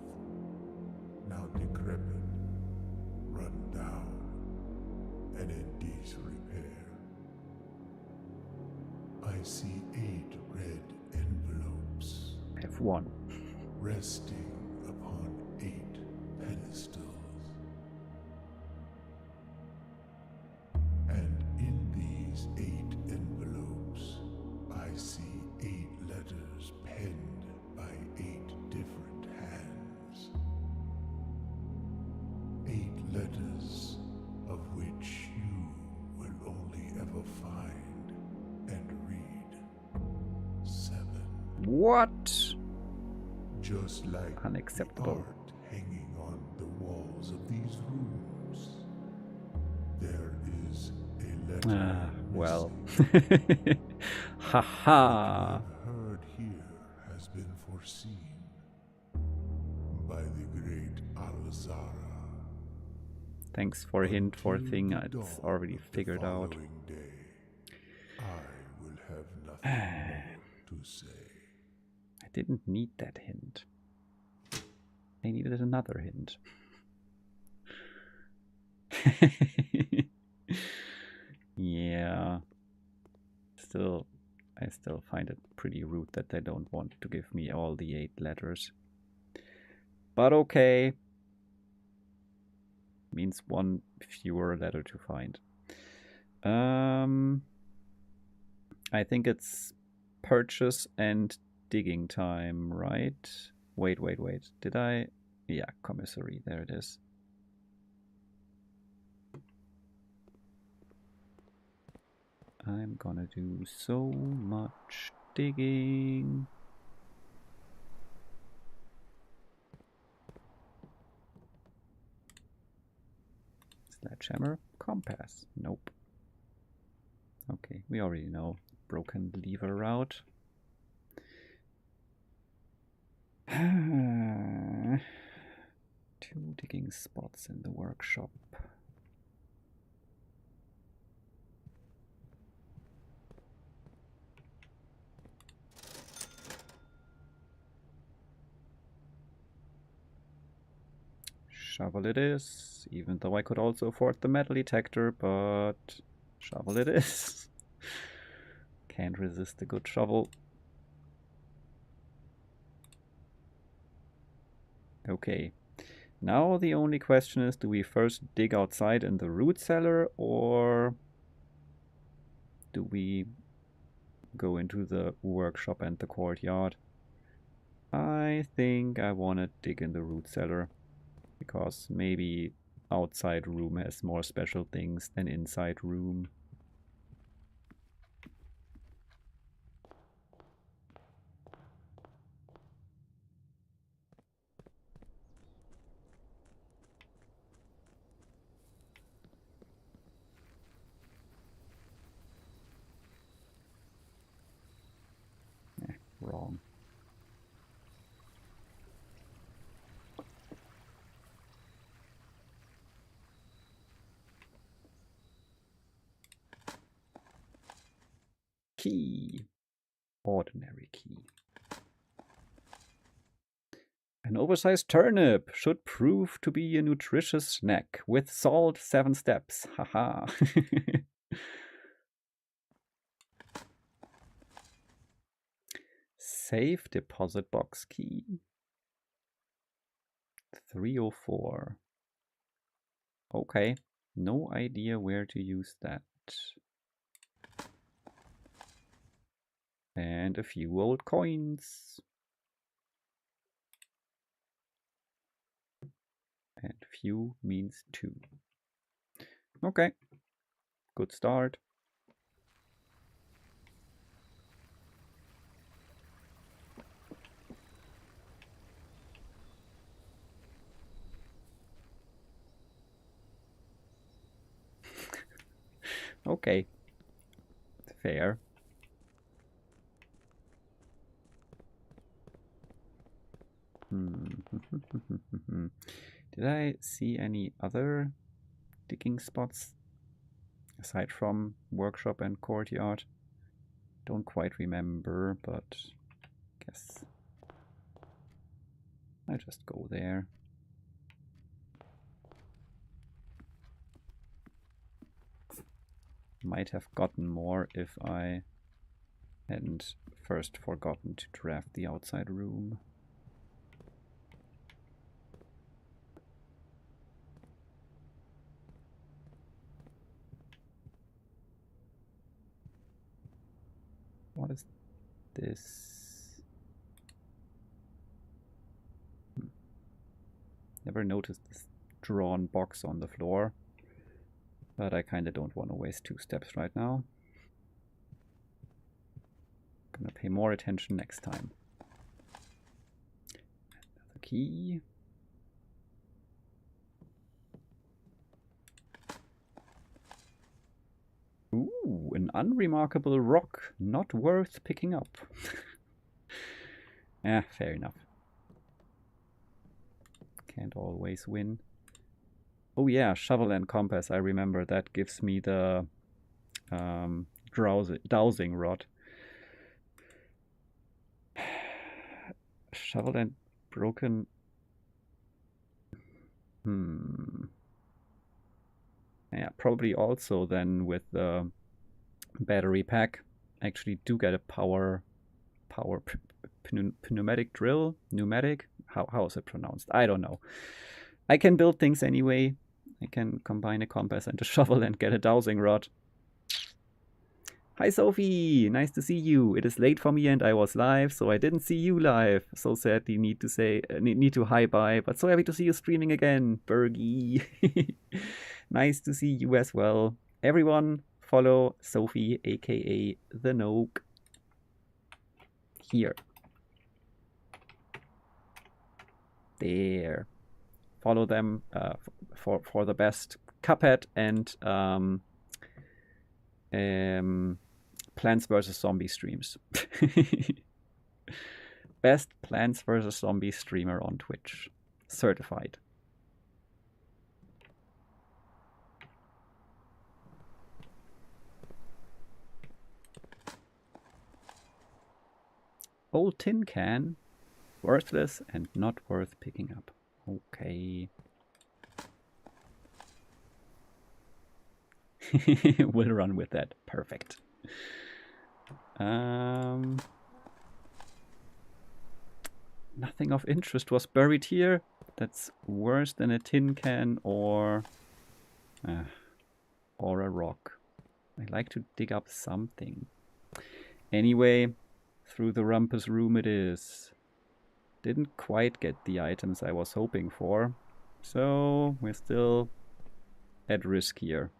now decrepit, run down, and in disrepair. I see 8 red envelopes. I have one. Resting upon 8 pedestals. And in these 8 envelopes, I see 8 letters penned by 8 different hands. 8 letters of which you will only ever find and read 7. What? Just like Unacceptable. the art hanging on the walls of these rooms, there is a letter Well. missing. Haha. What you have heard here has been foreseen by the great Alzara. Thanks for a hint for a Until thing the it's dawn already of the figured out. following day, I will have nothing more to say. I didn't need that hint. I needed another hint. Yeah. I still find it pretty rude that they don't want to give me all the 8 letters. But okay. Means one fewer letter to find. I think it's purchase and digging time, right? Wait. Did I? Yeah, commissary. There it is. I'm gonna do so much digging. Sledgehammer, compass. Nope. Okay, we already know. Broken lever route. 2 digging spots in the workshop. Shovel it is, even though I could also afford the metal detector, but shovel it is. Can't resist a good shovel. Okay. Now the only question is, do we first dig outside in the root cellar, or do we go into the workshop and the courtyard? I think I want to dig in the root cellar, because maybe outside room has more special things than inside room. Wrong. Key. Ordinary key. An oversized turnip should prove to be a nutritious snack. With salt, 7 steps. Haha. Safe deposit box key. 304. Okay. No idea where to use that. And a few old coins. And few means 2. Okay. Good start. Okay. Fair. Did I see any other digging spots aside from workshop and courtyard? Don't quite remember, but guess I just go there. Might have gotten more if I hadn't first forgotten to draft the outside room. What is this? Never noticed this drawn box on the floor, but I kinda don't want to waste 2 steps right now. Gonna pay more attention next time. Another key. Ooh, an unremarkable rock, not worth picking up. Yeah, fair enough. Can't always win. Oh yeah, shovel and compass, I remember. That gives me the dowsing rod. Shovel and broken... Yeah, probably also then with the battery pack actually do get a power pneumatic drill. Pneumatic? How is it pronounced? I don't know. I can build things anyway. I can combine a compass and a shovel and get a dowsing rod. Hi Sophie, nice to see you. It is late for me and I was live, so I didn't see you live. So sadly need to hi bye, but so happy to see you streaming again, Bergie. Nice to see you as well. Everyone follow Sophie, aka the Noke, here. There. Follow them for the best Cuphead and Plants vs. Zombie streams. Best Plants vs. Zombie streamer on Twitch. Certified. Old tin can. Worthless and not worth picking up. Okay. We'll run with that. Perfect. Nothing of interest was buried here. That's worse than a tin can or a rock. I like to dig up something. Anyway, through the rumpus room it is. Didn't quite get the items I was hoping for. So we're still at risk here.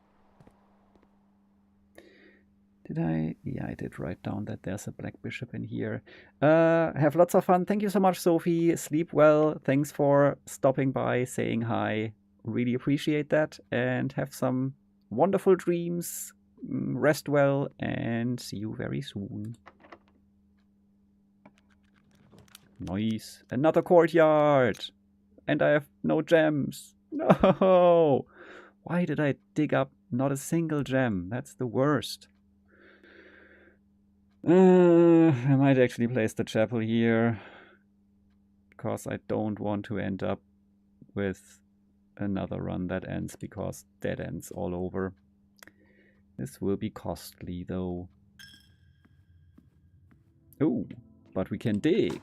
Did I? Yeah, I did write down that there's a black bishop in here. Have lots of fun. Thank you so much, Sophie. Sleep well. Thanks for stopping by, saying hi. Really appreciate that. And have some wonderful dreams. Rest well and see you very soon. Nice. Another courtyard. And I have no gems. No. Why did I dig up not a single gem? That's the worst. I might actually place the chapel here, because I don't want to end up with another run that ends because dead ends all over. This will be costly though. Oh, but we can dig.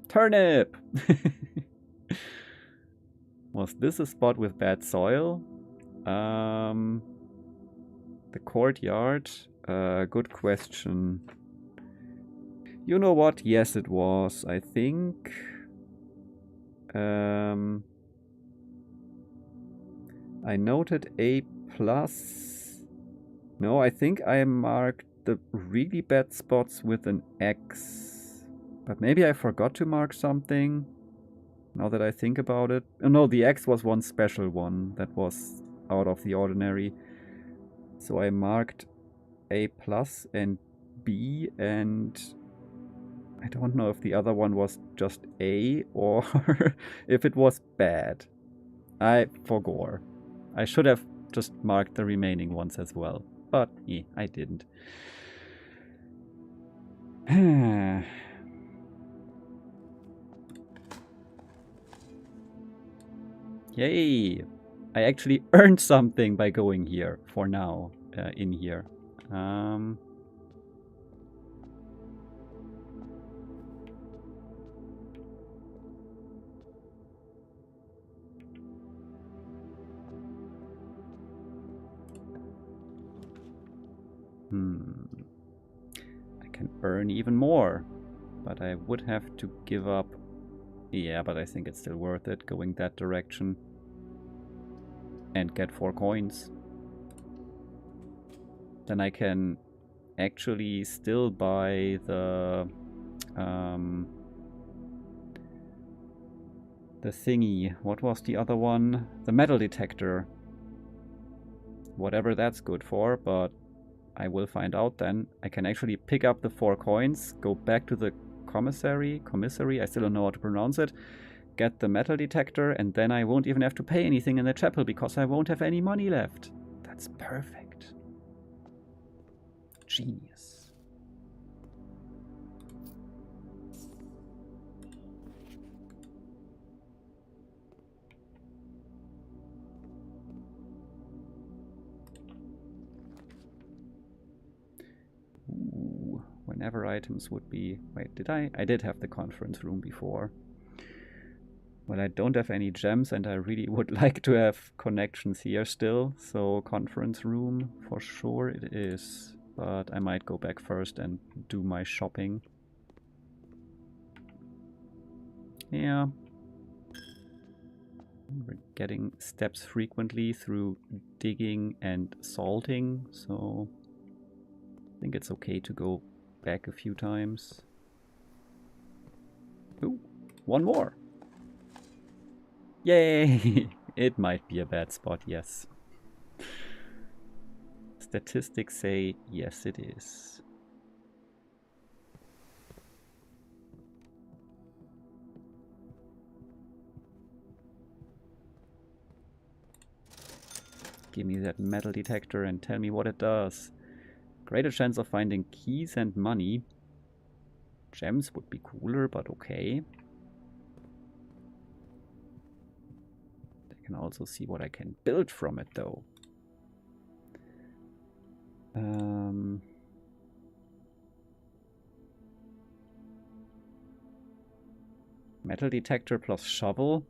Turnip! Was this a spot with bad soil? The courtyard? Good question. You know what? Yes, it was, I think. I noted A+. No, I think I marked the really bad spots with an X. But maybe I forgot to mark something, now that I think about it. Oh, no, the X was one special one that was out of the ordinary. So I marked A+ and B, and I don't know if the other one was just A or if it was bad. I forgot. I should have just marked the remaining ones as well, but I didn't. Yay! I actually earned something by going here for now, in here. I can earn even more, but I would have to give up. Yeah, but I think it's still worth it going that direction. And get 4 coins. Then I can actually still buy the thingy. What was the other one? The metal detector. Whatever that's good for, but I will find out then. I can actually pick up the 4 coins, go back to the commissary, I still don't know how to pronounce it, get the metal detector, and then I won't even have to pay anything in the chapel because I won't have any money left. That's perfect. Genius. Ooh, whenever items would be... Wait, did I? I did have the conference room before. Well, I don't have any gems and I really would like to have connections here still. So conference room, for sure it is. But I might go back first and do my shopping. Yeah. We're getting steps frequently through digging and salting, so I think it's okay to go back a few times. Ooh, one more! Yay! It might be a bad spot, yes. Statistics say yes it is. Give me that metal detector and tell me what it does. Greater chance of finding keys and money. Gems would be cooler, but okay. I can also see what I can build from it though. Metal detector plus shovel.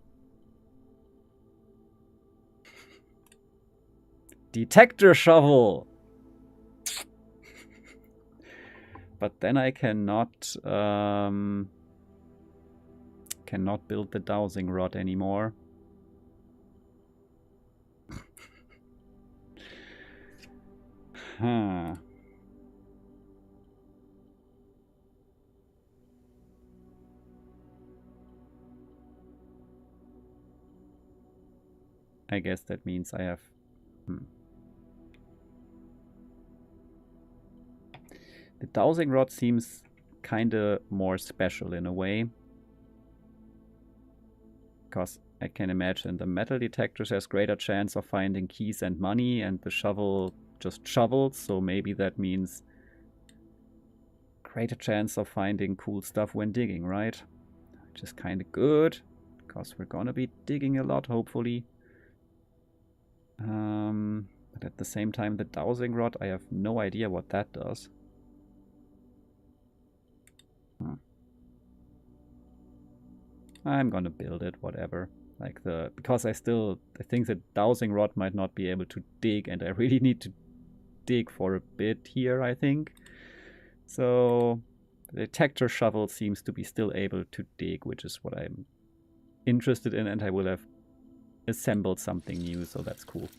Detector shovel! But then I cannot build the dowsing rod anymore. Huh. I guess that means I have... The dowsing rod seems kinda more special in a way. Because I can imagine the metal detectors has greater chance of finding keys and money, and the shovel just shovels, so maybe that means greater chance of finding cool stuff when digging, right? Which is kinda good, because we're gonna be digging a lot, hopefully. But at the same time, the dowsing rod, I have no idea what that does. I'm gonna build it, whatever. Like because I think the dowsing rod might not be able to dig, and I really need to dig for a bit here, I think. So the detector shovel seems to be still able to dig, which is what I'm interested in, and I will have assembled something new, so that's cool.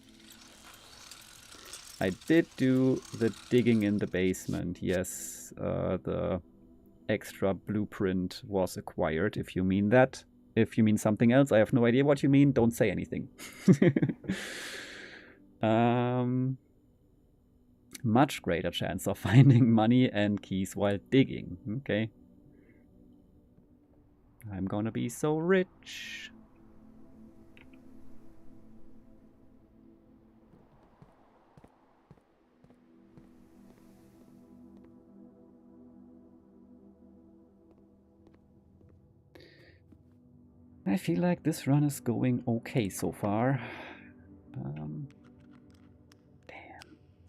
I did do the digging in the basement, yes. The extra blueprint was acquired, if you mean that. If you mean something else, I have no idea what you mean. Don't say anything. Much greater chance of finding money and keys while digging. Okay. I'm gonna be so rich. I feel like this run is going okay so far. Damn,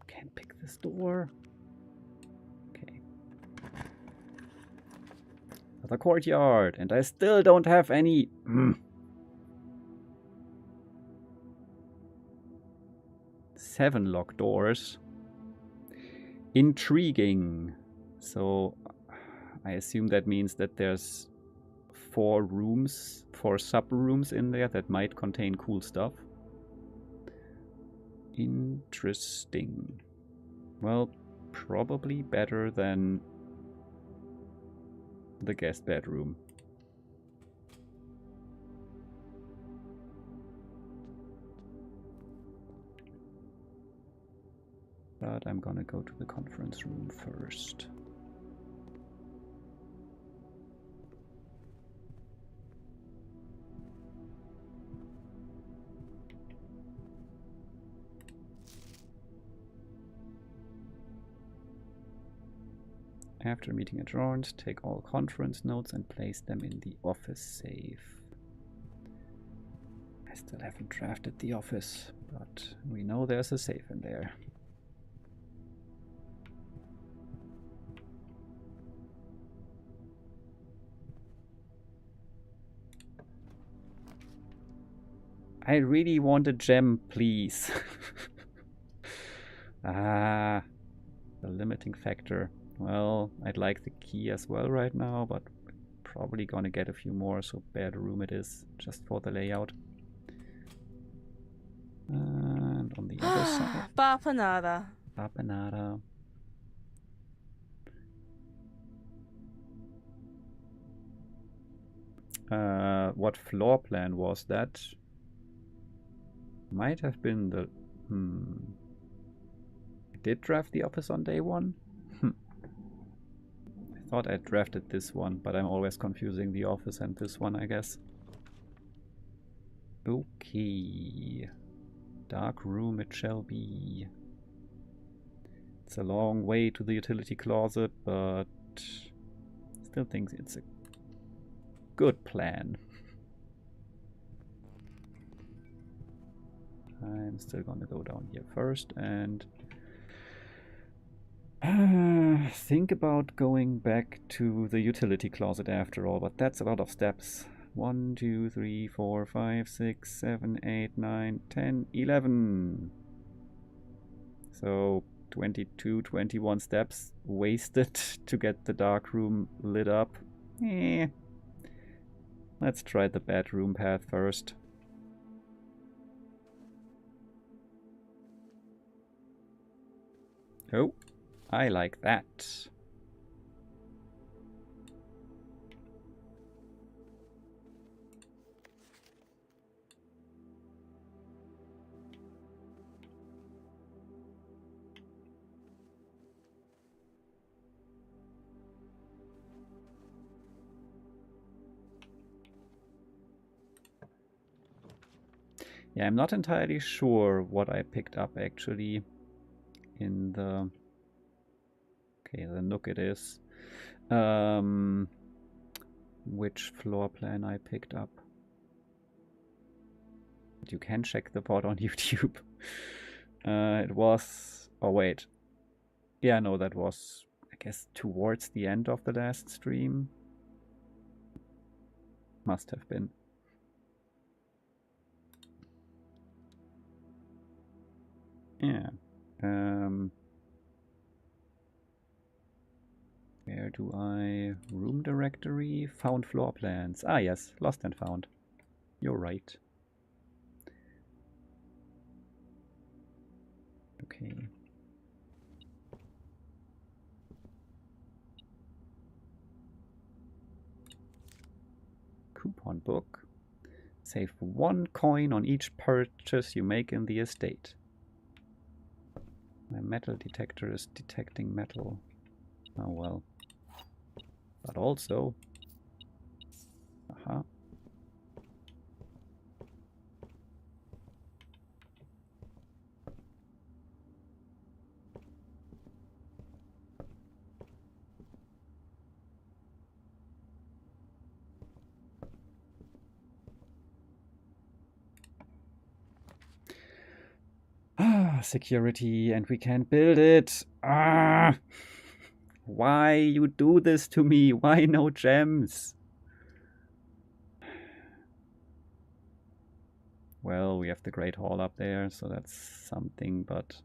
can't pick this door. Okay. The courtyard, and I still don't have any... 7 locked doors. Intriguing. So I assume that means that there's 4 sub-rooms in there that might contain cool stuff. Interesting. Well, probably better than the guest bedroom. But I'm gonna go to the conference room first. After meeting adjourned, take all conference notes and place them in the office safe. I still haven't drafted the office, but we know there's a safe in there. I really want a gem, please. The limiting factor. Well, I'd like the key as well right now, but probably gonna get a few more, so bedroom it is, just for the layout. And on the other side... Bapanada. Bapanada. What floor plan was that? Might have been the... I did draft the office on day 1? I thought I drafted this one, but I'm always confusing the office and this one, I guess. Okay. Dark room it shall be. It's a long way to the utility closet, but still think it's a good plan. I'm still gonna go down here first and Think about going back to the utility closet after all, but that's a lot of steps. 1, 2, 3, 4, 5, 6, 7, 8, 9, 10, 11. So 22, 21 steps wasted to get the dark room lit up. Let's try the bedroom path first. Oh, I like that. Yeah, I'm not entirely sure what I picked up actually in the... Okay, the nook it is. Which floor plan I picked up. You can check the pod on YouTube. It was... Oh, wait. Yeah, no, that was, I guess, towards the end of the last stream. Must have been. Yeah. Where do I... Room directory? Found floor plans. Ah, yes. Lost and found. You're right. Okay. Coupon book. Save 1 coin on each purchase you make in the estate. My metal detector is detecting metal. Oh well. But also... Aha. Ah, security, and we can't build it. Ah! Why you do this to me? Why no gems? Well, we have the Great Hall up there, so that's something, but...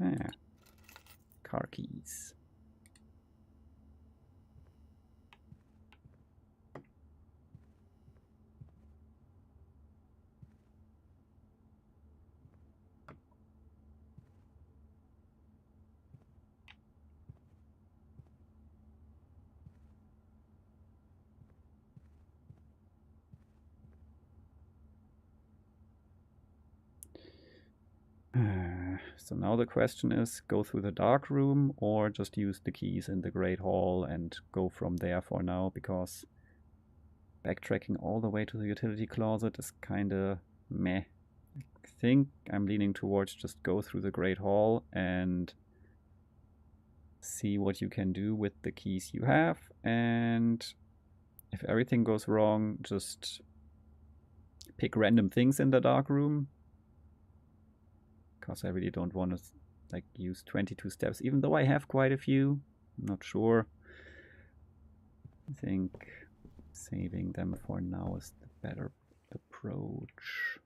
Ah, car keys. So now the question is, go through the dark room or just use the keys in the Great Hall and go from there for now, because backtracking all the way to the utility closet is kinda meh. I think I'm leaning towards just go through the Great Hall and see what you can do with the keys you have, and if everything goes wrong, just pick random things in the dark room. Because I really don't want to like use 22 steps, even though I have quite a few. I'm not sure. I think saving them for now is the better approach.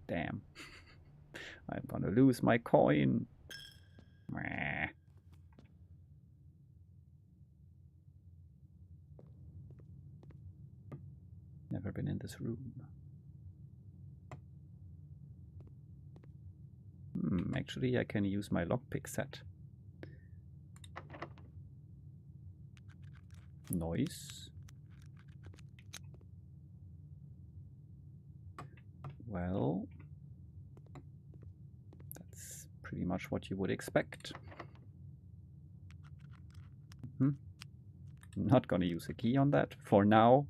Damn. I'm gonna lose my coin. Meh. Never been in this room. Actually, I can use my lockpick set. Noise. Well, Pretty much what you would expect. Not gonna use a key on that for now.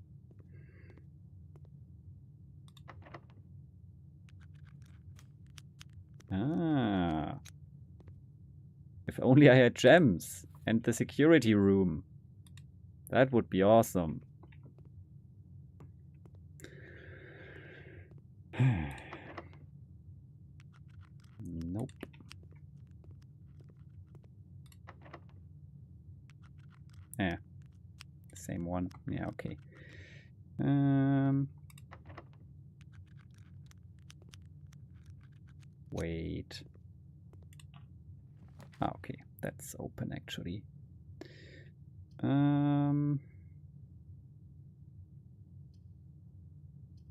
Ah. If only I had gems and the security room. That would be awesome. Nope. Yeah. Same one. Yeah, okay. Wait. Ah, okay. That's open actually.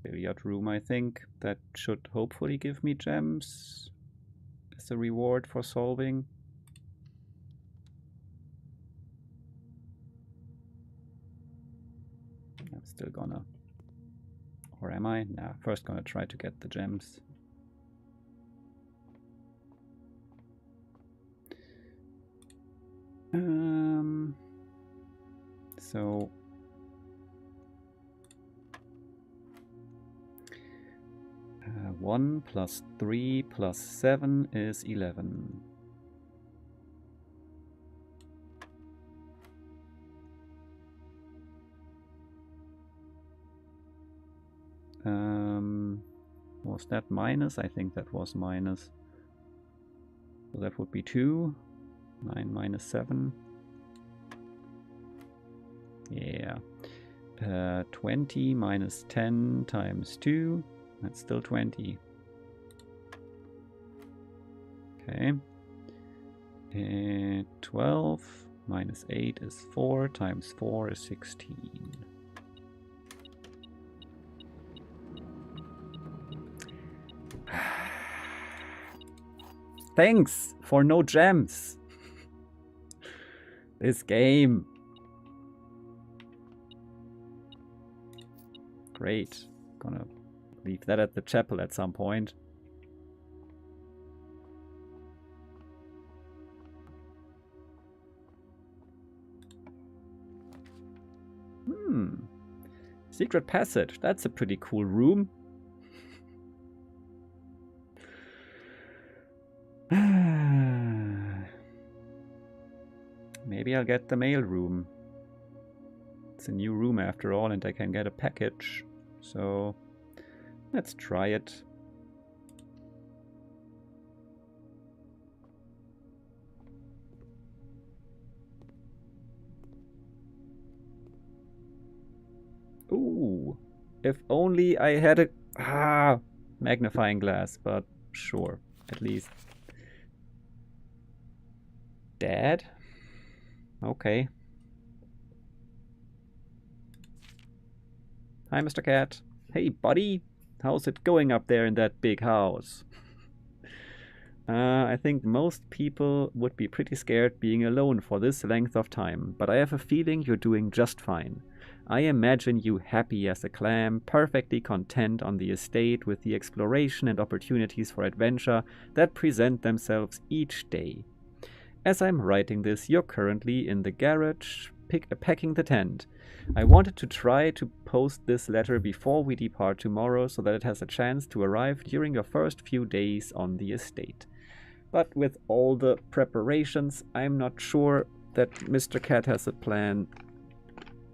Billiard room, I think. That should hopefully give me gems as a reward for solving. I'm still gonna... Or am I? Nah, first gonna try to get the gems. So... 1 plus 3 plus 7 is 11. Was that minus? I think that was minus. So that would be 2. 9 minus 7. Yeah. 20 minus 10 times 2. That's still 20. Okay. 12 minus 8 is 4 times 4 is 16. Thanks for no gems. This game. Great. Gonna leave that at the chapel at some point. Secret passage. That's a pretty cool room. Maybe I'll get the mail room. It's a new room after all, and I can get a package. So let's try it. Ooh, if only I had a magnifying glass, but sure, at least. Dad? Okay. Hi, Mr. Cat. Hey, buddy. How's it going up there in that big house? I think most people would be pretty scared being alone for this length of time, but I have a feeling you're doing just fine. I imagine you happy as a clam, perfectly content on the estate with the exploration and opportunities for adventure that present themselves each day. As I'm writing this, you're currently in the garage, packing the tent. I wanted to try to post this letter before we depart tomorrow so that it has a chance to arrive during your first few days on the estate. But with all the preparations, I'm not sure that Mr. Cat has a plan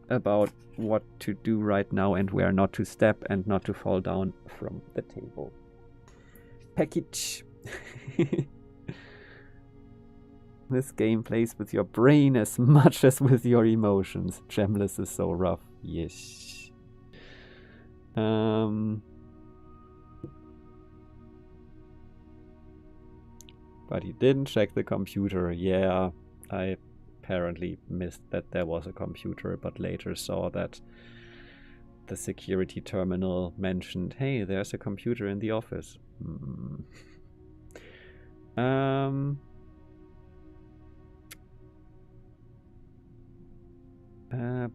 about what to do right now and where not to step and not to fall down from the table. Package. This game plays with your brain as much as with your emotions. Gemless is so rough. Yes. But he didn't check the computer. Yeah, I apparently missed that there was a computer, but later saw that the security terminal mentioned, hey, there's a computer in the office.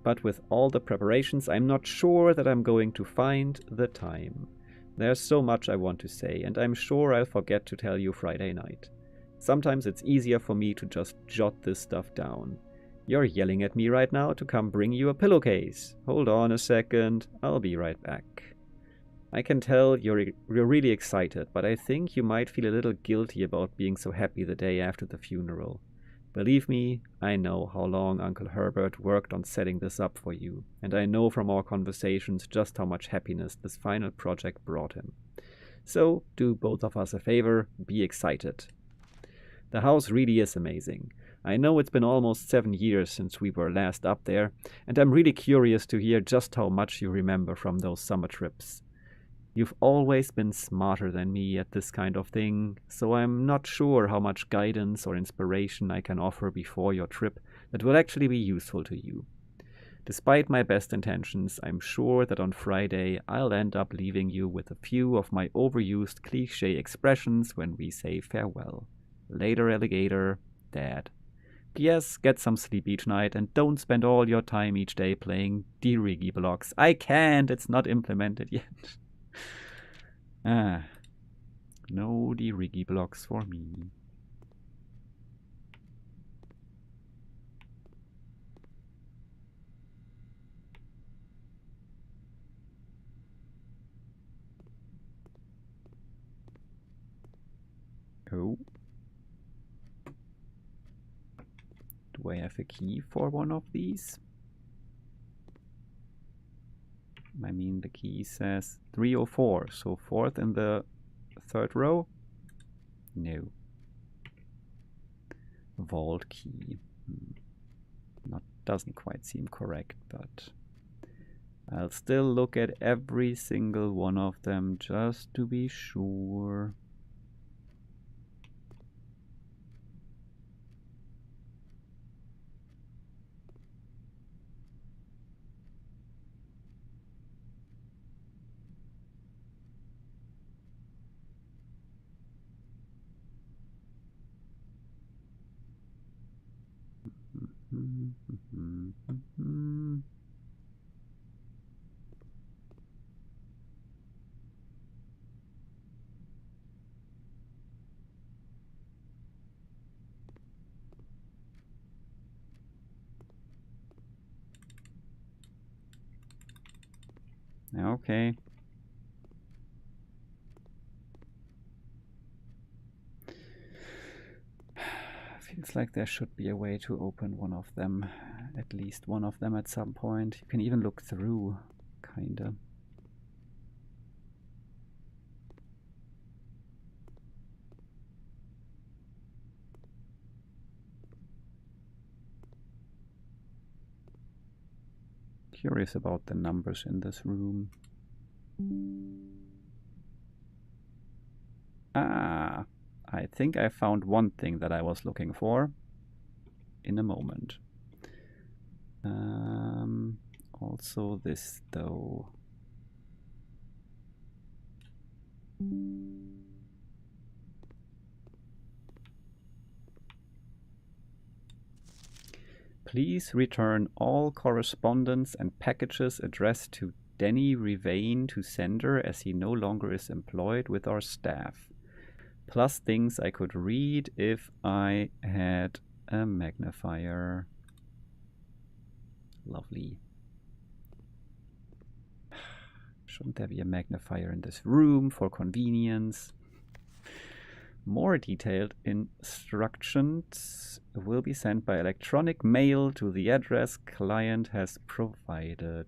But with all the preparations, I'm not sure that I'm going to find the time. There's so much I want to say, and I'm sure I'll forget to tell you Friday night. Sometimes it's easier for me to just jot this stuff down. You're yelling at me right now to come bring you a pillowcase. Hold on a second, I'll be right back. I can tell you're really excited, but I think you might feel a little guilty about being so happy the day after the funeral. Believe me, I know how long Uncle Herbert worked on setting this up for you, and I know from our conversations just how much happiness this final project brought him. So, do both of us a favor, be excited. The house really is amazing. I know it's been almost 7 years since we were last up there, and I'm really curious to hear just how much you remember from those summer trips. You've always been smarter than me at this kind of thing, so I'm not sure how much guidance or inspiration I can offer before your trip that will actually be useful to you. Despite my best intentions, I'm sure that on Friday I'll end up leaving you with a few of my overused cliché expressions when we say farewell. Later, alligator, Dad. P.S. Get some sleep each night and don't spend all your time each day playing Dirigi blocks. I can't, it's not implemented yet. No Dirigi blocks for me. Oh. Do I have a key for one of these? I mean, the key says 304, so 4th in the 3rd row? No. Vault key. Doesn't quite seem correct, but I'll still look at every single one of them just to be sure. Okay. Feels like there should be a way to open one of them, at least one of them at some point. You can even look through, kinda. Curious about the numbers in this room. Ah, I think I found one thing that I was looking for. In a moment. Also this though. Please return all correspondence and packages addressed to Denny Revane to sender as he no longer is employed with our staff. Plus things I could read if I had a magnifier. Lovely. Shouldn't there be a magnifier in this room for convenience? More detailed instructions will be sent by electronic mail to the address client has provided.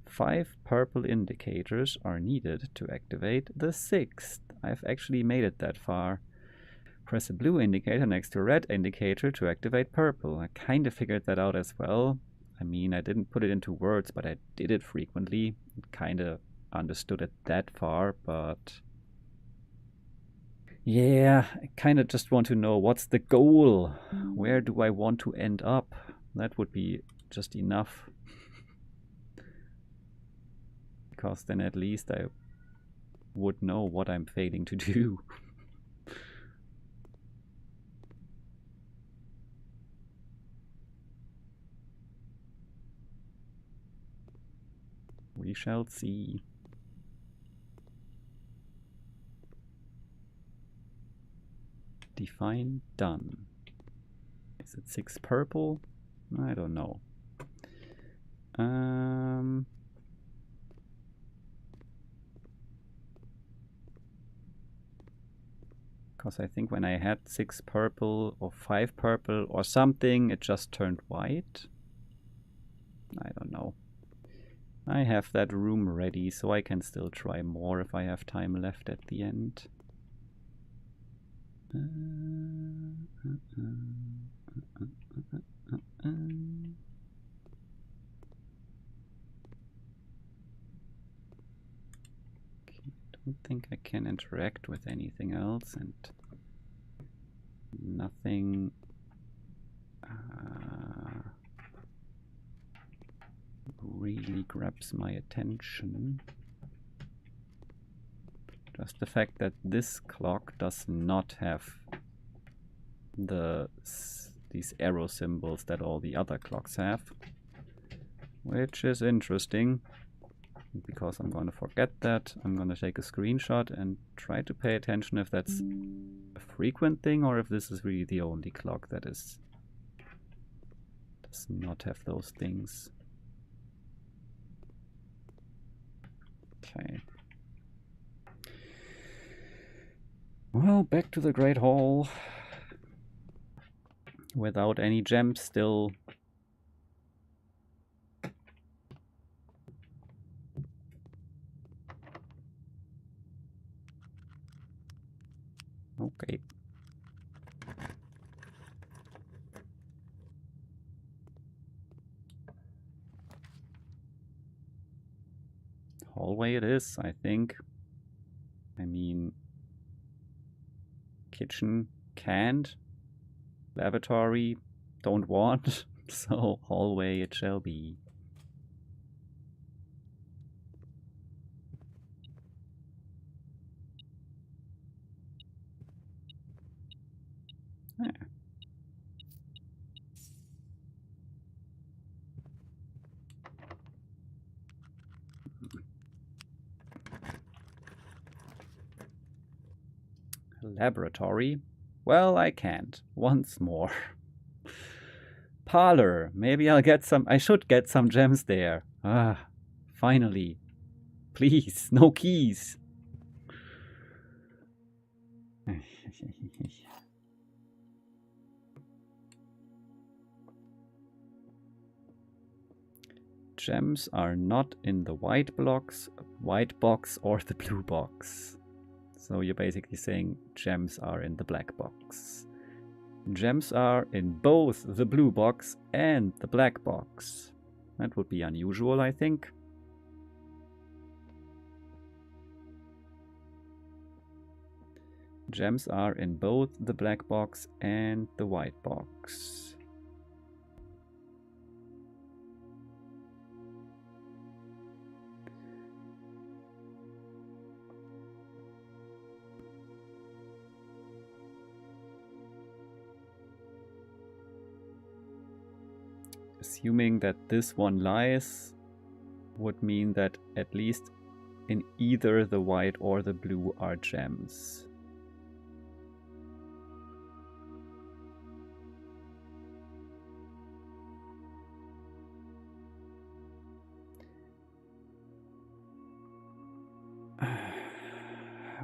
5 purple indicators are needed to activate the 6th. I've actually made it that far. Press a blue indicator next to a red indicator to activate purple. I kind of figured that out as well. I mean, I didn't put it into words, but I did it frequently. Kind of understood it that far, but... yeah, I kind of just want to know what's the goal? Where do I want to end up? That would be just enough. Because then at least I would know what I'm failing to do. We shall see. Define done. Is it 6 purple? I don't know. Because I think when I had 6 purple or 5 purple or something, it just turned white. I don't know. I have that room ready, so I can still try more if I have time left at the end. I don't think I can interact with anything else, and nothing really grabs my attention. Just the fact that this clock does not have these arrow symbols that all the other clocks have, which is interesting. Because I'm going to forget that, I'm going to take a screenshot and try to pay attention if that's a frequent thing or if this is really the only clock that does not have those things. Okay. Well, back to the Great Hall. Without any gems still. Okay. Hallway it is, I think. I mean, kitchen can't, lavatory don't want, so hallway it shall be. Yeah. Laboratory? Well, I can't. Once more. Parlor. Maybe I'll get some. I should get some gems there. Ah, finally. Please, no keys. Gems are not in the white box or the blue box. So you're basically saying gems are in the black box. Gems are in both the blue box and the black box. That would be unusual, I think. Gems are in both the black box and the white box. Assuming that this one lies would mean that at least in either the white or the blue are gems.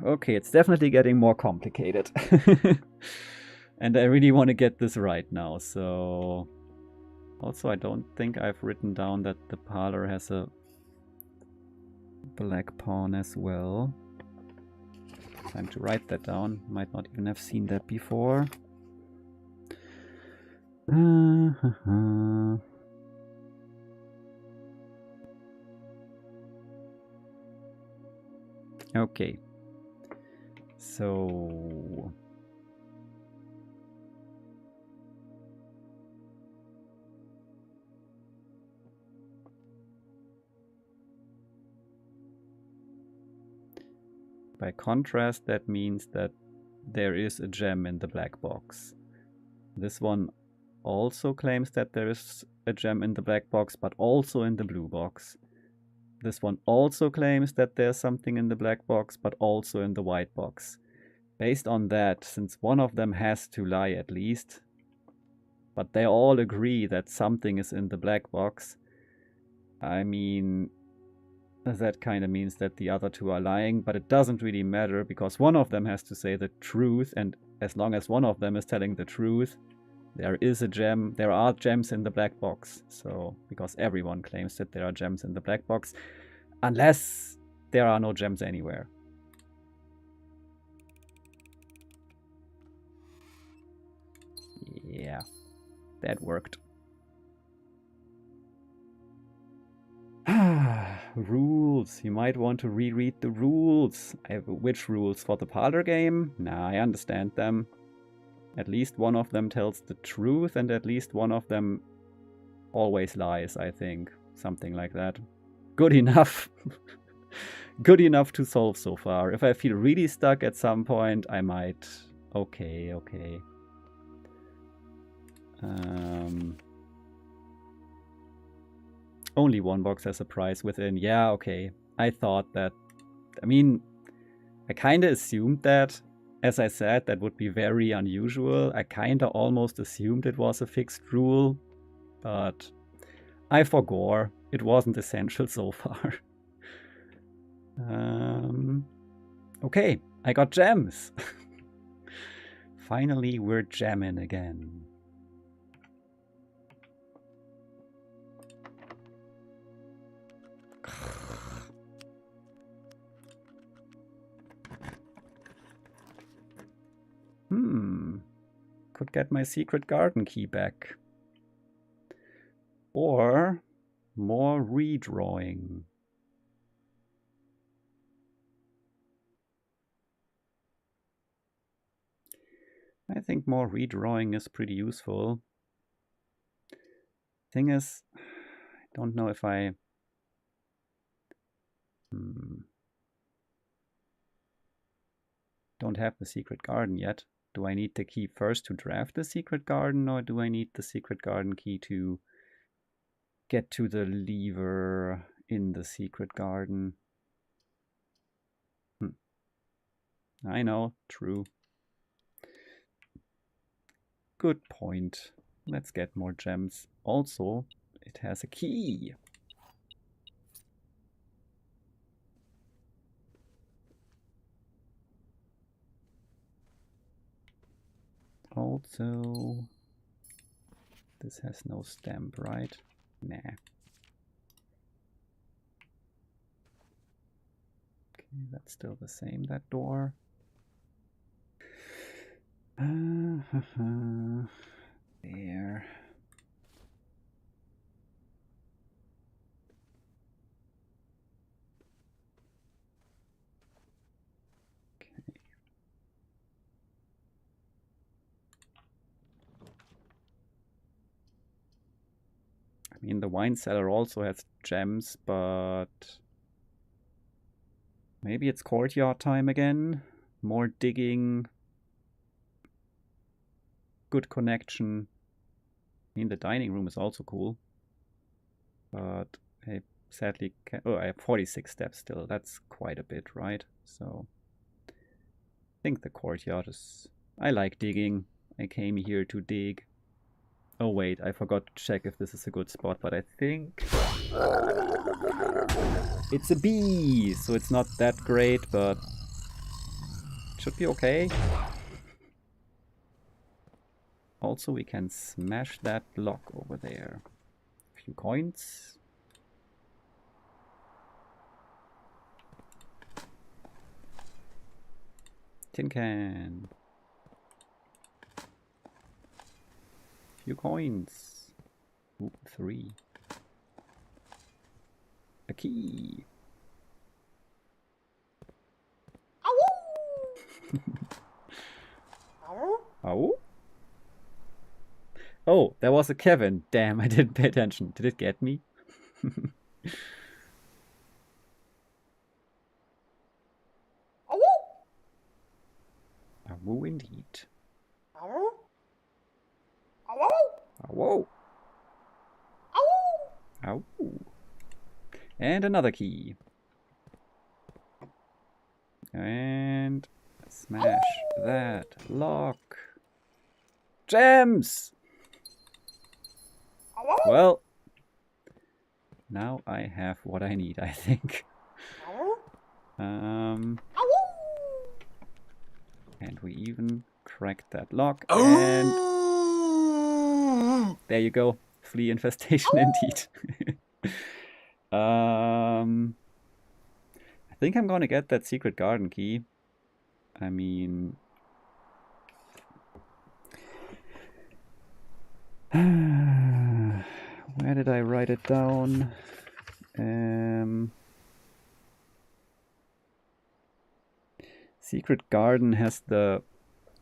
Okay, it's definitely getting more complicated. And I really want to get this right now, so... Also, I don't think I've written down that the parlor has a black pawn as well. Time to write that down. Might not even have seen that before. Okay. So... By contrast, that means that there is a gem in the black box. This one also claims that there is a gem in the black box, but also in the blue box. This one also claims that there's something in the black box, but also in the white box. based on that, since one of them has to lie at least, but they all agree that something is in the black box, I mean, that kind of means that the other two are lying, but it doesn't really matter because one of them has to say the truth, and as long as one of them is telling the truth, there is a gem, there are gems in the black box. So, because everyone claims that there are gems in the black box, unless there are no gems anywhere. Yeah, that worked. Rules. You might want to reread the rules. Which rules? For the parlor game? Nah, I understand them. At least one of them tells the truth, and at least one of them always lies, I think. Something like that. Good enough. Good enough to solve so far. If I feel really stuck at some point, I might... Okay. Only one box has a prize within. Yeah, okay. I thought that... I mean, I kinda assumed that. As I said, that would be very unusual. I kinda almost assumed it was a fixed rule, but I forgore. It wasn't essential so far. Okay, I got gems. Finally, we're jamming again. Could get my secret garden key back. Or more redrawing. I think more redrawing is pretty useful. Thing is, I don't know if I... Don't have the secret garden yet. Do I need the key first to draft the secret garden, or do I need the secret garden key to get to the lever in the secret garden? I know, true. Good point. Let's get more gems. Also, it has a key. Also, this has no stamp, right? Nah. Okay, that's still the same, that door. There. Okay. I mean, the wine cellar also has gems, but maybe it's courtyard time again. More digging. Good connection. I mean, the dining room is also cool. But I sadly can't... Oh, I have 46 steps still. That's quite a bit, right? So I think the courtyard is... I like digging. I came here to dig. Oh wait, I forgot to check if this is a good spot, but I think... It's a bee! So it's not that great, but... It should be okay. Also, we can smash that block over there. A few coins. Tin can. Few coins. Ooh, 3. A key. Oh? Oh, there was a Kevin. Damn, I didn't pay attention. Did it get me? Woo indeed. Whoa. Ow. And another key. And Smash that lock. Gems! Well, now I have what I need, I think. And we even cracked that lock. And there you go. Flea infestation indeed. I think I'm gonna get that secret garden key. I mean... Where did I write it down? Secret Garden has the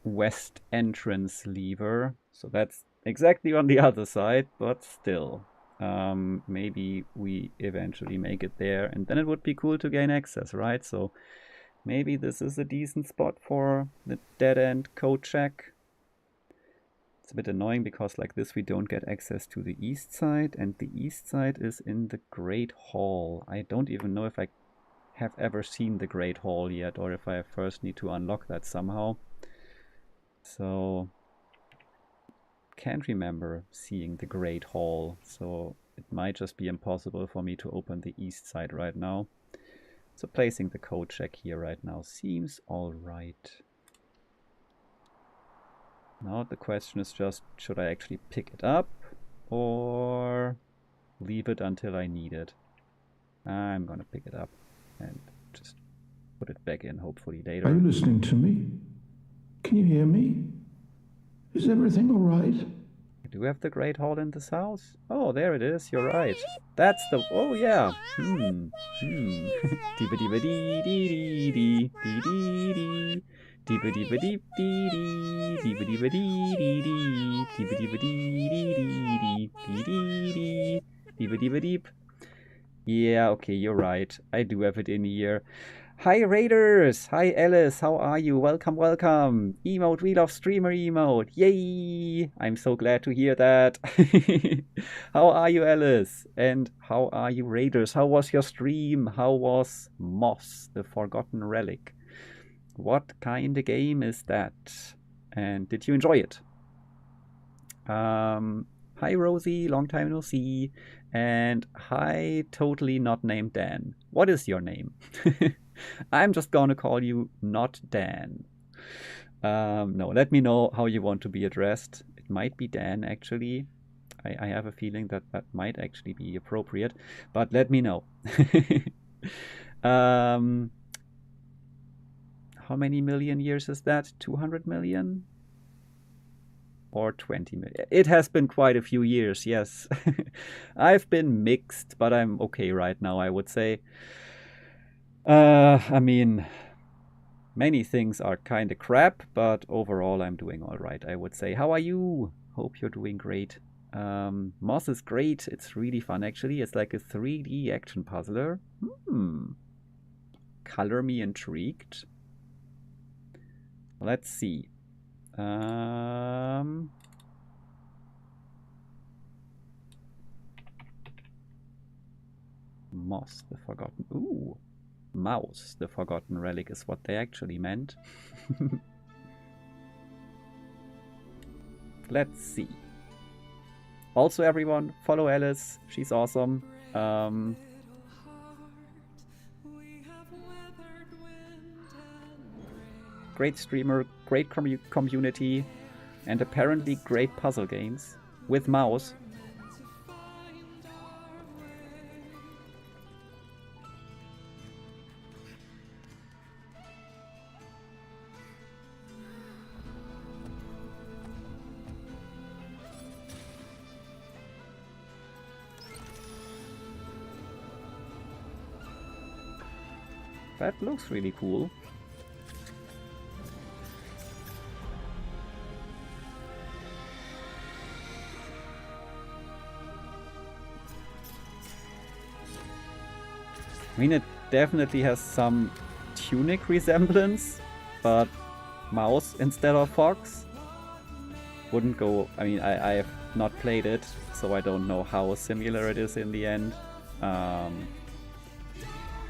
west entrance lever, so that's exactly on the other side, but still. Maybe we eventually make it there, and then it would be cool to gain access, right? So maybe this is a decent spot for the dead-end code check. It's a bit annoying because like this we don't get access to the east side, and the east side is in the Great Hall. I don't even know if I have ever seen the Great Hall yet, or if I first need to unlock that somehow. So can't remember seeing the Great Hall, so it might just be impossible for me to open the east side right now. So placing the code check here right now seems alright. Now the question is just, should I actually pick it up or leave it until I need it? I'm gonna pick it up and just put it back in hopefully later. Are you listening to me? Can you hear me? Is everything all right? Do we have the Great Hall in this house? Oh, there it is, you're right. That's the... oh yeah. Dee-ba-dee-ba-dee-dee-dee-dee-dee-dee-dee. Yeah, okay, you're right. I do have it in here. Hi Raiders! Hi Alice, how are you? Welcome, welcome! Emote, we love streamer emote! Yay! I'm so glad to hear that. How are you, Alice? And how are you, Raiders? How was your stream? How was Moss, the Forgotten Relic? What kind of game is that? And did you enjoy it? Hi Rosie, long time no see. And hi, totally not named Dan. What is your name? I'm just gonna call you not Dan. No, let me know how you want to be addressed. It might be Dan, actually. I have a feeling that that might actually be appropriate, but let me know. How many million years is that? 200 million? Or 20 million? It has been quite a few years, yes. I've been mixed, but I'm okay right now, I would say. I mean, many things are kind of crap, but overall I'm doing all right, I would say. How are you? Hope you're doing great. Moss is great. It's really fun, actually. It's like a 3D action puzzler. Color me intrigued. Let's see. Moss, the Forgotten... Ooh. Mouse, the Forgotten Relic is what they actually meant. Let's see. Also, everyone, follow Alice. She's awesome. Great streamer, great community, and apparently great puzzle games with mouse. That looks really cool. I mean, it definitely has some Tunic resemblance, but mouse instead of fox. Wouldn't go... I mean, I have not played it, so I don't know how similar it is in the end.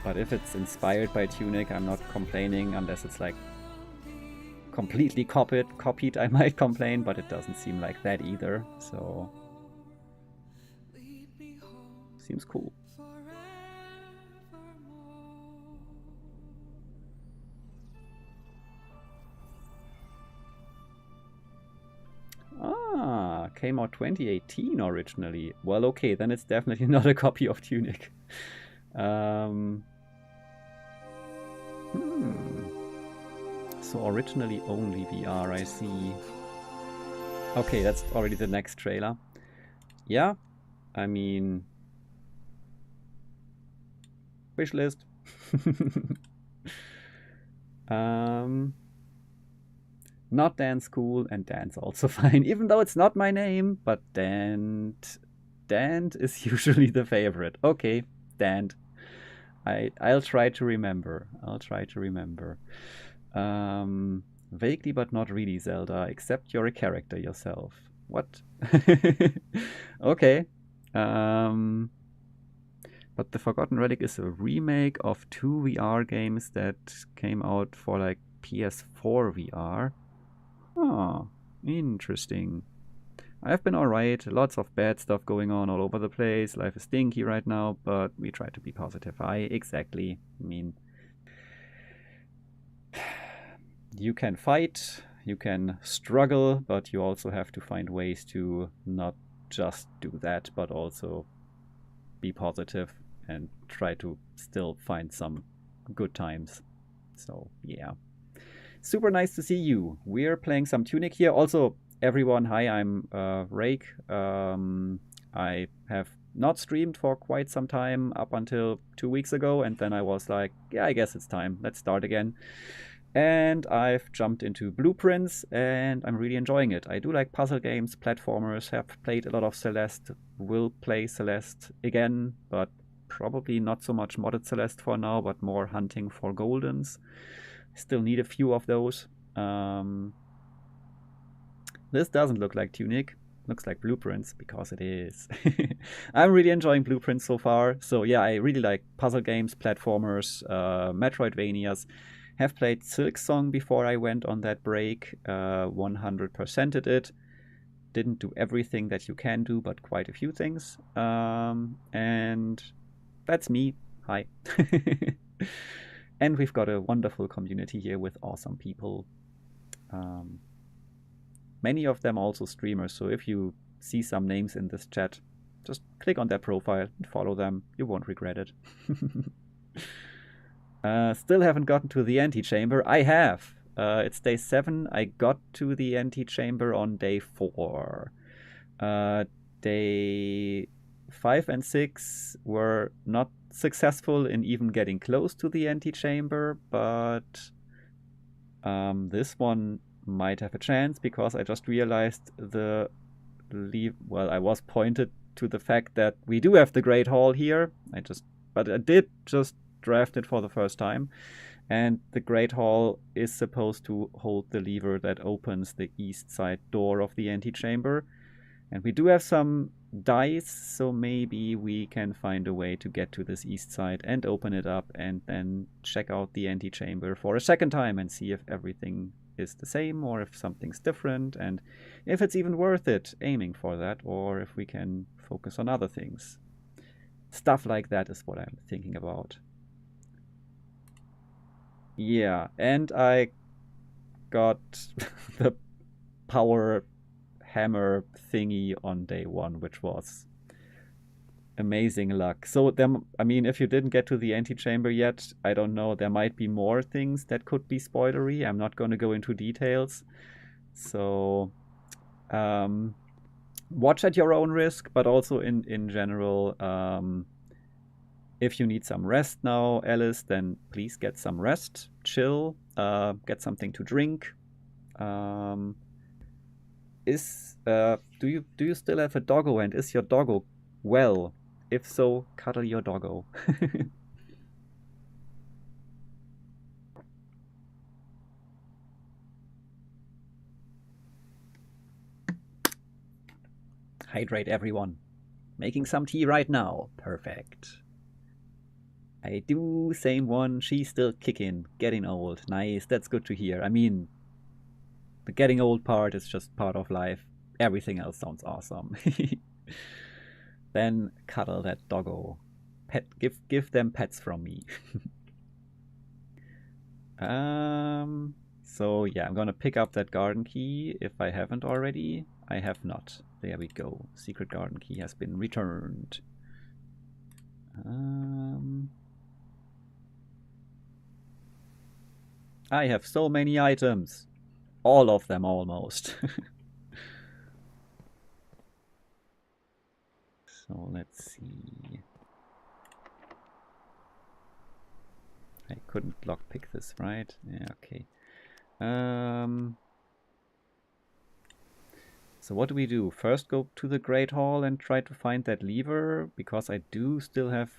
But if it's inspired by Tunic, I'm not complaining, unless it's like completely copied, I might complain, but it doesn't seem like that either. So seems cool. Ah, came out 2018 originally. Well, okay, then it's definitely not a copy of Tunic. So originally only VR, I see. Okay, that's already the next trailer. Yeah, I mean... Wishlist. Not Dan's cool, and Dan's also fine, even though it's not my name, but Dan is usually the favorite. Okay, Dan. I'll try to remember. Vaguely but not really Zelda, except you're a character yourself. What? Okay. But The Forgotten Relic is a remake of 2 VR games that came out for like PS4 VR. Oh, interesting. I've been alright, lots of bad stuff going on all over the place, life is stinky right now, but we try to be positive. Exactly. I mean, you can fight, you can struggle, but you also have to find ways to not just do that, but also be positive and try to still find some good times. So, yeah. Super nice to see you. We're playing some Tunic here. Also, everyone, hi, I'm Rake. I have not streamed for quite some time up until 2 weeks ago, and then I was like, yeah, I guess it's time. Let's start again. And I've jumped into Blueprints, and I'm really enjoying it. I do like puzzle games, platformers, have played a lot of Celeste, will play Celeste again, but probably not so much modded Celeste for now, but more hunting for Goldens. Still need a few of those. This doesn't look like Tunic. Looks like Blueprints, because it is. I'm really enjoying Blueprints so far. So yeah, I really like puzzle games, platformers, Metroidvanias. Have played Silksong before I went on that break. 100%ed it. Didn't do everything that you can do, but quite a few things. And that's me. Hi. And we've got a wonderful community here with awesome people. Many of them also streamers, so if you see some names in this chat, just click on their profile and follow them. You won't regret it. Still haven't gotten to the antechamber. I have. It's day 7. I got to the antechamber on day 4. Day 5 and 6 were not successful in even getting close to the antechamber, but this one might have a chance, because I just realized I was pointed to the fact that we do have the Great Hall here. But I did just draft it for the first time, and the Great Hall is supposed to hold the lever that opens the east side door of the antechamber. And we do have some dice, so maybe we can find a way to get to this east side and open it up and then check out the antechamber for a second time and see if everything is the same or if something's different, and if it's even worth it aiming for that, or if we can focus on other things. Stuff like that is what I'm thinking about. Yeah, and I got the power hammer thingy on day 1, which was amazing luck. So if you didn't get to the antechamber yet, I don't know, there might be more things that could be spoilery. I'm not going to go into details. So watch at your own risk, but also in general, if you need some rest now, Alice, then please get some rest, chill, get something to drink. Do you still have a doggo, and is your doggo well? If so, cuddle your doggo. Hydrate, everyone. Making some tea right now. Perfect. I do, same one. She's still kicking, getting old. Nice, that's good to hear. I mean, The getting old part is just part of life. Everything else sounds awesome. Then cuddle that doggo. Give them pets from me. So yeah, I'm gonna pick up that garden key if I haven't already. I have not. There we go. Secret garden key has been returned. I have so many items. All of them almost. So let's see. I couldn't lockpick this, right? Yeah, okay. So what do we do? First go to the Great Hall and try to find that lever, because I do still have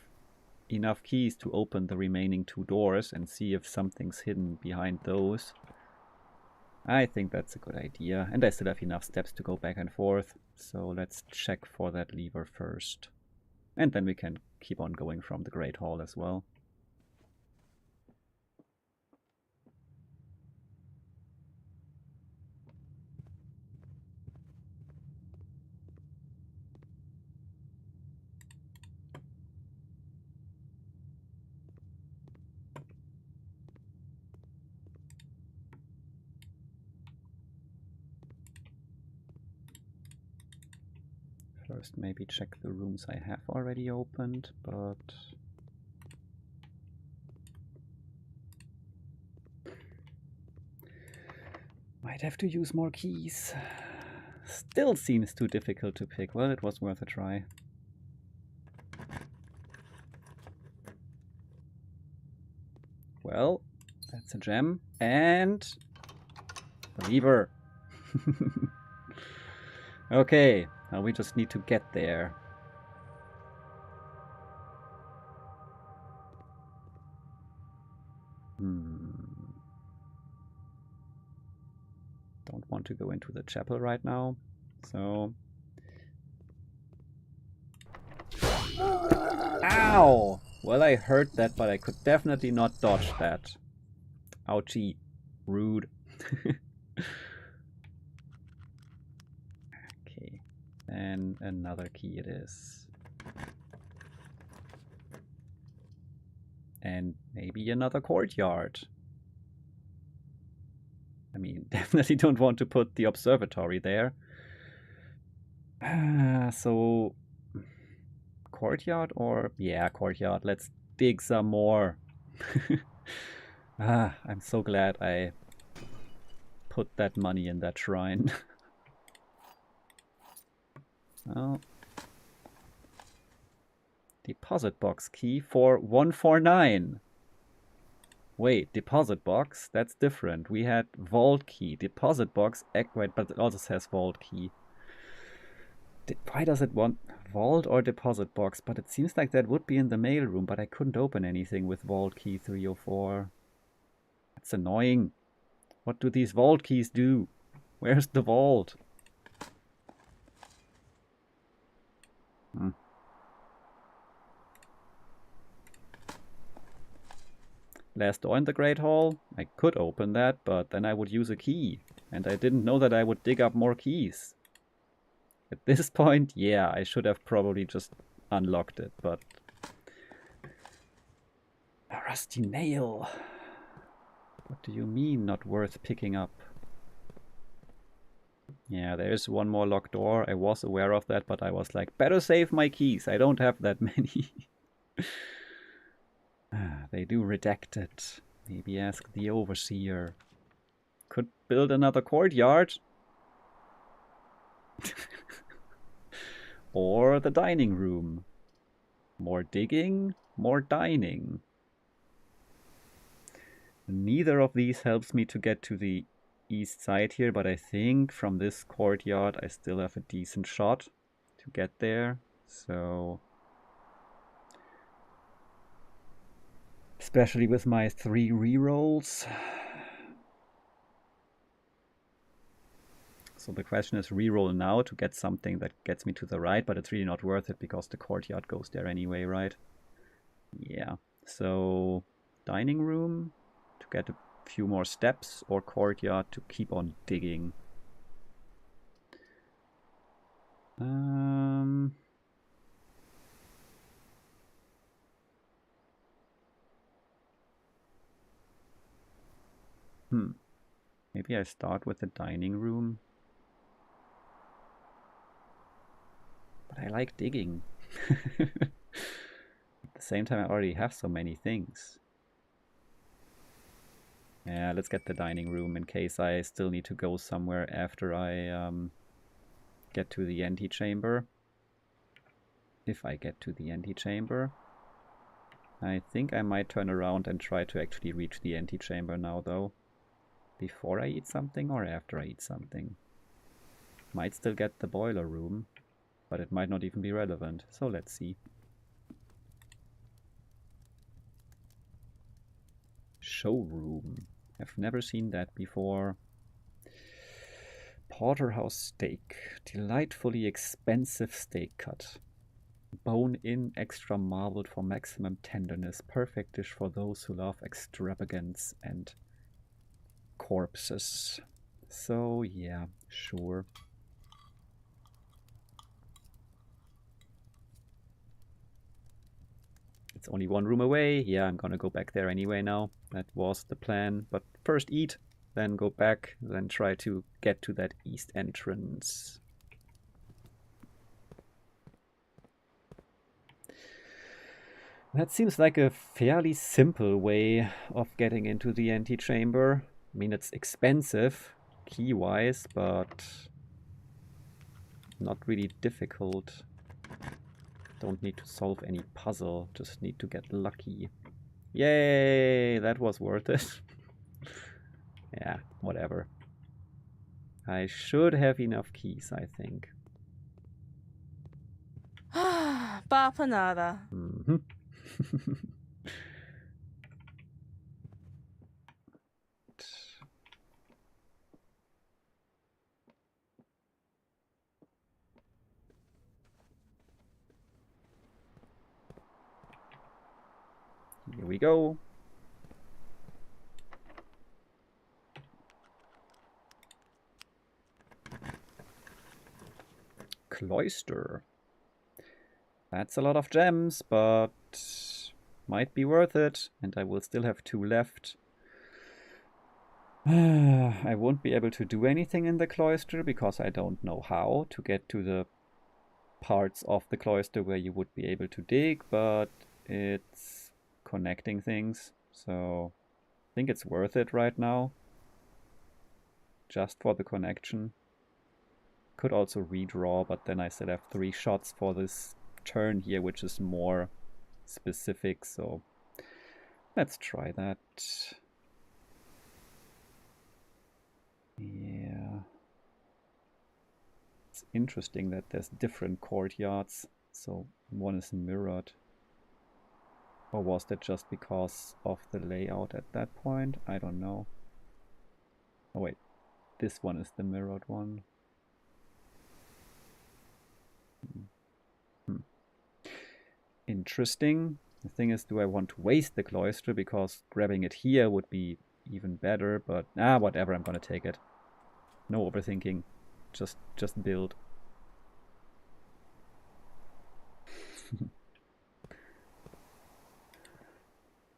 enough keys to open the remaining 2 doors and see if something's hidden behind those. I think that's a good idea, and I still have enough steps to go back and forth, so let's check for that lever first. And then we can keep on going from the Great Hall as well. First, maybe check the rooms I have already opened, but might have to use more keys. Still seems too difficult to pick. Well, it was worth a try. Well, that's a gem. And a lever. Okay, now we just need to get there. Don't want to go into the chapel right now, so... Ow! Well, I heard that, but I could definitely not dodge that. Ouchie. Rude. Okay. And another key it is. And maybe another courtyard. I mean, definitely don't want to put the observatory there. So... courtyard or... yeah, courtyard. Let's dig some more. I'm so glad I put that money in that shrine. Oh. Deposit box key for 149. Wait, deposit box? That's different. We had vault key. Deposit box, wait, but it also says vault key. Why does it want vault or deposit box? But it seems like that would be in the mail room, but I couldn't open anything with vault key 304. That's annoying. What do these vault keys do? Where's the vault? Last door in the Great Hall? I could open that, but then I would use a key. And I didn't know that I would dig up more keys. At this point, yeah, I should have probably just unlocked it, but... a rusty nail. What do you mean, not worth picking up? Yeah, there is one more locked door. I was aware of that, but I was like, better save my keys. I don't have that many. They do redacted. Maybe ask the overseer. Could build another courtyard. Or the dining room. More digging, more dining. Neither of these helps me to get to the east side here, but I think from this courtyard I still have a decent shot to get there. So... especially with my 3 rerolls. So the question is reroll now to get something that gets me to the right, but it's really not worth it because the courtyard goes there anyway, right? Yeah. So dining room to get a few more steps or courtyard to keep on digging. Maybe I start with the dining room. But I like digging. At the same time, I already have so many things. Yeah, let's get the dining room in case I still need to go somewhere after I get to the antechamber. If I get to the antechamber. I think I might turn around and try to actually reach the antechamber now, though. Before I eat something or after I eat something. Might still get the boiler room, but it might not even be relevant. So let's see. Showroom. I've never seen that before. Porterhouse steak. Delightfully expensive steak cut. Bone in, extra marbled for maximum tenderness. Perfect dish for those who love extravagance and corpses. So yeah, sure. It's only one room away. Yeah, I'm gonna go back there anyway now. That was the plan. But first eat, then go back, then try to get to that east entrance. That seems like a fairly simple way of getting into the antechamber. I mean, it's expensive, key-wise, but not really difficult. Don't need to solve any puzzle, just need to get lucky. Yay, that was worth it. Yeah, whatever. I should have enough keys, I think. Bapanada. Mm-hmm. Here we go. Cloister. That's a lot of gems, but might be worth it. And I will still have 2 left. I won't be able to do anything in the cloister because I don't know how to get to the parts of the cloister where you would be able to dig, but it's connecting things, so I think it's worth it right now. Just for the connection. Could also redraw, but then I still have 3 shots for this turn here, which is more specific, so let's try that. Yeah. It's interesting that there's different courtyards, so one is mirrored. Or was that just because of the layout at that point? I don't know. Oh wait, this one is the mirrored one. Interesting. The thing is, do I want to waste the cloister? Because grabbing it here would be even better, but whatever, I'm gonna take it. No overthinking. Just build.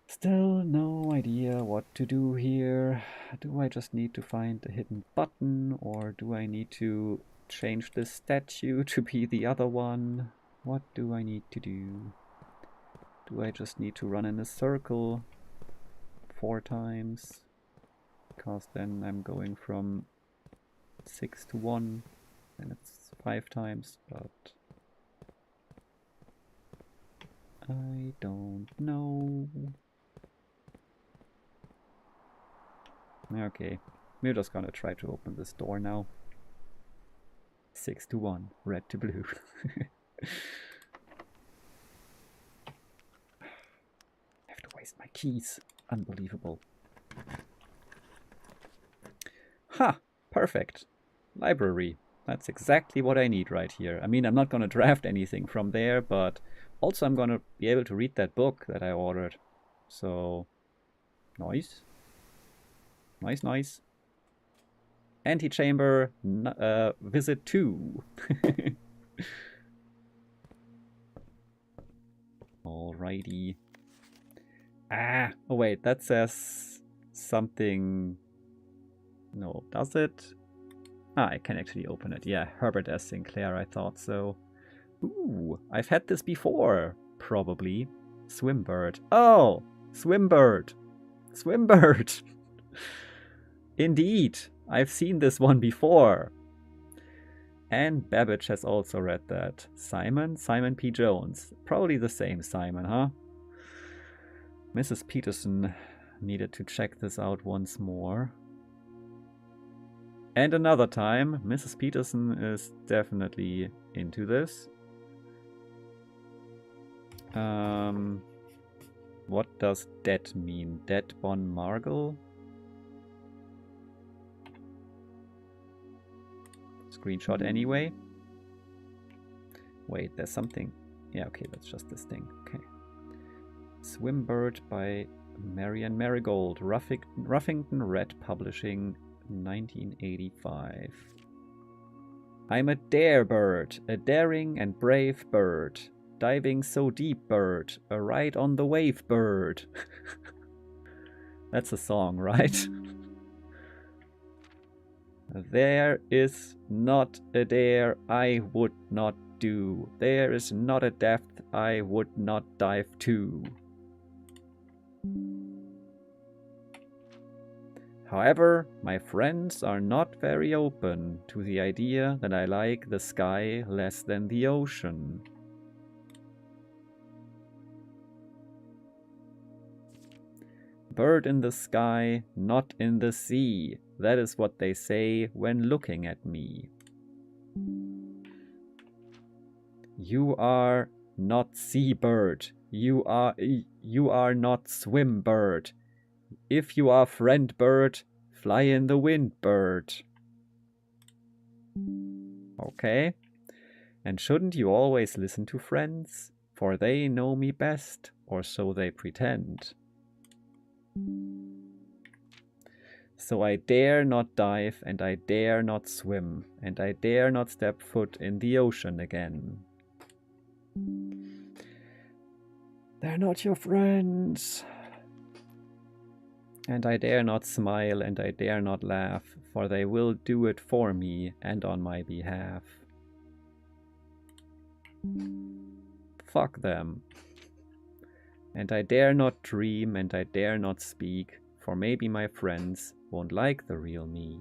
Still no idea what to do here. Do I just need to find the hidden button, or do I need to change the statue to be the other one? What do I need to do? Do I just need to run in a circle 4 times? Because then I'm going from 6 to 1, and it's 5 times, but I don't know. Okay, we're just gonna try to open this door now. 6 to 1, red to blue. I have to waste my keys. Unbelievable. Ha! Perfect. Library. That's exactly what I need right here. I mean, I'm not gonna draft anything from there, but also I'm gonna be able to read that book that I ordered. So, nice. Nice, nice. Antechamber visit 2. Alrighty. Ah, oh wait, that says something. No, does it? Ah, I can actually open it. Yeah, Herbert S. Sinclair, I thought so. Ooh, I've had this before, probably. Swimbird. Oh, Swimbird. Swimbird. Indeed, I've seen this one before. And Babbage has also read that. Simon? Simon P. Jones. Probably the same Simon, huh? Mrs. Peterson needed to check this out once more. And another time, Mrs. Peterson is definitely into this. What does dead mean? Dead Bon Margle? Screenshot anyway. Wait, there's something. Yeah, okay, that's just this thing. Okay. Swimbird by Marian Marigold. Ruffington Red Publishing, 1985. I'm a dare bird, a daring and brave bird. Diving so deep bird, a ride on the wave bird. That's a song, right? There is not a dare I would not do. There is not a depth I would not dive to. However, my friends are not very open to the idea that I like the sky less than the ocean. Bird in the sky, not in the sea. That is what they say when looking at me. You are not seabird. You are not swimbird. If you are friend bird, fly in the wind bird. Okay. And shouldn't you always listen to friends? For they know me best, or so they pretend. So I dare not dive, and I dare not swim, and I dare not step foot in the ocean again. They're not your friends. And I dare not smile, and I dare not laugh, for they will do it for me and on my behalf. Fuck them. And I dare not dream, and I dare not speak, for maybe my friends won't like the real me.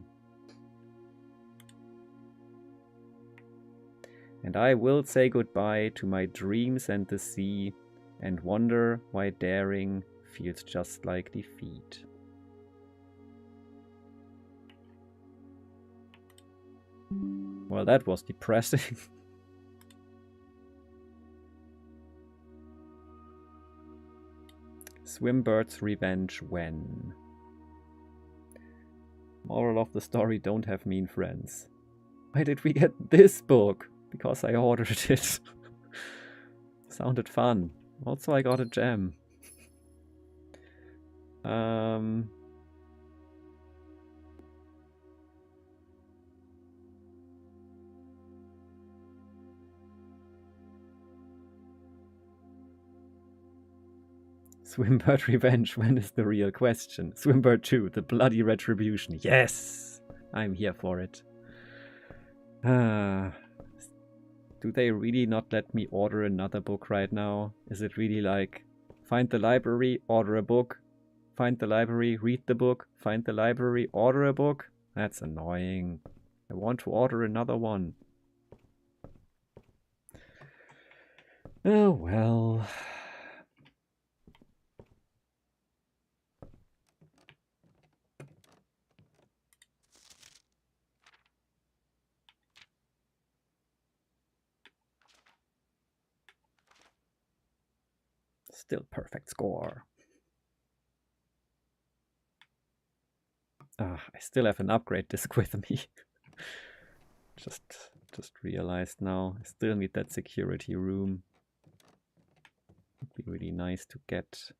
And I will say goodbye to my dreams and the sea, and wonder why daring feels just like defeat. Well, that was depressing. Swimbird's revenge when? Moral of the story, don't have mean friends. Why did we get this book? Because I ordered it. Sounded fun. Also, I got a gem. Swimbird Revenge, when is the real question? Swimbird 2, the bloody retribution. Yes! I'm here for it. Do they really not let me order another book right now? Is it really like, find the library, order a book, find the library, read the book, find the library, order a book? That's annoying. I want to order another one. Oh well. Still perfect score. I still have an upgrade disc with me. Just realized now. I still need that security room. It'd be really nice to get.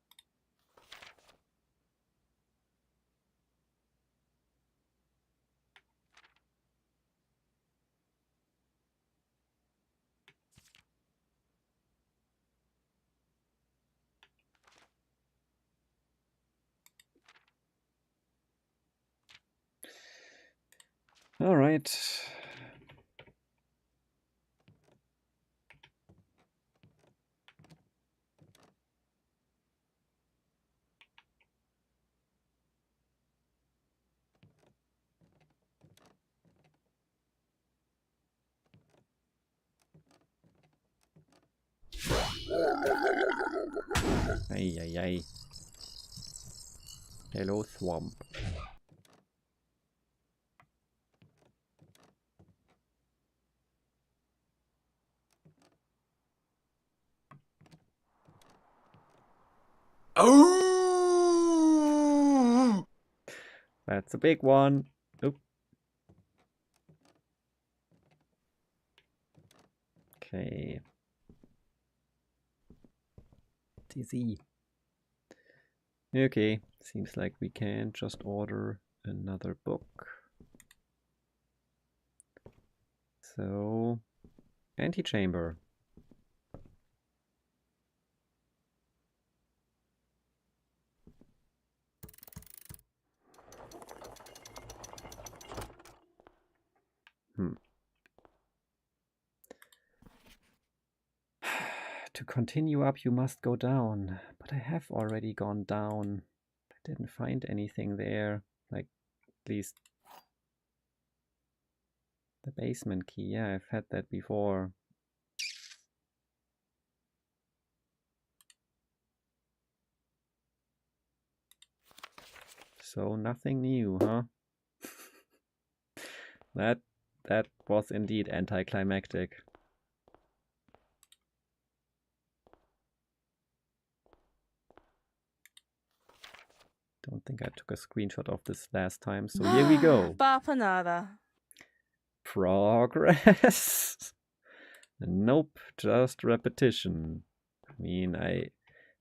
All right. Ay, ay, ay. Hello, swamp. Oh! That's a big one. Oop. Okay. Dizzy. Okay, seems like we can just order another book. So, antechamber. To continue up, you must go down. But I have already gone down. I didn't find anything there. Like, at least the basement key. Yeah, I've had that before. So nothing new, huh? That was indeed anticlimactic. Don't think I took a screenshot of this last time, so here we go. Bop another. Progress. Nope, just repetition. I mean,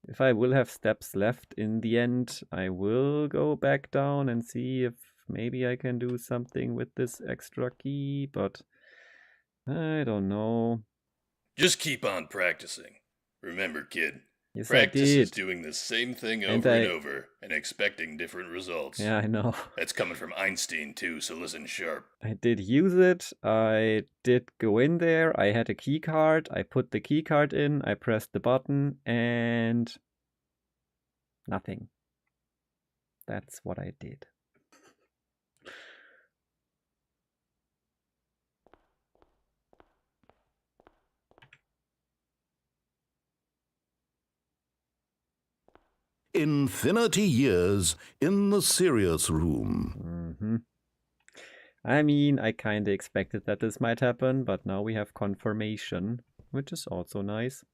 if I will have steps left in the end, I will go back down and see if maybe I can do something with this extra key, but I don't know. Just keep on practicing. Remember, kid, Yes, practice I is did. doing the same thing And over and over and expecting different results. Yeah, I know. That's coming from Einstein, too, so listen sharp. I did use it. I did go in there. I had a key card. I put the key card in. I pressed the button and nothing. That's what I did. Infinity years in the Sirius room. I mean, I kind of expected that this might happen, but now we have confirmation, which is also nice.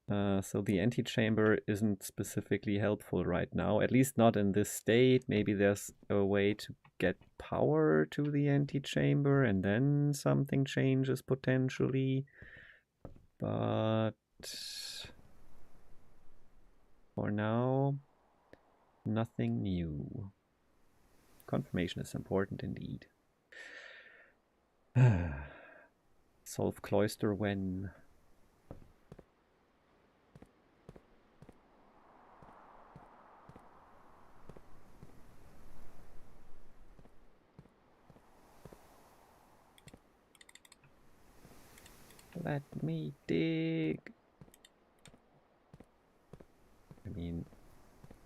So the antechamber isn't specifically helpful right now, at least not in this state. Maybe there's a way to get power to the antechamber and then something changes potentially. But for now, nothing new. Confirmation is important indeed. Solve cloister when? Let me dig. I mean,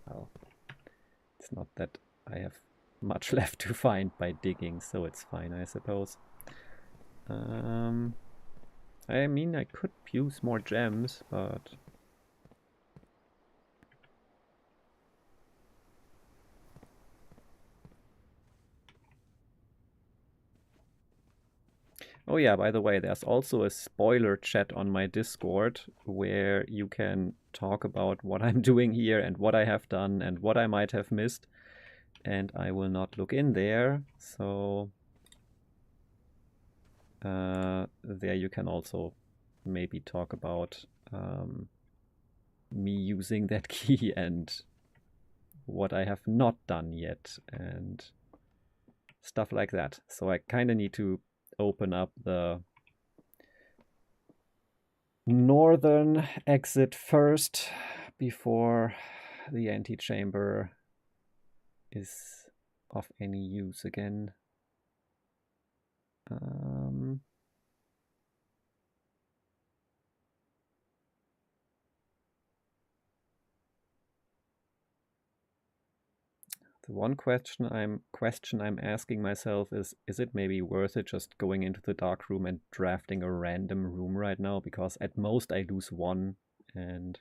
well, it's not that I have much left to find by digging, so it's fine, I suppose. I mean, I could use more gems, but... Oh yeah, by the way, there's also a spoiler chat on my Discord where you can talk about what I'm doing here and what I have done and what I might have missed. And I will not look in there, so there you can also maybe talk about me using that key and what I have not done yet and stuff like that. So I kind of need to open up the northern exit first before the antechamber is of any use again. The one question I'm asking myself is it maybe worth it just going into the dark room and drafting a random room right now? Because at most I lose one and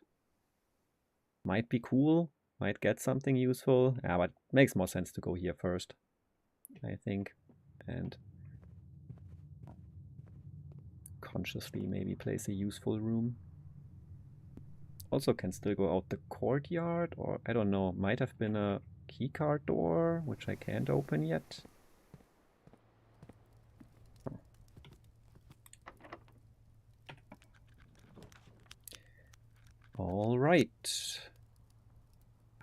might be cool, might get something useful. Yeah, but it makes more sense to go here first, I think, and consciously maybe place a useful room. Also can still go out the courtyard, or I don't know, might have been a keycard door, which I can't open yet. All right.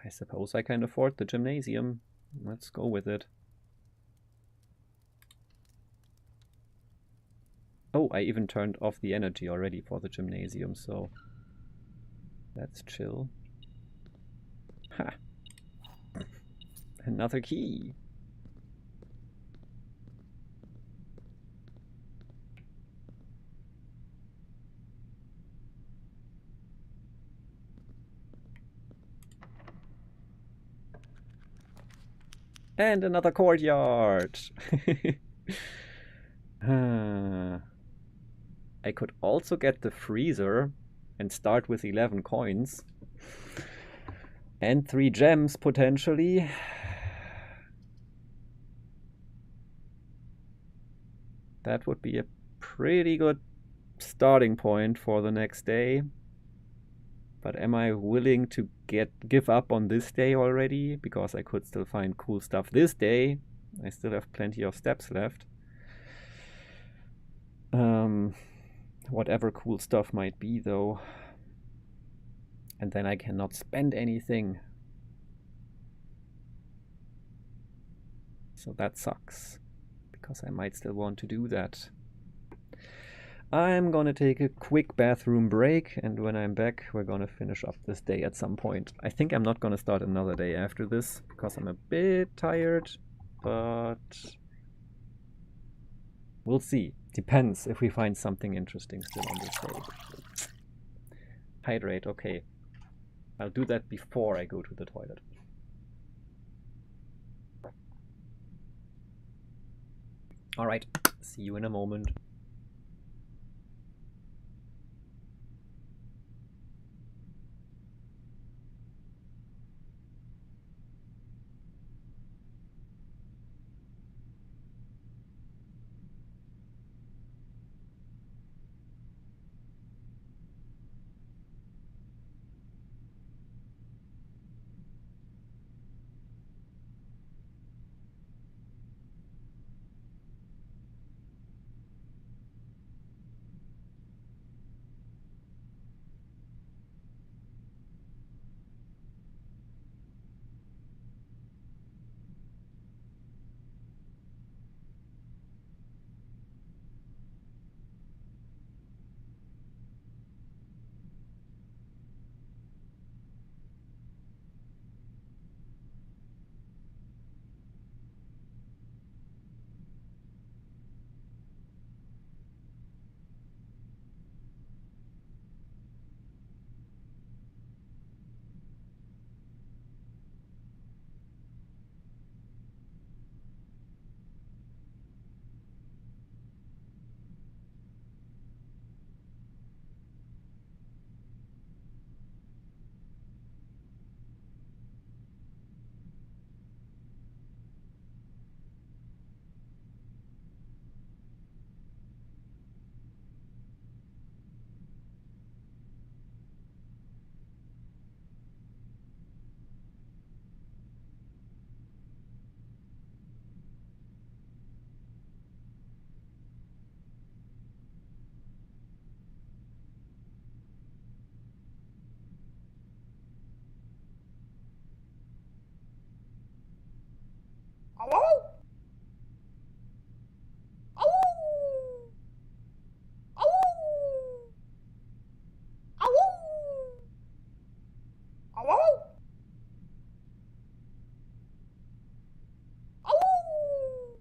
I suppose I can afford the gymnasium. Let's go with it. Oh, I even turned off the energy already for the gymnasium, so that's chill. Ha! Another key. And another courtyard. I could also get the freezer and start with 11 coins. And 3 gems, potentially. That would be a pretty good starting point for the next day. But am I willing to give up on this day already? Because I could still find cool stuff this day. I still have plenty of steps left. Whatever cool stuff might be, though. And then I cannot spend anything. So that sucks, because I might still want to do that. I'm gonna take a quick bathroom break, and when I'm back, we're gonna finish up this day at some point. I think I'm not gonna start another day after this, because I'm a bit tired, but we'll see. Depends if we find something interesting still on this day. Hydrate, okay. I'll do that before I go to the toilet. Alright, see you in a moment.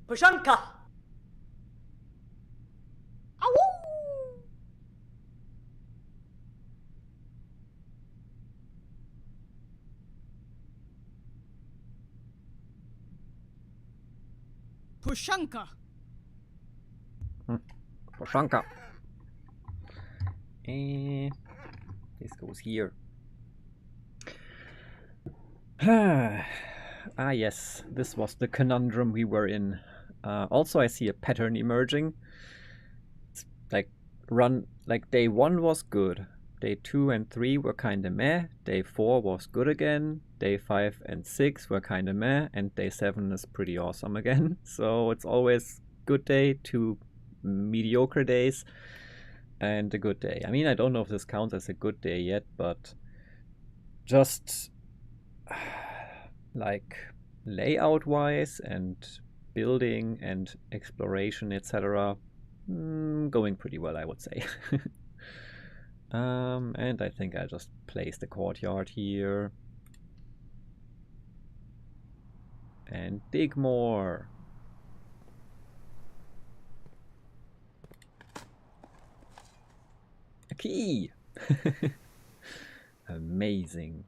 Pushanka! Pushanka. Poshanka. This goes here. Ah yes, this was the conundrum we were in. Also I see a pattern emerging. It's like day 1 was good. Day 2 and 3 were kinda meh. Day 4 was good again. Day 5 and 6 were kinda meh. And day 7 is pretty awesome again. So it's always good day, 2 mediocre days, and a good day. I mean, I don't know if this counts as a good day yet, but just like layout wise and building and exploration, etc., going pretty well, I would say. And I think I just place the courtyard here and dig more. A key! Amazing.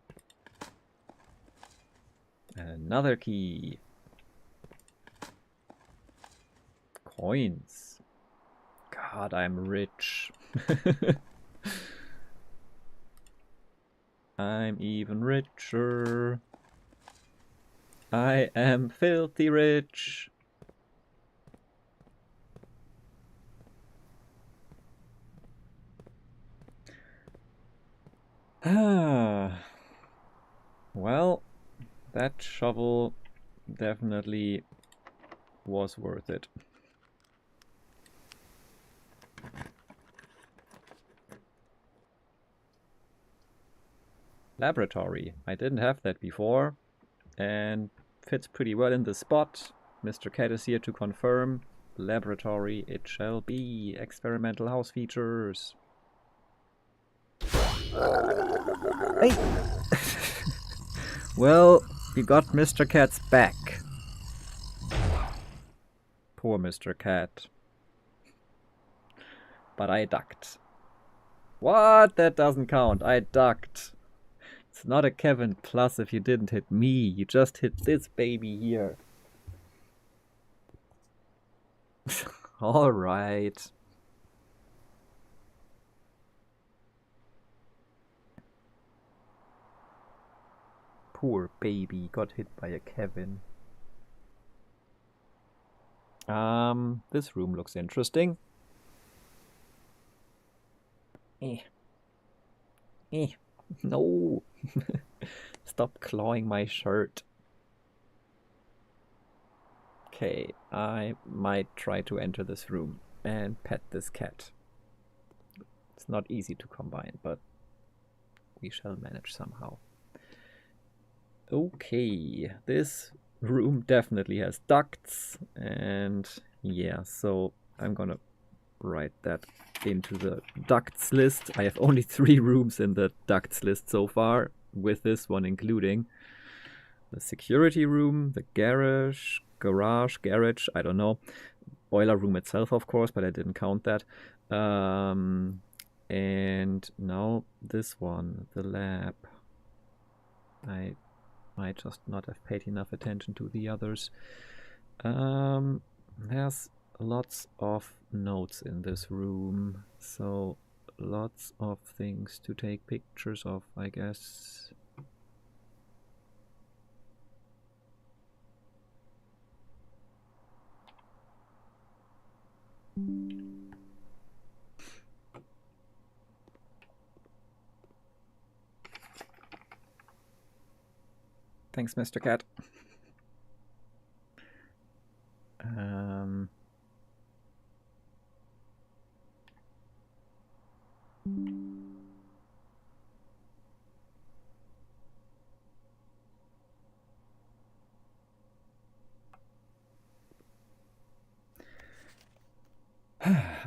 Another key. Coins. God, I'm rich. I'm even richer. I am filthy rich. Well, that shovel definitely was worth it. Laboratory. I didn't have that before, and fits pretty well in the spot. Mr. Cat is here to confirm. Laboratory it shall be. Experimental house features. Hey! Well, we got Mr. Cat's back. Poor Mr. Cat. But I ducked. What? That doesn't count. I ducked. It's not a Kevin plus if you didn't hit me. You just hit this baby here. Alright. Poor baby got hit by a Kevin. This room looks interesting. No! Stop clawing my shirt. Okay, I might try to enter this room and pet this cat. It's not easy to combine, but we shall manage somehow. Okay, this room definitely has ducts, and yeah, so I'm gonna write that into the ducts list. I have only 3 rooms in the ducts list so far, with this one including. The security room, the garage, I don't know. Boiler room itself, of course, but I didn't count that. And now this one, the lab. I might just not have paid enough attention to the others. There's lots of notes in this room, so lots of things to take pictures of, I guess. Thanks, Mr. Cat.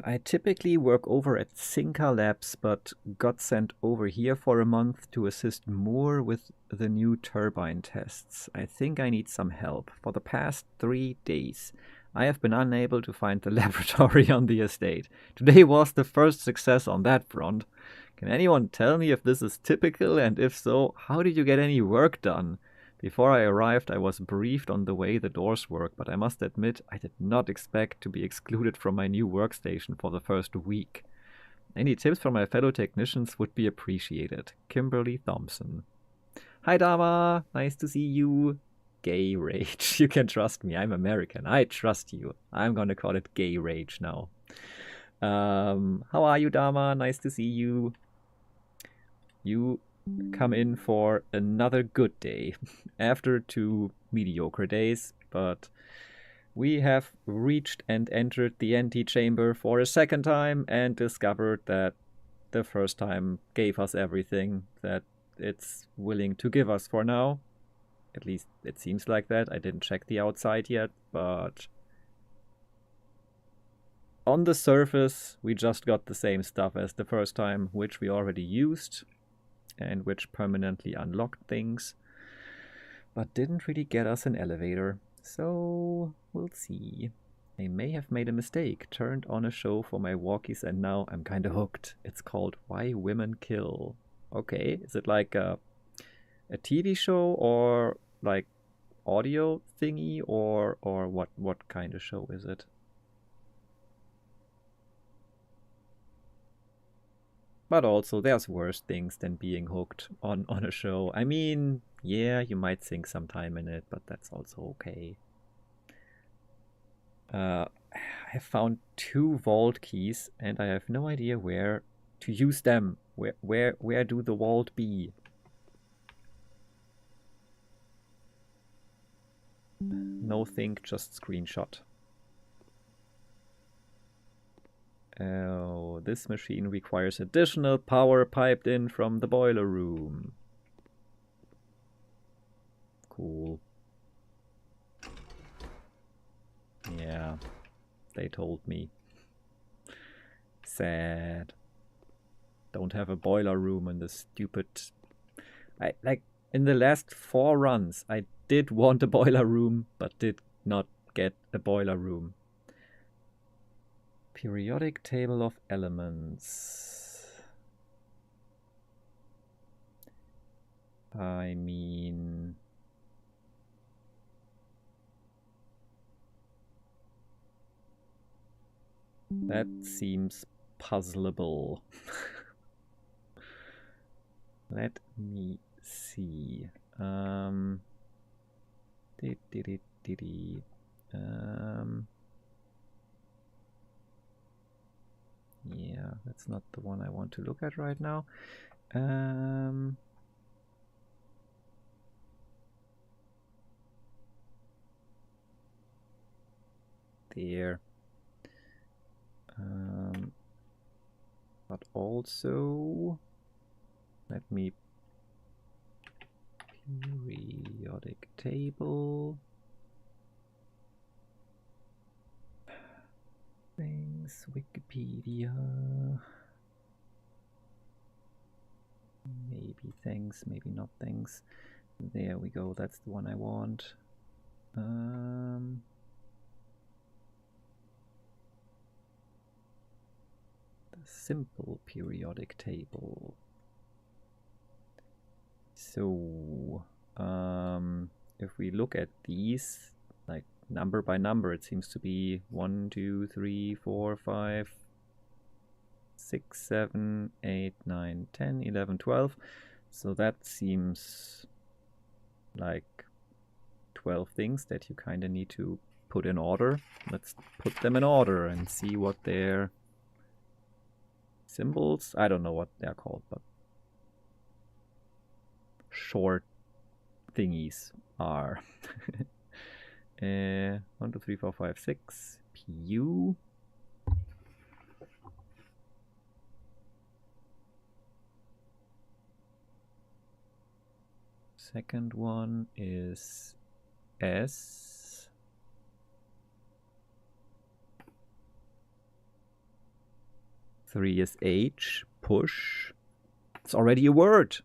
I typically work over at Cinca Labs, but got sent over here for a month to assist more with the new turbine tests. I think I need some help. For the past 3 days, I have been unable to find the laboratory on the estate. Today was the first success on that front. Can anyone tell me if this is typical, and if so, how did you get any work done? Before I arrived, I was briefed on the way the doors work, but I must admit I did not expect to be excluded from my new workstation for the first week. Any tips from my fellow technicians would be appreciated. Kimberly Thompson. Hi Dama, nice to see you. Gay rage. You can trust me, I'm American. I trust you. I'm gonna call it gay rage now. How are you, Dama? Nice to see you. You come in for another good day after 2 mediocre days, but we have reached and entered the antechamber for a second time and discovered that the first time gave us everything that it's willing to give us for now. At least it seems like that. I didn't check the outside yet, but on the surface we just got the same stuff as the first time, which we already used and which permanently unlocked things, but didn't really get us an elevator. So we'll see. I may have made a mistake, turned on a show for my walkies, and now I'm kinda hooked. It's called Why Women Kill. Okay, is it like a TV show or like audio thingy or what kind of show is it? But also, there's worse things than being hooked on a show. I mean, yeah, you might sink some time in it, but that's also okay. I found 2 vault keys, and I have no idea where to use them. Where do the vault be? No think, just screenshot. Oh, this machine requires additional power piped in from the boiler room. Cool. Yeah, they told me. Sad. Don't have a boiler room in the stupid... in the last 4 runs, I did want a boiler room, but did not get a boiler room. Periodic table of elements. I mean... that seems puzzleable. Let me see. Yeah, that's not the one I want to look at right now. There. But also, let me periodic table things, Wikipedia, maybe things, maybe not things. There we go, that's the one I want. Simple periodic table. So if we look at these like number by number, it seems to be 1, 2, 3, 4, 5, 6, 7, 8, 9, 10, 11, 12. So that seems like 12 things that you kind of need to put in order. Let's put them in order and see what they're symbols, I don't know what they're called, but short thingies are. 1, 2, 3, 4, 5, 6. PU. Second one is S. 3 is H, push. It's already a word.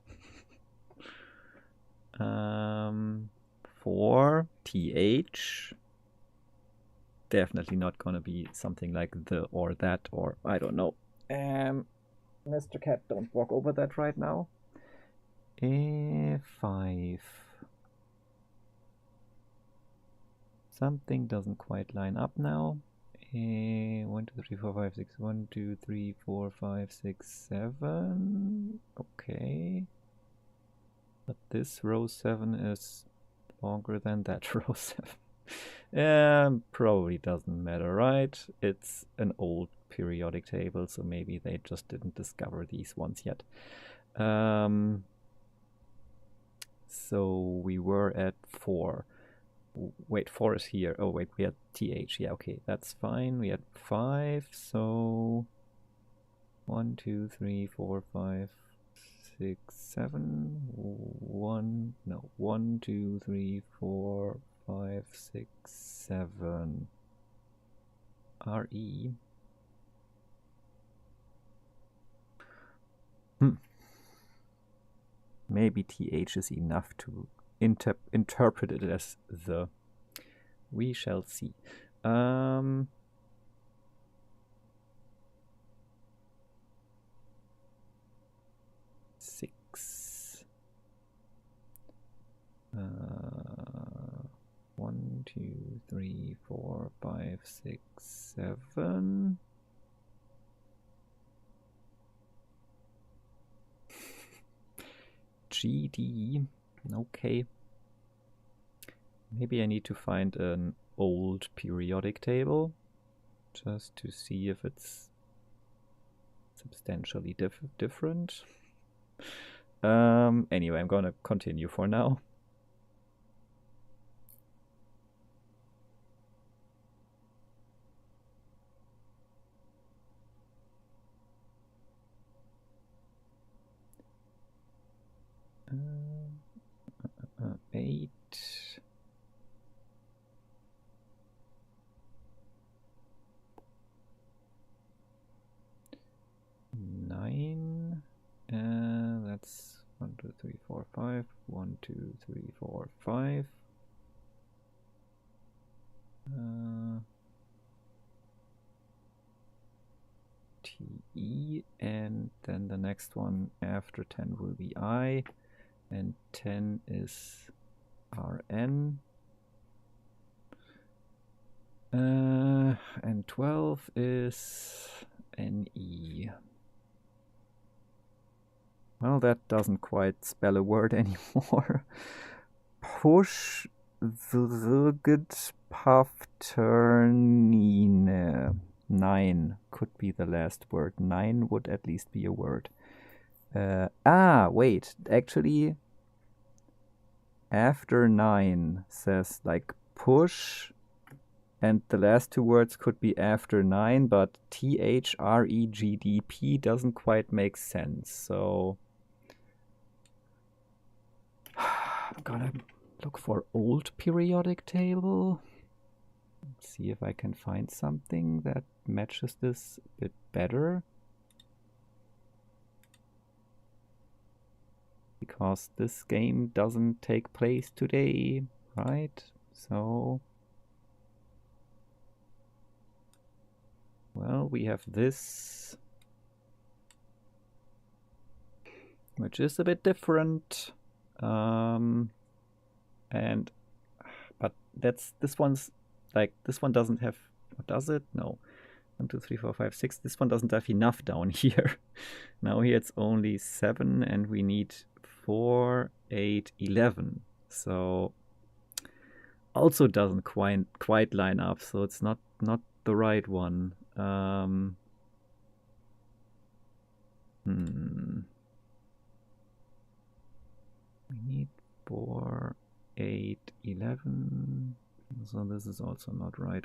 4, TH. Definitely not gonna be something like the or that or I don't know. Mr. Cat, don't walk over that right now. 5. Something doesn't quite line up now. 1, 2, 3, 4, 5, 6. 1, 2, 3, 4, 5, 6, 7. Okay. But this row 7 is longer than that row 7. Probably doesn't matter, right? It's an old periodic table, so maybe they just didn't discover these ones yet. So we were at 4. Wait, 4 is here. Oh wait, we had TH. Yeah, okay, that's fine. We had 5, so 1, 2, 3, 4, 5, 6, 7. 1, 2, 3, 4, 5, 6, 7. RE. Maybe TH is enough to interpret it as the. We shall see. 6. 1, 2, 3, 4, 5, 6, 7. GD. Okay. Maybe I need to find an old periodic table just to see if it's substantially different. Anyway, I'm gonna continue for now. Eight. Nine. That's 1, 2, 3, 4, 5. 1, 2, 3, 4, 5. TE, and then the next one after 10 will be I, and 10 is RN. And 12 is NE. Well, that doesn't quite spell a word anymore. Push the good Pafternine. 9 could be the last word. 9 would at least be a word. Wait, actually, after 9 says like push, and the last two words could be after 9, but THREGDP doesn't quite make sense, so I'm gonna look for old periodic table. See if I can find something that matches this a bit better. Because this game doesn't take place today, right? So, well, we have this, which is a bit different. But this one's like, this one doesn't have, what does it? No. 1, 2, 3, 4, 5, 6. This one doesn't have enough down here. Now here it's only 7 and we need 4, 8, 11. So also doesn't quite line up. So it's not the right one. We need 4, 8, 11. So this is also not right.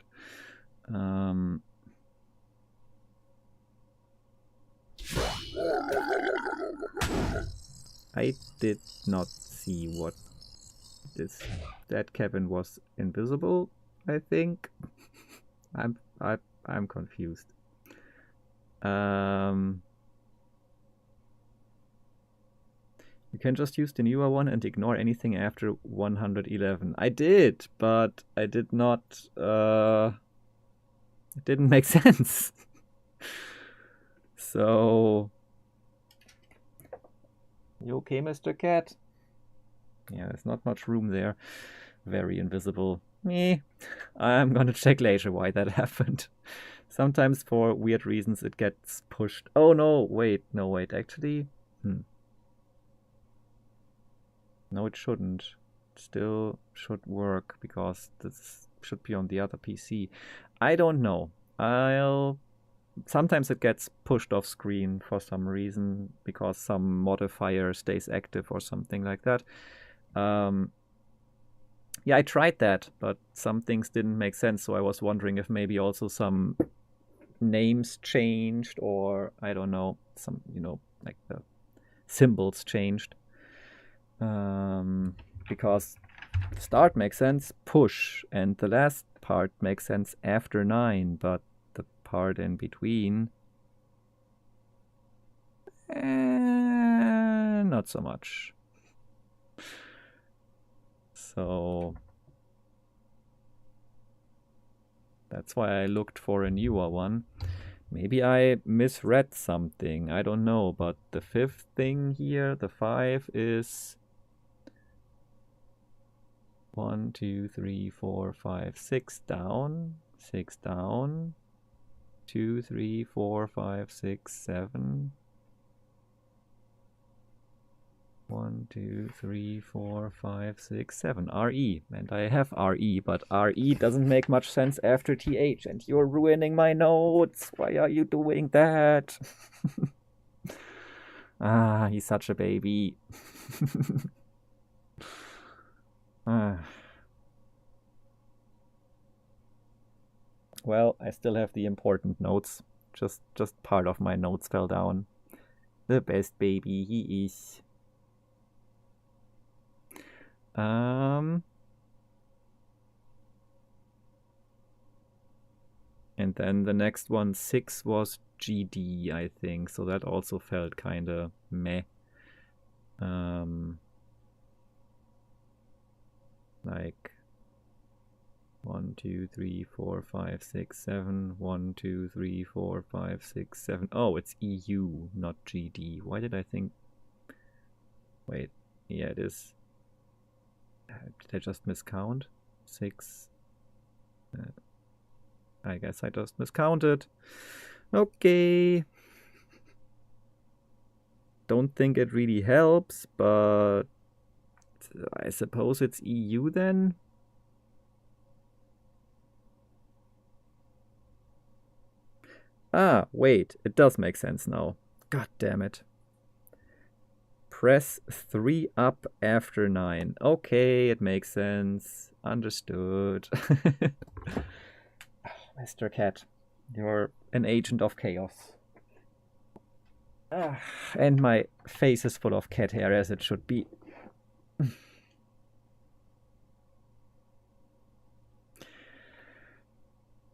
I did not see what this. That cabin was invisible, I think. I'm confused. You can just use the newer one and ignore anything after 111. I did, but I did not. It didn't make sense. So, you okay, Mr. Cat? Yeah, there's not much room there. Very invisible. me. I'm gonna check later why that happened. Sometimes for weird reasons it gets pushed. Oh no, wait, actually. No, it shouldn't. Still should work because this should be on the other PC. I don't know. Sometimes it gets pushed off screen for some reason because some modifier stays active or something like that. Yeah, I tried that, but some things didn't make sense, so I was wondering if maybe also some names changed or I don't know, some, like the symbols changed. Because start makes sense, push, and the last part makes sense after 9, but the part in between, not so much. So that's why I looked for a newer one. Maybe I misread something, I don't know, but the 5th thing here, the 5 is 1, 2, 3, 4, 5, 6 down, 6 down, 2, 3, 4, 5, 6, 7. 1, 2, 3, 4, 5, 6, 7. RE. And I have RE, but RE doesn't make much sense after TH. And you're ruining my notes. Why are you doing that? Ah, he's such a baby. Well, I still have the important notes. Just part of my notes fell down. The best baby he is. And then the next one, 6, was GD, I think. So that also felt kind of meh. Like 1, 2, 3, 4, 5, 6, 7. 1, 2, 3, 4, 5, 6, 7. Oh, it's EU, not GD. Why did I think? Wait, yeah, it is. Did I just miscount? 6. I guess I just miscounted. Okay. Don't think it really helps, but I suppose it's EU then? Ah, wait, it does make sense now. God damn it. Press 3 up after 9. Okay, it makes sense. Understood. Mr. Cat, you're an agent of chaos. And my face is full of cat hair, as it should be.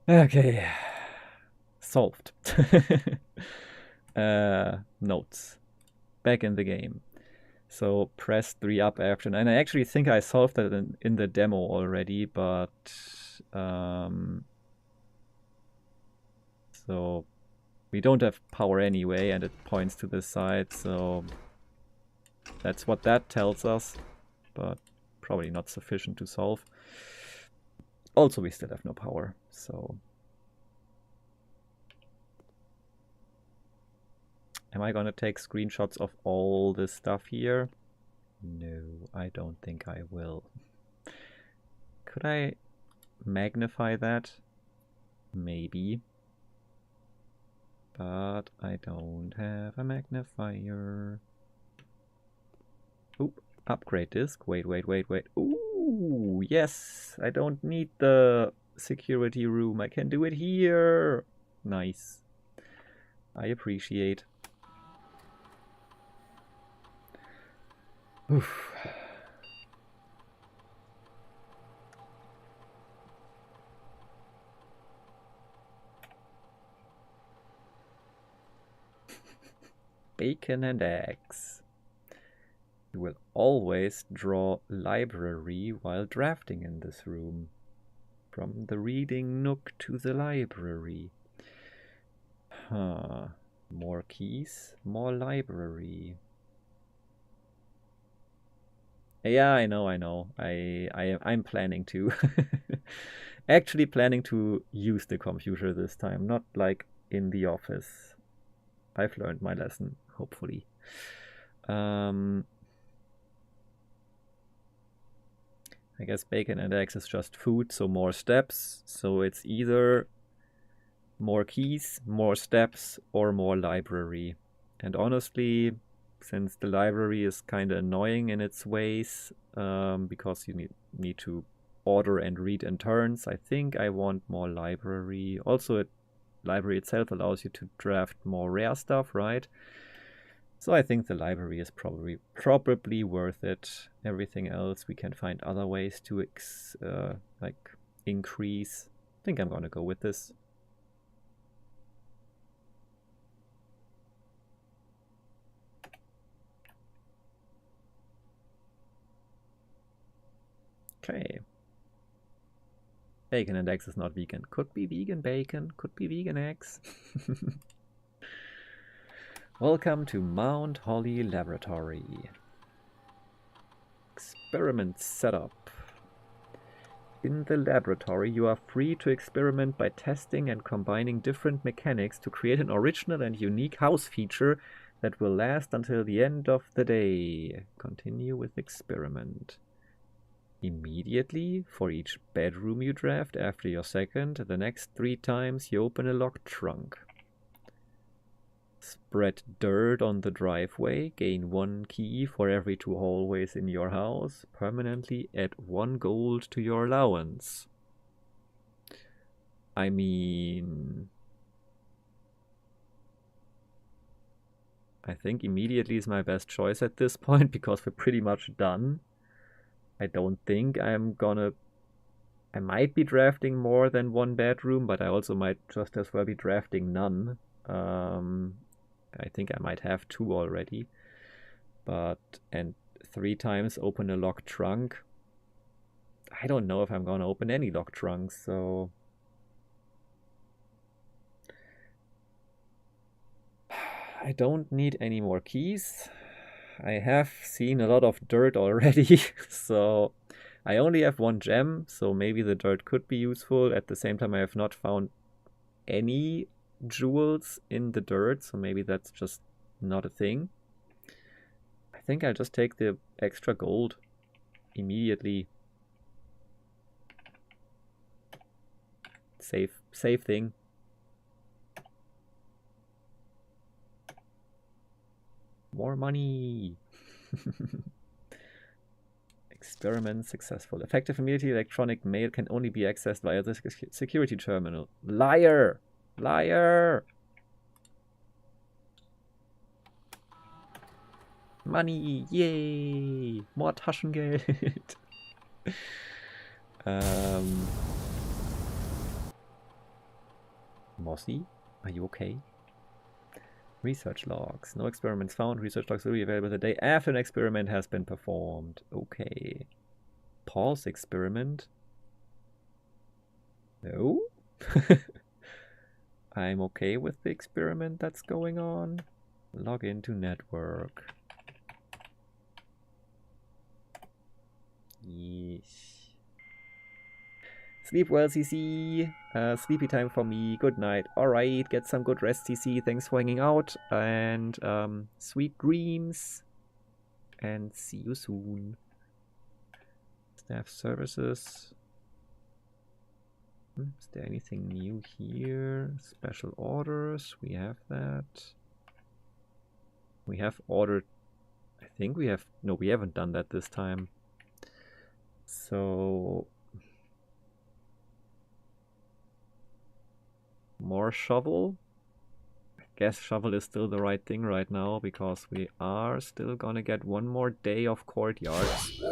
Okay. Solved. Notes. Back in the game. So press 3 up after 9. I actually think I solved that in the demo already, but so we don't have power anyway, and it points to this side, so that's what that tells us, but probably not sufficient to solve. Also, we still have no power, so am I gonna take screenshots of all this stuff here? No, I don't think I will. Could I magnify that? Maybe. But I don't have a magnifier. Oop, upgrade disk. Wait. Ooh, yes, I don't need the security room. I can do it here. Nice. I appreciate. Oof. Bacon and eggs. You will always draw library while drafting in this room. From the reading nook to the library. Huh. More keys, more library. Yeah, I know. I'm planning to. Actually planning to use the computer this time, not like in the office. I've learned my lesson, hopefully. I guess bacon and eggs is just food, so more steps. So it's either more keys, more steps, or more library. And honestly, since the library is kind of annoying in its ways, because you need to order and read in turns, I think I want more library. Also, library itself allows you to draft more rare stuff, right? So I think the library is probably worth it. Everything else we can find other ways to increase. I think I'm gonna go with this. Okay. Bacon and eggs is not vegan. Could be vegan bacon, could be vegan eggs. Welcome to Mount Holly Laboratory. Experiment setup. In the laboratory, you are free to experiment by testing and combining different mechanics to create an original and unique house feature that will last until the end of the day. Continue with experiment. Immediately, for each bedroom you draft after your second, the next 3 times you open a locked trunk. Spread dirt on the driveway, gain 1 key for every 2 hallways in your house, permanently add 1 gold to your allowance. I mean, I think immediately is my best choice at this point because we're pretty much done. I don't think I might be drafting more than 1 bedroom, but I also might just as well be drafting none. I think I might have 2 already. And 3 times open a locked trunk. I don't know if I'm gonna open any locked trunks, so I don't need any more keys. I have seen a lot of dirt already, so I only have 1 gem, so maybe the dirt could be useful. At the same time, I have not found any jewels in the dirt, so maybe that's just not a thing. I think I'll just take the extra gold immediately. Safe thing. More money. Experiment successful. Effective immediately electronic mail can only be accessed via the security terminal. Liar! Liar! Money! Yay! More Taschengeld! Mossy, are you okay? Research logs. No experiments found. Research logs will be available the day after an experiment has been performed. Okay. Pause experiment. No? I'm okay with the experiment that's going on. Log into network. Yes. Sleep well, CC. Sleepy time for me. Good night. Alright, get some good rest, CC. Thanks for hanging out. And sweet dreams. And see you soon. Staff services. Is there anything new here? Special orders. We have that. We have ordered. I think we have. No, we haven't done that this time. So. More shovel. I guess shovel is still the right thing right now because we are still gonna get 1 more day of courtyards.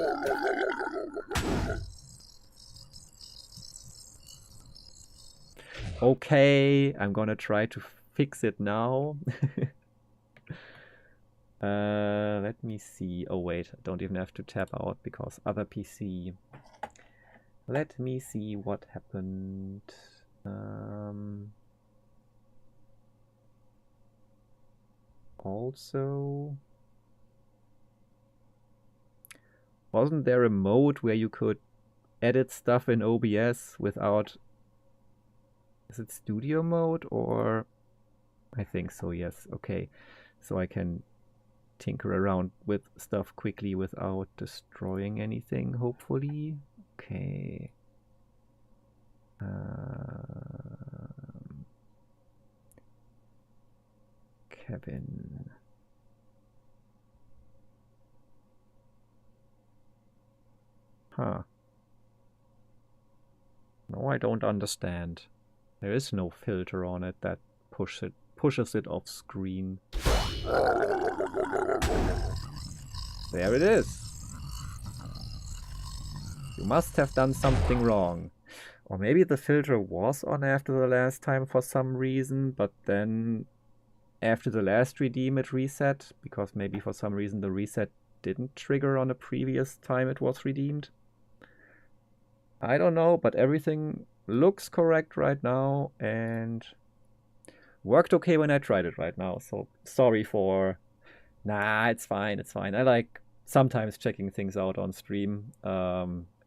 Okay, I'm gonna try to fix it now. Let me see. Oh wait, I don't even have to tab out because other PC. Let me see what happened. Also, Wasn't there a mode where you could edit stuff in OBS without... Is it studio mode or... I think so, yes. Okay. So I can tinker around with stuff quickly without destroying anything, hopefully. Okay. Kevin. Huh. No, I don't understand. There is no filter on it that pushes it off screen. There it is. You must have done something wrong. Or maybe the filter was on after the last time for some reason, but then after the last redeem it reset, because maybe for some reason the reset didn't trigger on a previous time it was redeemed. I don't know, but everything looks correct right now and worked okay when I tried it right now. So sorry for... Nah, it's fine, it's fine. I like sometimes checking things out on stream.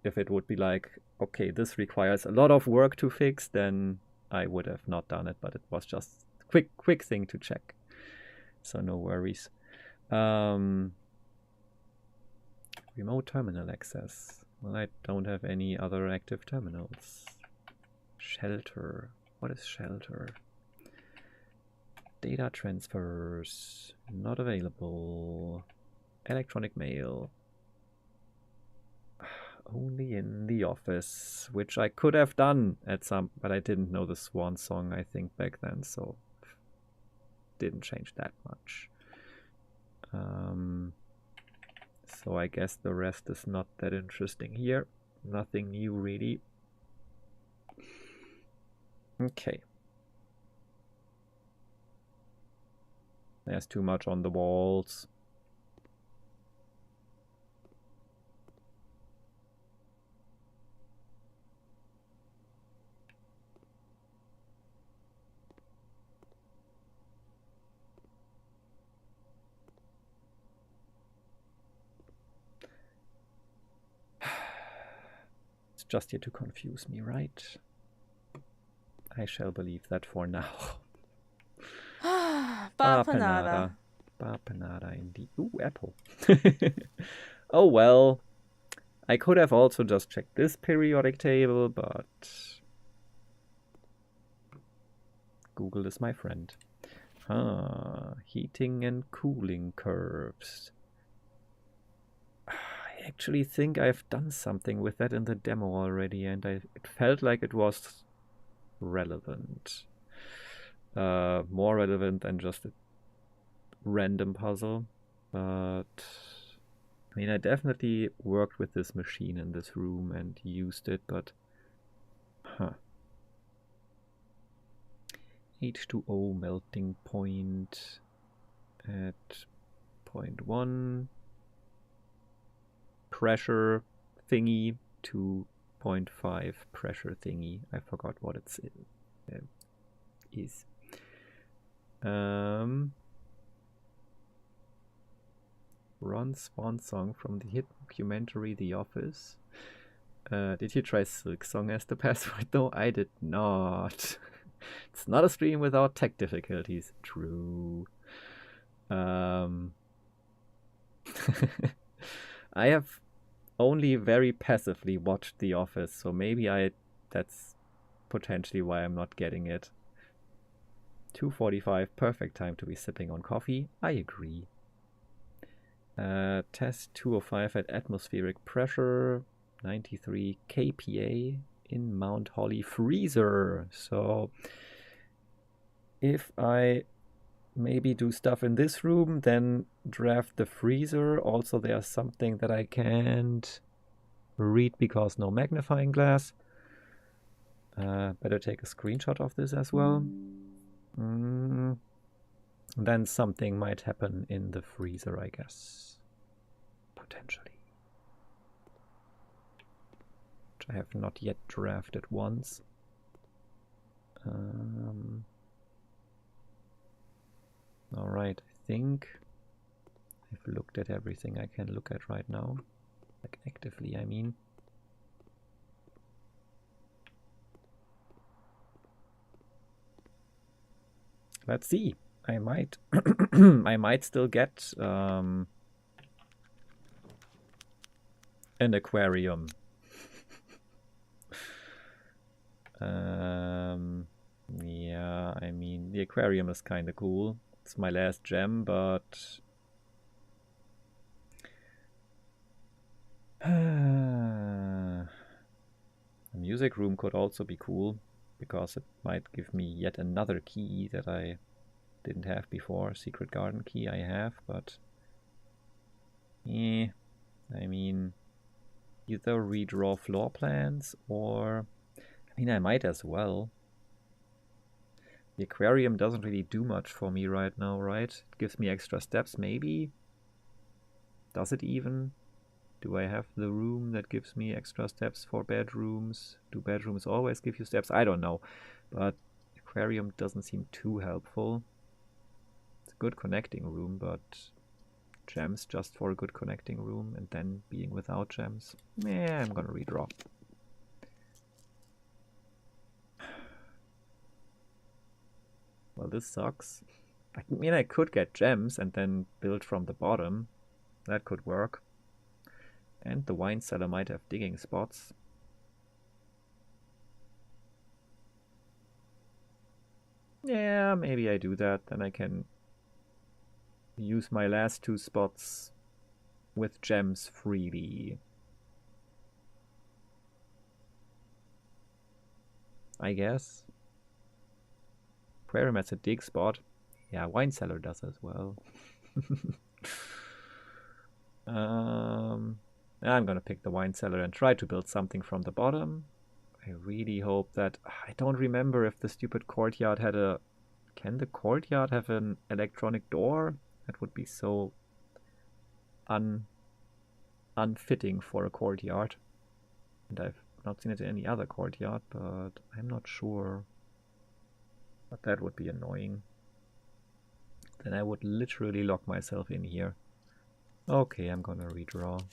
If it would be like, okay, this requires a lot of work to fix, then I would have not done it, but it was just a quick thing to check. So no worries. Remote terminal access. Well, I don't have any other active terminals. Shelter. What is shelter? Data transfers. Not available. Electronic mail. Only in the office, which I could have done at some, but I didn't know the Swan song, I think, back then, so didn't change that much. So I guess the rest is not that interesting here. Nothing new, really. Okay. There's too much on the walls. Just here to confuse me, right? I shall believe that for now. Bapanada. Bapanada indeed. Ooh, apple. Oh well. I could have also just checked this periodic table, but Google is my friend. Heating and cooling curves. I actually think I've done something with that in the demo already, and it felt like it was relevant. More relevant than just a random puzzle. But I mean, I definitely worked with this machine in this room and used it, but H2O melting point at 0.1. Pressure thingy to 0.5 pressure thingy. I forgot what it is. Ron Swan song from the hit documentary The Office. Did you try Silk Song as the password? No, I did not. It's not a stream without tech difficulties. True. I have only very passively watched The Office, so maybe that's potentially why I'm not getting it. 2:45, perfect time to be sipping on coffee. I agree. Test 205 at atmospheric pressure, 93 kPa in Mount Holly freezer. So if I maybe do stuff in this room, then draft the freezer. Also, there's something that I can't read because no magnifying glass. Better take a screenshot of this as well. Then something might happen in the freezer, I guess. Potentially. Which I have not yet drafted once. Alright, I think I've looked at everything I can look at right now. Like actively, I mean. Let's see. I might I might still get an aquarium. Yeah, I mean, the aquarium is kind of cool. It's my last gem, but the music room could also be cool, because it might give me yet another key that I didn't have before. Secret garden key I have, but I mean, either redraw floor plans or, I mean, I might as well. The aquarium doesn't really do much for me right now, right? It gives me extra steps, maybe? Does it even? Do I have the room that gives me extra steps for bedrooms? Do bedrooms always give you steps? I don't know. But aquarium doesn't seem too helpful. It's a good connecting room, but gems just for a good connecting room and then being without gems. Yeah, I'm gonna redraw. Well, this sucks. I mean, I could get gems and then build from the bottom. That could work. And the wine cellar might have digging spots. Yeah, maybe I do that. Then I can use my last 2 spots with gems freely. I guess. Aquarium has a dig spot. Yeah, wine cellar does as well. I'm gonna pick the wine cellar and try to build something from the bottom. I really hope that... I don't remember if the stupid courtyard had a... Can the courtyard have an electronic door? That would be so unfitting for a courtyard. And I've not seen it in any other courtyard, but I'm not sure. But that would be annoying. Then I would literally lock myself in here. Okay, I'm gonna redraw.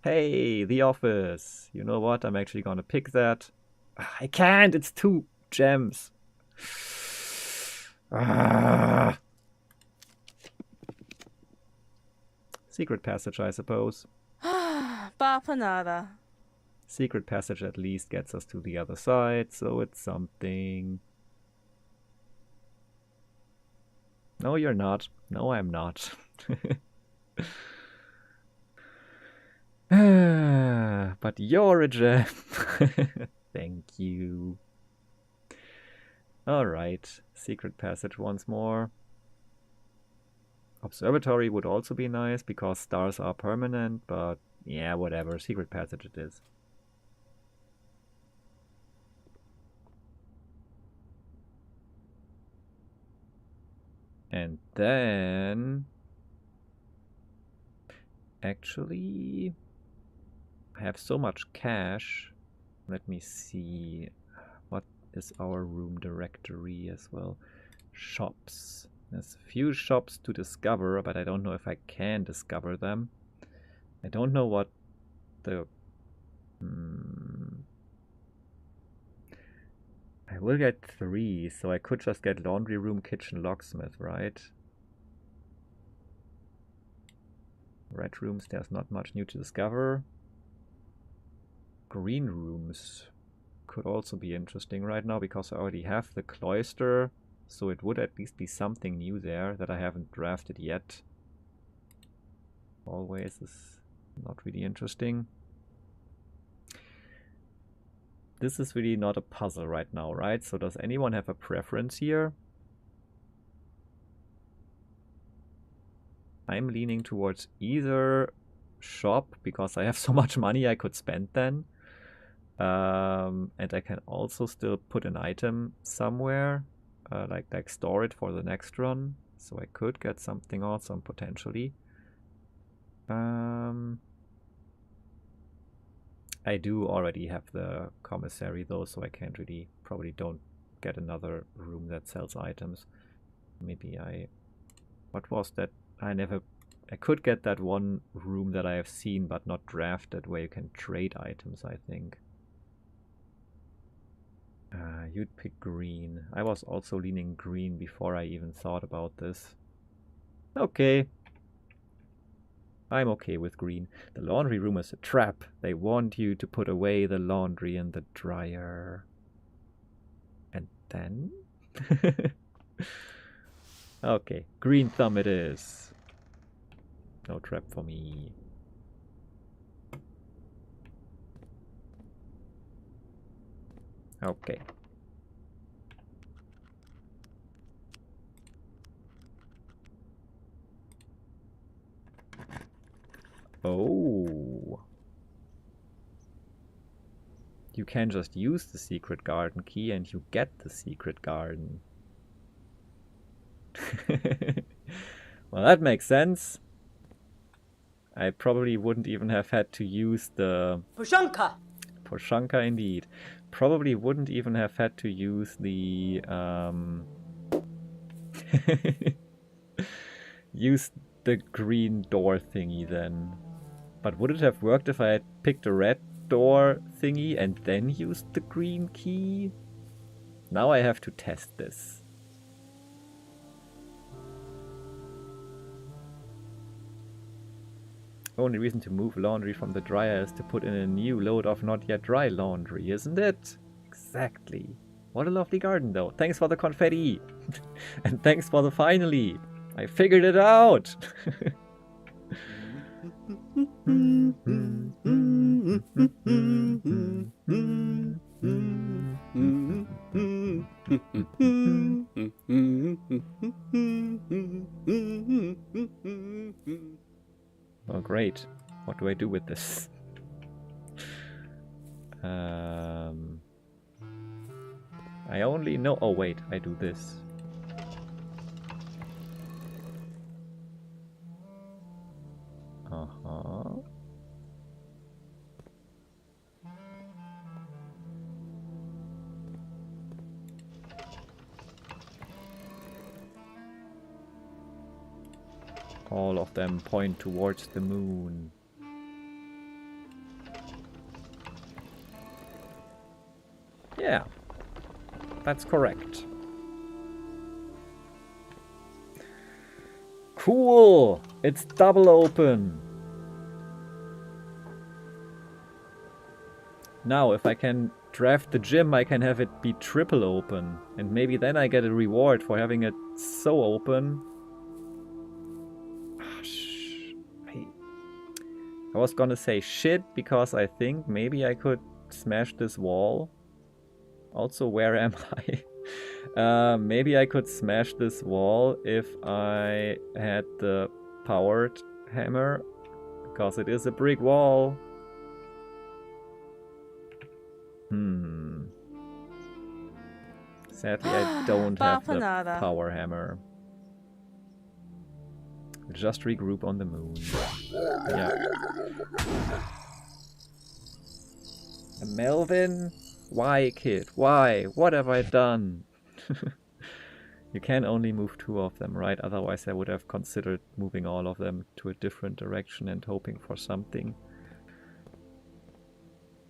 Hey, the office! You know what? I'm actually gonna pick that. I can't! It's 2 gems! Secret passage, I suppose. Bapanada. Secret passage at least gets us to the other side, so it's something. No, you're not. No, I'm not. But you're a gem. Thank you. Alright, secret passage once more. Observatory would also be nice, because stars are permanent, but yeah, whatever. Secret passage it is. And then... Actually... I have so much cash. Let me see. What is our room directory as well? Shops. There's a few shops to discover, but I don't know if I can discover them. I don't know what the... I will get 3, so I could just get laundry room, kitchen, locksmith, right? Red rooms, there's not much new to discover. Green rooms could also be interesting right now, because I already have the cloister, so it would at least be something new there that I haven't drafted yet. Always is not really interesting. This is really not a puzzle right now, right? So does anyone have a preference here? I'm leaning towards either shop, because I have so much money I could spend then. And I can also still put an item somewhere, like store it for the next run. So I could get something awesome potentially. I do already have the commissary though, so I can't really, probably don't get another room that sells items. Maybe what was that? I never I could get that one room that I have seen but not drafted where you can trade items, I think. You'd pick green. I was also leaning green before I even thought about this. Okay. I'm okay with green. The laundry room is a trap. They want you to put away the laundry in the dryer. And then? Okay, green thumb it is. No trap for me. Okay. Oh. You can just use the secret garden key and you get the secret garden. Well, that makes sense. I probably wouldn't even have had to use the... Poshanka indeed. Probably wouldn't even have had to use the... use the green door thingy then. But would it have worked if I had picked a red door thingy and then used the green key? Now I have to test this. Only reason to move laundry from the dryer is to put in a new load of not yet dry laundry, isn't it? Exactly. What a lovely garden though. Thanks for the confetti. And thanks for the finally. I figured it out. Oh great. What do I do with this? I only know... Oh wait, I do this. Uh-huh. All of them point towards the moon. Yeah, that's correct. Cool! It's double open! Now, if I can draft the gym, I can have it be triple open. And maybe then I get a reward for having it so open. I was gonna say shit because I think maybe I could smash this wall. Also, where am I? Maybe I could smash this wall if I had the powered hammer, because it is a brick wall. Sadly, I don't have the power hammer. Just regroup on the moon. Yeah. Melvin? Why, kid? Why? What have I done? You can only move 2 of them, right? Otherwise I would have considered moving all of them to a different direction and hoping for something.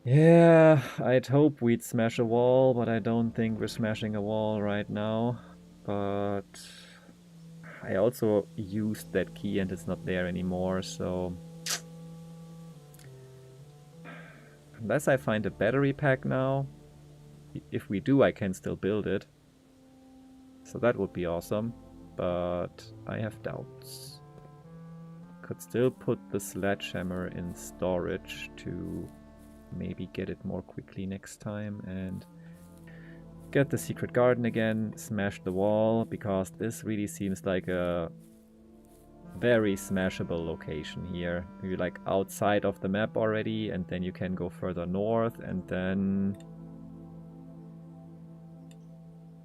Yeah, I'd hope we'd smash a wall, but I don't think we're smashing a wall right now. But I also used that key and it's not there anymore, so... Unless I find a battery pack now. If we do, I can still build it. So that would be awesome. But I have doubts. Could still put the sledgehammer in storage to maybe get it more quickly next time. And get the secret garden again. Smash the wall. Because this really seems like a very smashable location here. You're like outside of the map already. And then you can go further north. And then...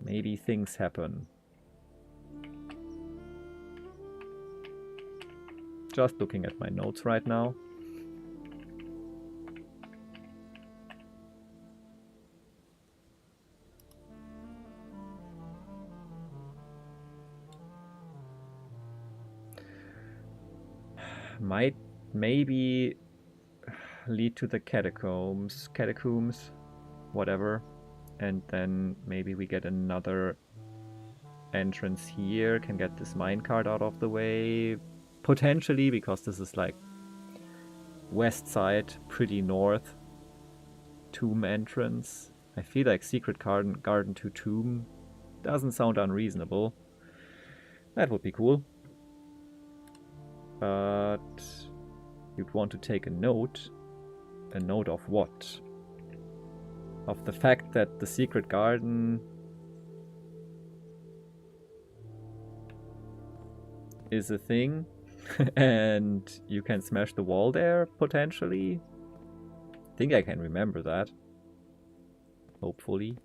maybe things happen. Just looking at my notes right now. Might maybe lead to the catacombs, whatever. And then maybe we get another entrance here, can get this minecart out of the way. Potentially, because this is like west side, pretty north. Tomb entrance. I feel like secret garden to tomb doesn't sound unreasonable. That would be cool. But you'd want to take a note. A note of what? Of the fact that the secret garden is a thing and you can smash the wall there, potentially. I think I can remember that. Hopefully.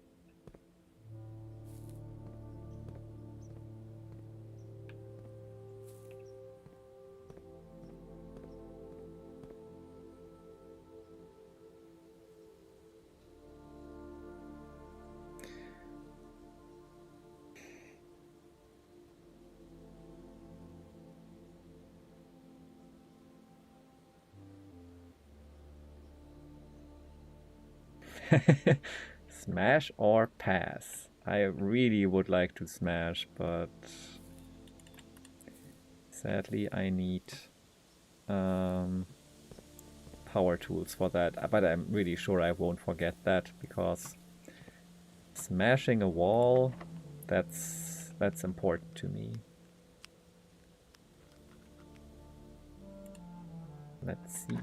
Smash or pass? I really would like to smash, but sadly I need power tools for that. But I'm really sure I won't forget that, because smashing a wall, that's important to me. Let's see.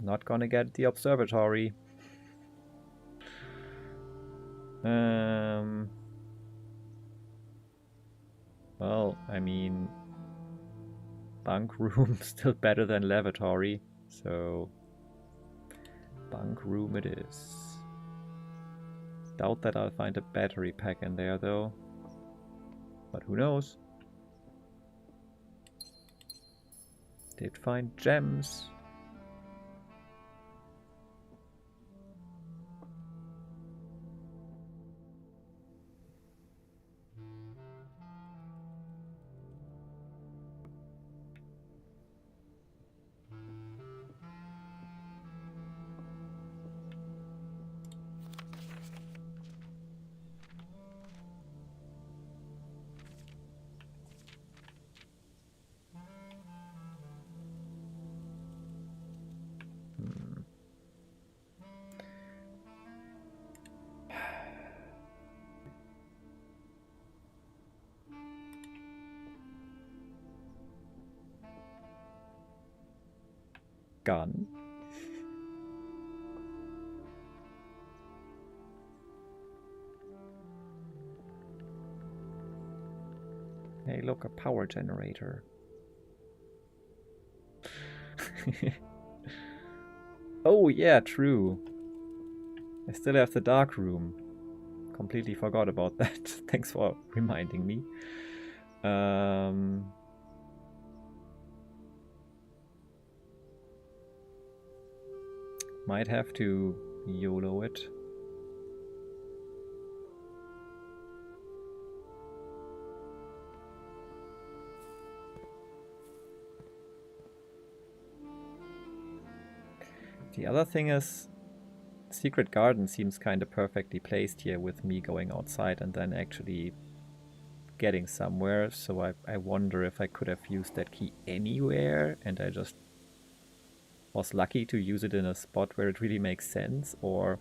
Not gonna get the observatory. Well, I mean, bunk room still better than lavatory, so bunk room it is. Doubt that I'll find a battery pack in there though, but who knows? Did find gems. Gun. Hey, look, a power generator. Oh yeah, true. I still have the dark room. Completely forgot about that. Thanks for reminding me. Might have to YOLO it. The other thing is, Secret Garden seems kind of perfectly placed here with me going outside and then actually getting somewhere. So I wonder if I could have used that key anywhere and I just was lucky to use it in a spot where it really makes sense, or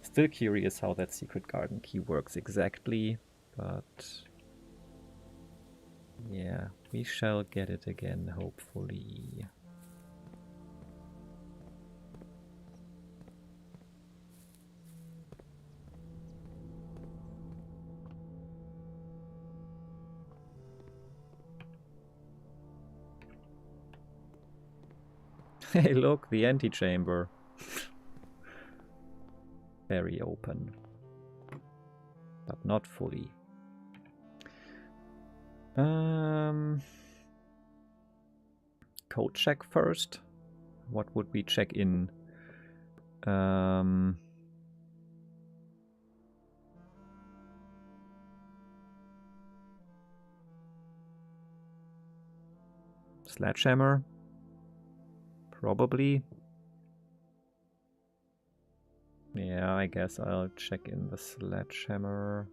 still curious how that Secret Garden key works exactly, but yeah, we shall get it again, hopefully. Hey look, the antechamber. Very open. But not fully. Code check first. What would we check in? Sledgehammer. Probably. Yeah, I guess I'll check in the sledgehammer.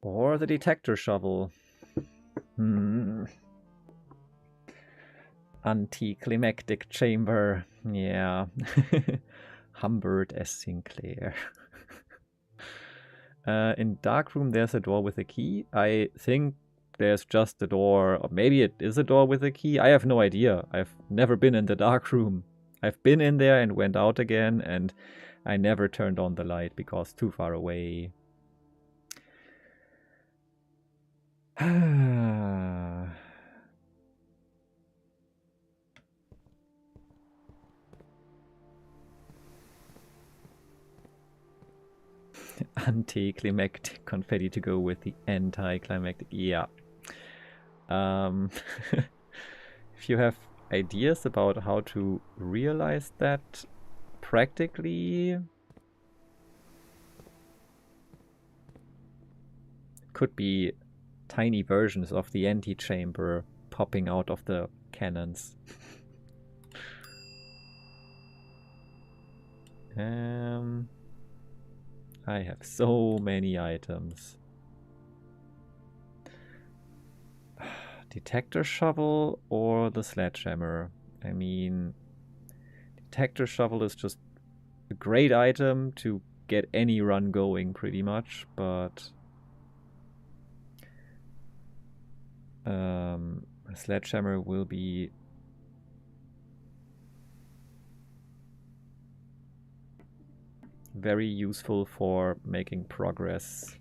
Or the detector shovel. Anticlimactic chamber. Yeah. Humbert S. Sinclair. In darkroom there's a door with a key. I think there's just a door, or maybe it is a door with a key. I have no idea. I've never been in the darkroom. I've been in there and went out again, and I never turned on the light because too far away. Anticlimactic confetti to go with the anticlimactic. Yeah. If you have ideas about how to realize that practically, could be tiny versions of the antechamber popping out of the cannons. I have so many items. Detector shovel or the sledgehammer? I mean, detector shovel is just a great item to get any run going pretty much, but a sledgehammer will be very useful for making progress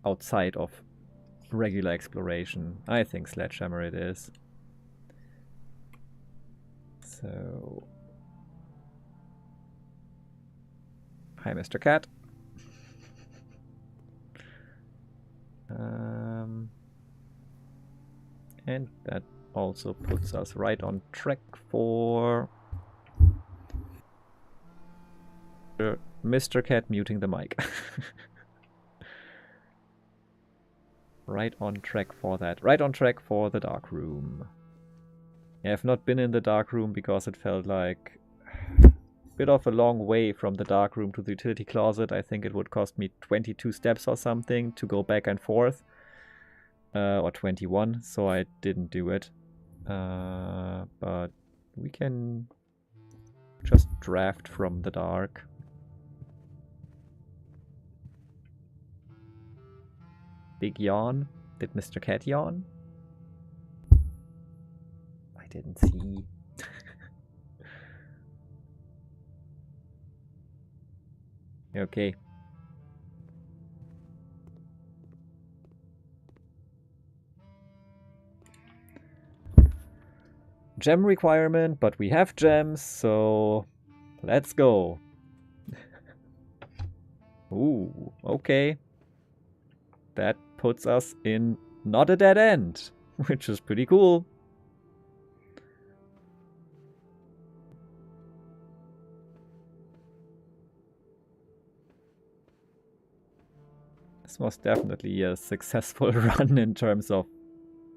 outside of regular exploration. I think sledgehammer it is. So, hi, Mr. Cat. And that also puts us right on track for Mr. Cat muting the mic. Right on track for that. Right on track for the dark room. I have not been in the dark room because it felt like a bit of a long way from the dark room to the utility closet. I think it would cost me 22 steps or something to go back and forth. Or 21, so I didn't do it. But we can just draft from the dark. Big yawn. Did Mr. Cat yawn? I didn't see. Okay. Gem requirement, but we have gems, so let's go. Ooh, okay. That puts us in not a dead end, which is pretty cool. This was definitely a successful run in terms of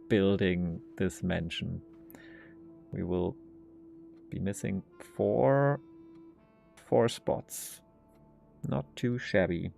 building this mansion. We will be missing four spots. Not too shabby.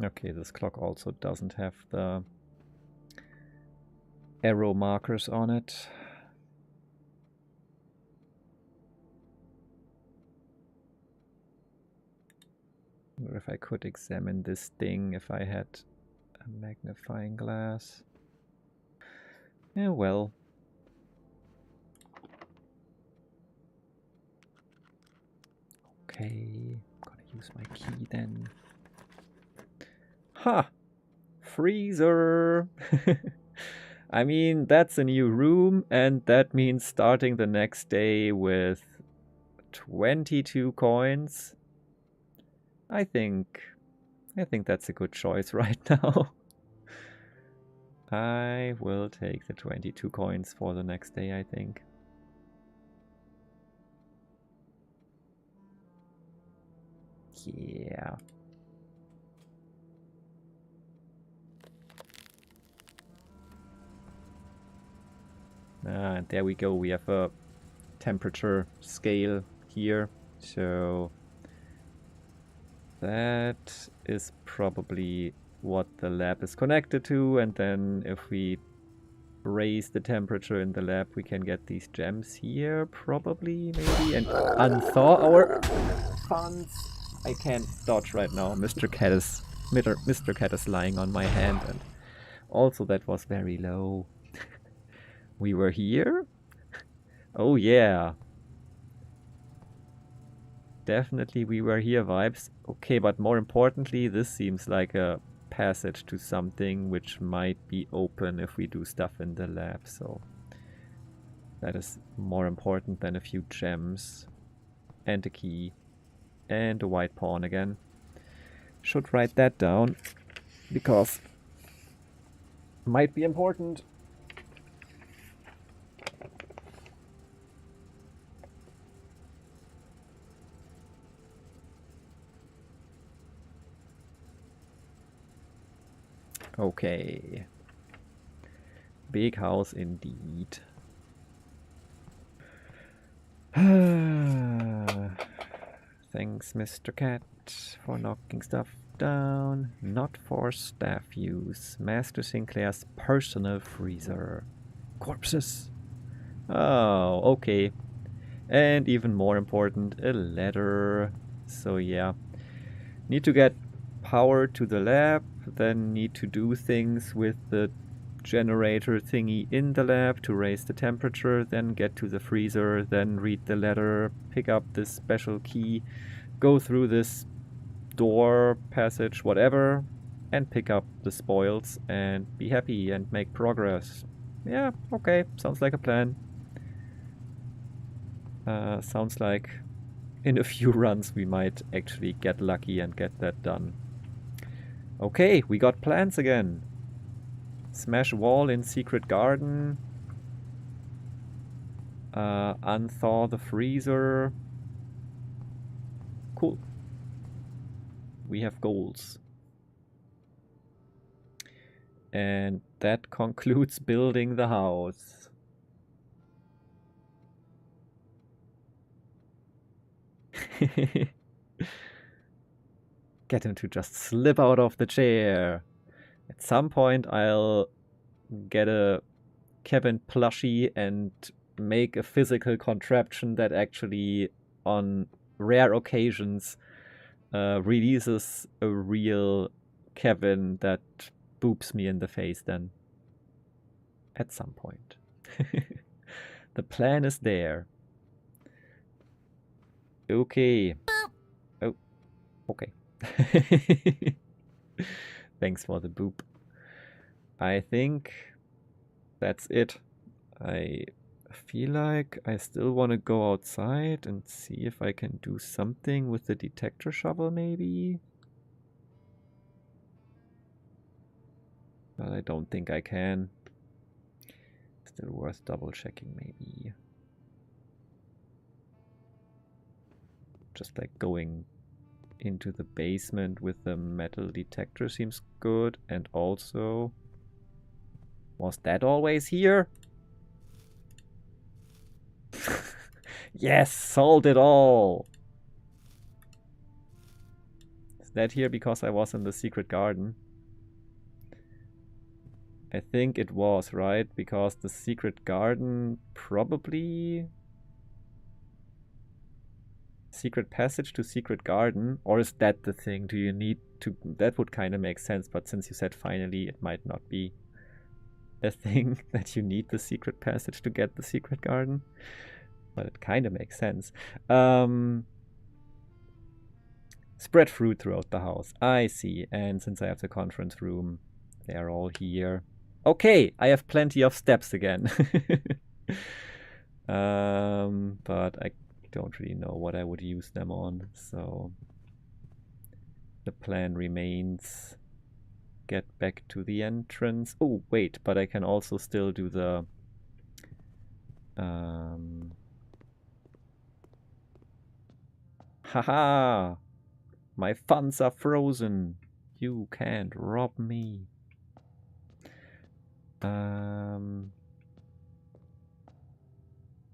Okay, this clock also doesn't have the arrow markers on it. I wonder if I could examine this thing if I had a magnifying glass. Yeah, well. Okay, I'm gonna use my key then. Ha! Freezer! I mean, that's a new room, and that means starting the next day with 22 coins. I think that's a good choice right now. I will take the 22 coins for the next day, I think. Yeah. And there we go. We have a temperature scale here. So that is probably what the lab is connected to. And then if we raise the temperature in the lab, we can get these gems here, probably, maybe, and unthaw our funds. I can't dodge right now. Mr. Cat is lying on my hand, and also that was very low. We were here? Oh yeah. Definitely we were here vibes. Okay, but more importantly, this seems like a passage to something which might be open if we do stuff in the lab, so that is more important than a few gems and a key and a white pawn again. Should write that down because it might be important. Okay. Big house indeed. Thanks, Mr. Cat, for knocking stuff down. Not for staff use. Master Sinclair's personal freezer. Corpses. Oh, okay. And even more important, a ladder. So yeah. Need to get power to the lab, then need to do things with the generator thingy in the lab to raise the temperature, then get to the freezer, then read the letter, pick up this special key, go through this door, passage, whatever, and pick up the spoils and be happy and make progress. Yeah, okay, sounds like a plan. Sounds like in a few runs we might actually get lucky and get that done. Okay, we got plants again. Smash wall in secret garden. Unthaw the freezer. Cool. We have goals. And that concludes building the house. Get him to just slip out of the chair. At some point I'll get a Kevin plushie and make a physical contraption that actually on rare occasions releases a real Kevin that boops me in the face then. At some point. The plan is there. Okay. Oh, okay. Thanks for the boop. I think that's it. I feel like I still want to go outside and see if I can do something with the detector shovel maybe. But I don't think I can. Still worth double checking maybe. Just like going into the basement with the metal detector seems good. And also, was that always here? Yes, solved it all. Is that here because I was in the secret garden? I think it was, right? Because the secret garden probably... Secret passage to secret garden, or is that the thing? Do you need to... That would kind of make sense, but since you said finally, it might not be a thing that you need the secret passage to get the secret garden. But it kind of makes sense. Spread fruit throughout the house. I see. And since I have the conference room, they are all here. Okay, I have plenty of steps again. But I don't really know what I would use them on, so the plan remains get back to the entrance. Oh wait, but I can also still do the haha! My funds are frozen. You can't rob me.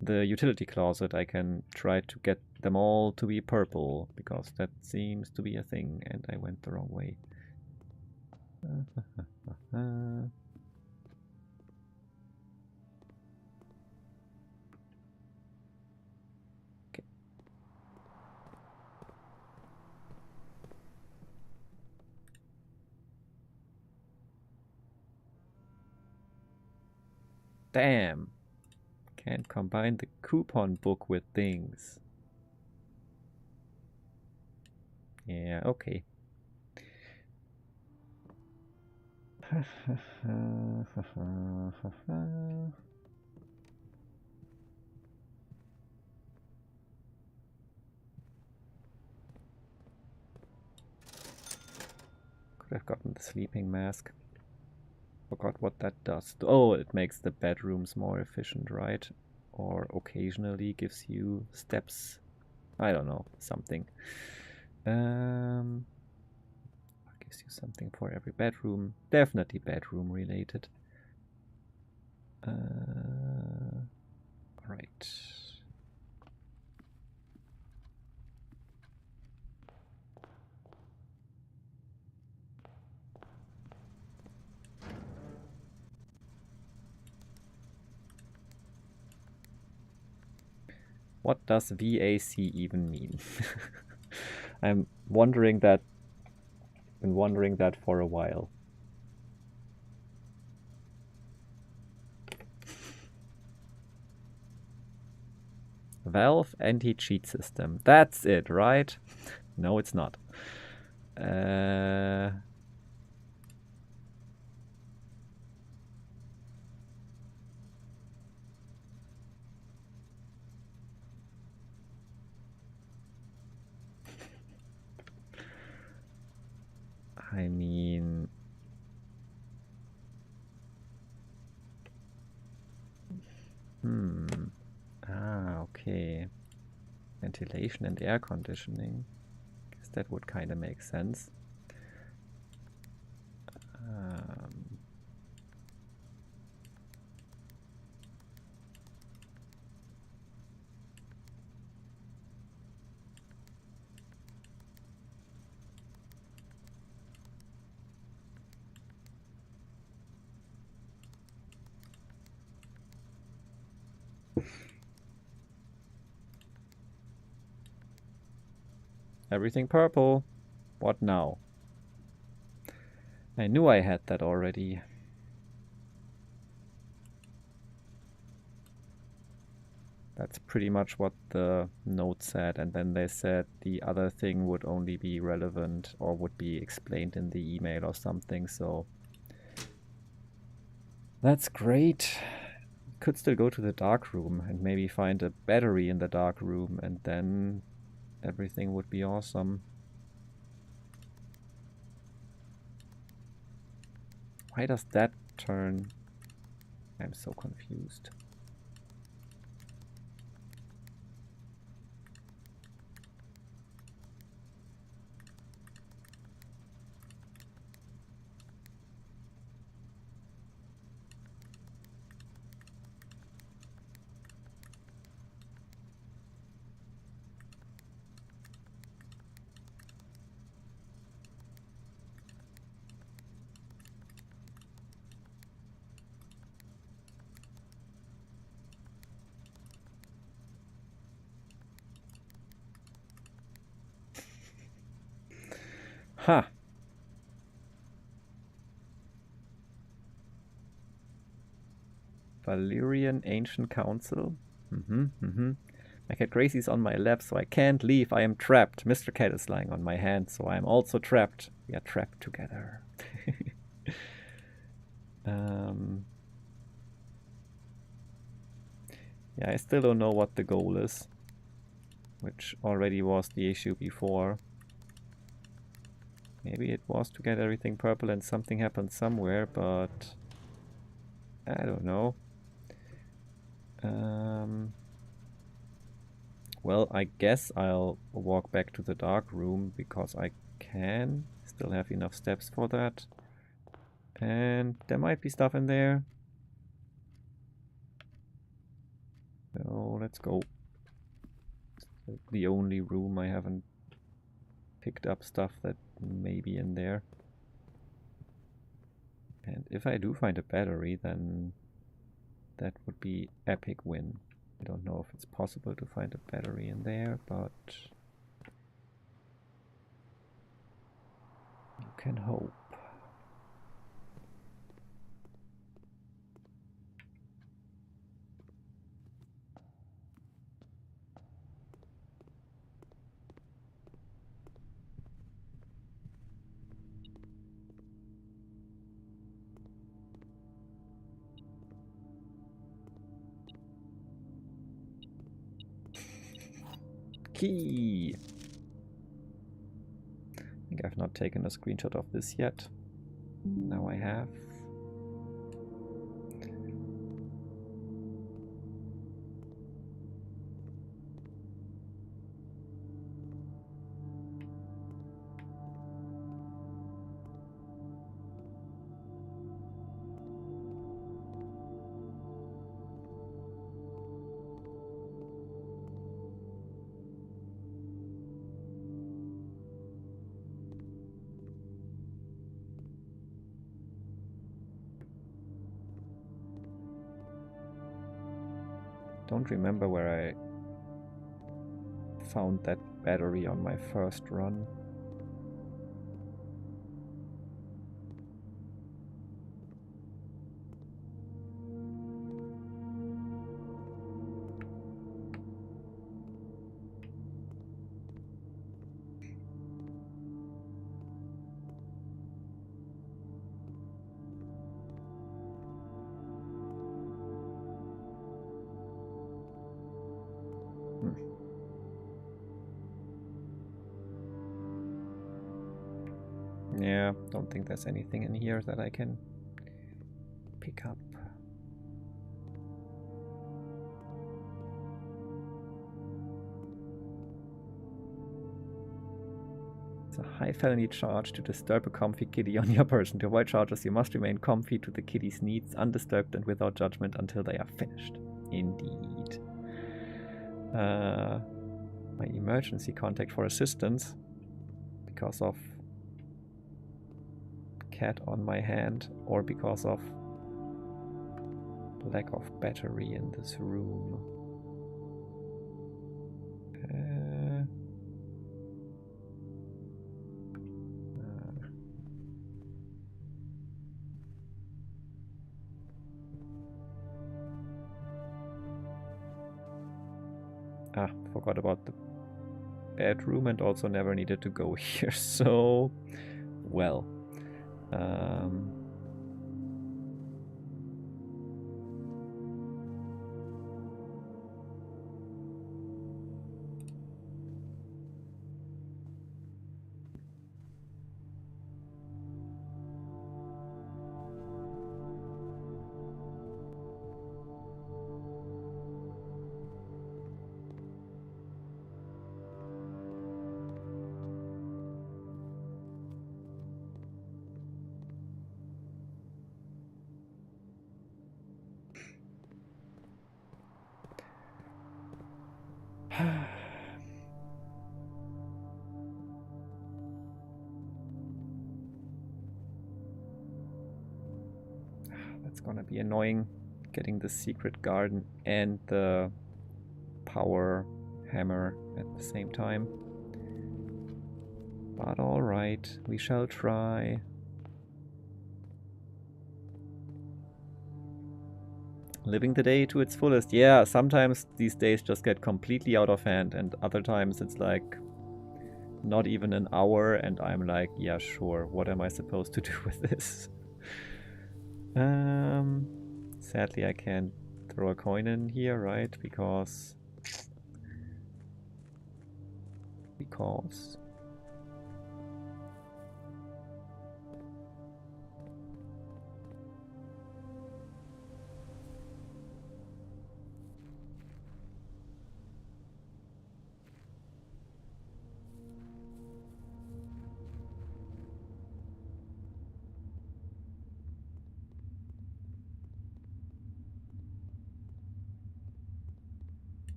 The utility closet, I can try to get them all to be purple, because that seems to be a thing, and I went the wrong way. Okay. Damn. Can't combine the coupon book with things. Yeah, okay. Could have gotten the sleeping mask. Forgot what that does. Oh, it makes the bedrooms more efficient, right? Or occasionally gives you steps. I don't know, something. Gives you something for every bedroom. Definitely bedroom related. Right. What does VAC even mean? I'm wondering that. Been wondering that for a while. Valve anti-cheat system. That's it, right? No, it's not. I mean... Ah, okay. Ventilation and air conditioning. Guess that would kind of make sense. Everything purple. What now? I knew I had that already. That's pretty much what the note said, and then they said the other thing would only be relevant or would be explained in the email or something, so that's great. Could still go to the dark room and maybe find a battery in the dark room, and then everything would be awesome. Why does that turn? I'm so confused. Huh. Valyrian Ancient Council. My cat Gracie's on my lap, so I can't leave. I am trapped. Mr. Cat is lying on my hand, so I am also trapped. We are trapped together. Yeah, I still don't know what the goal is. which already was the issue before. Maybe it was to get everything purple and something happened somewhere, but I don't know. Well, I guess I'll walk back to the dark room because I can still have enough steps for that. And there might be stuff in there. So let's go. It's the only room I haven't picked up stuff that may be in there. And if I do find a battery, then that would be epic win. I don't know if it's possible to find a battery in there, but you can hope. Key! I think I've not taken a screenshot of this yet. Now I have. Don't remember where I found that battery on my first run. Yeah, don't think there's anything in here that I can pick up. It's a high felony charge to disturb a comfy kitty on your person. To avoid charges, you must remain comfy to the kitty's needs, undisturbed and without judgment until they are finished. Indeed. My emergency contact for assistance because of cat on my hand or because of lack of battery in this room. Forgot about the bedroom and also never needed to go here, so well. That's gonna be annoying, getting the secret garden and the power hammer at the same time. But alright, we shall try. Living the day to its fullest. Yeah, sometimes these days just get completely out of hand, and other times it's like not even an hour and I'm like, yeah, sure, what am I supposed to do with this? Sadly I can't throw a coin in here, right? Because because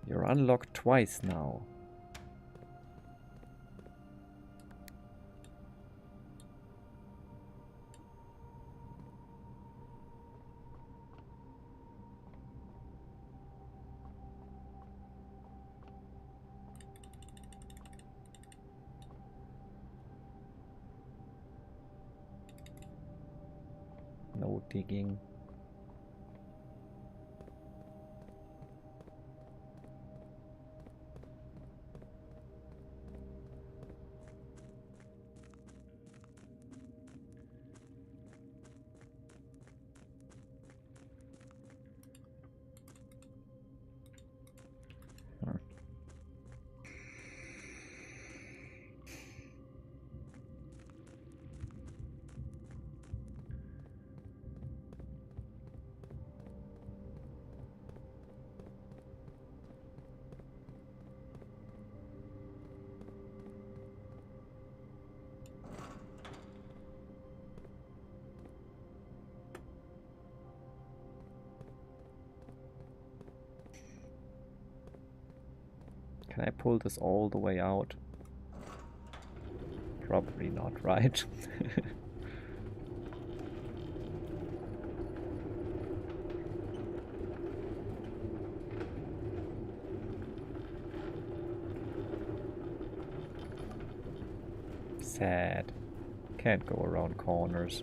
you're unlocked twice now. No digging. Can I pull this all the way out? Probably not, right? Sad. Can't go around corners.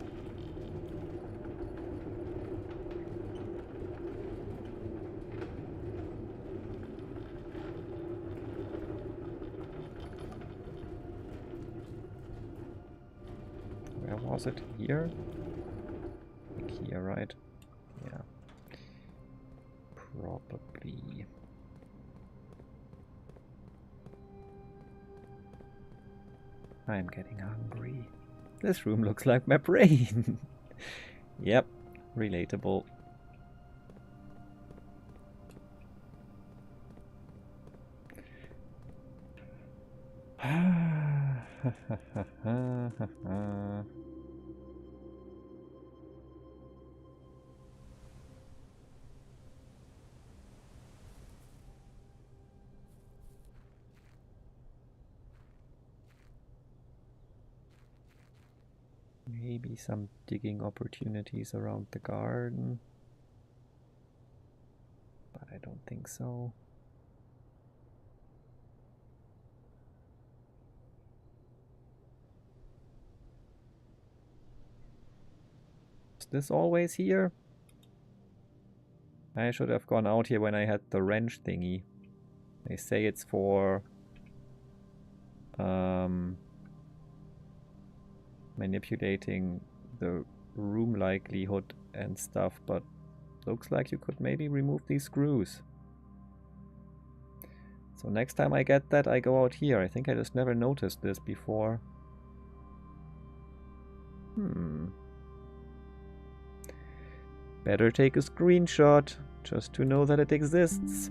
Was it here? I think here, right? Yeah. Probably. I'm getting hungry. This room looks like my brain. Yep, relatable. Maybe some digging opportunities around the garden, but I don't think so. Is this always here? I should have gone out here when I had the wrench thingy. They say it's for manipulating the room likelihood and stuff, but looks like you could maybe remove these screws. So next time I get that, I go out here. I think I just never noticed this before. Better take a screenshot just to know that it exists.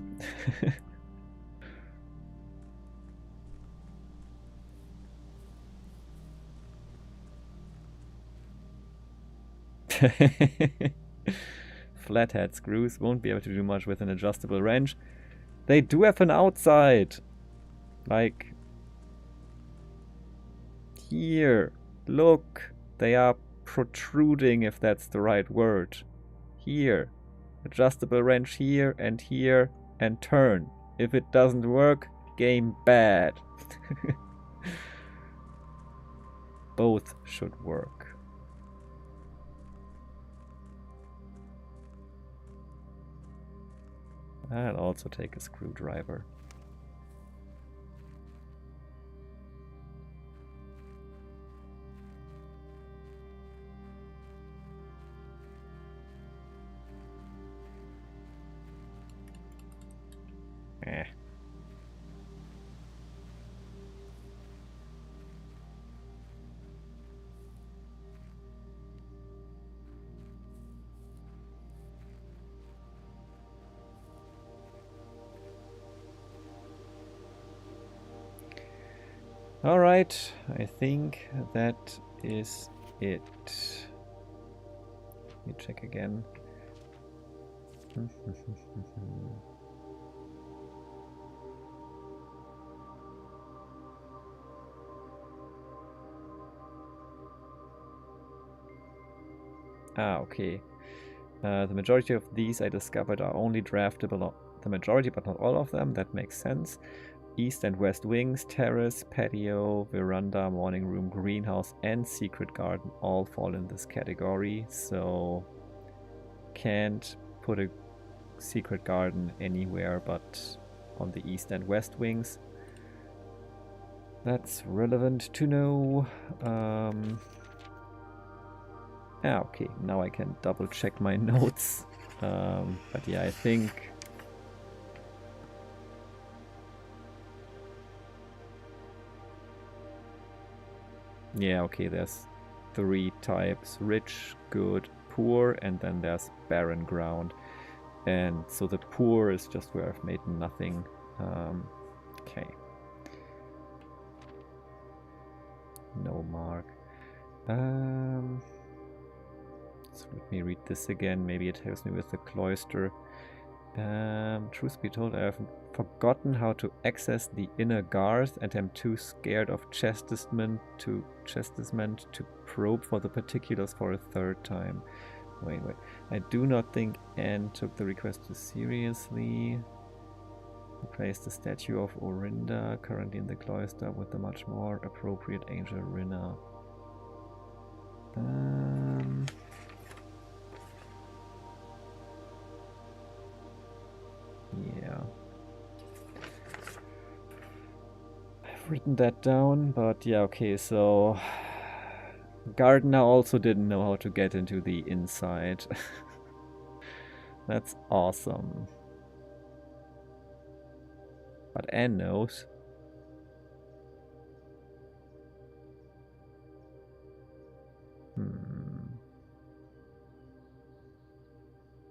Flathead screws won't be able to do much with an adjustable wrench. They do have an outside. Like... here. Look. They are protruding, if that's the right word. Here. Adjustable wrench here, and turn. If it doesn't work, game bad. Both should work. I'll also take a screwdriver. Eh. Alright, I think that is it. Let me check again. Okay. The majority of these I discovered are only draftable. The majority, but not all of them. That makes sense. East and west wings, terrace, patio, veranda, morning room, greenhouse, and secret garden all fall in this category. So can't put a secret garden anywhere but on the east and west wings. That's relevant to know. Okay, now I can double check my notes. But yeah, I think... yeah, okay, there's 3 types. Rich, good, poor, and then there's barren ground. And so the poor is just where I've made nothing. Okay. No mark. So let me read this again. Maybe it helps me with the cloister. Truth be told, I have forgotten how to access the inner garth and am too scared of chastisement to probe for the particulars for a 3rd time. Wait. I do not think Anne took the request too seriously. Replace the statue of Orinda, currently in the cloister, with the much more appropriate Angel Rinna. Yeah. I've written that down, but yeah, okay, so... Gardner also didn't know how to get into the inside. That's awesome. But Anne knows.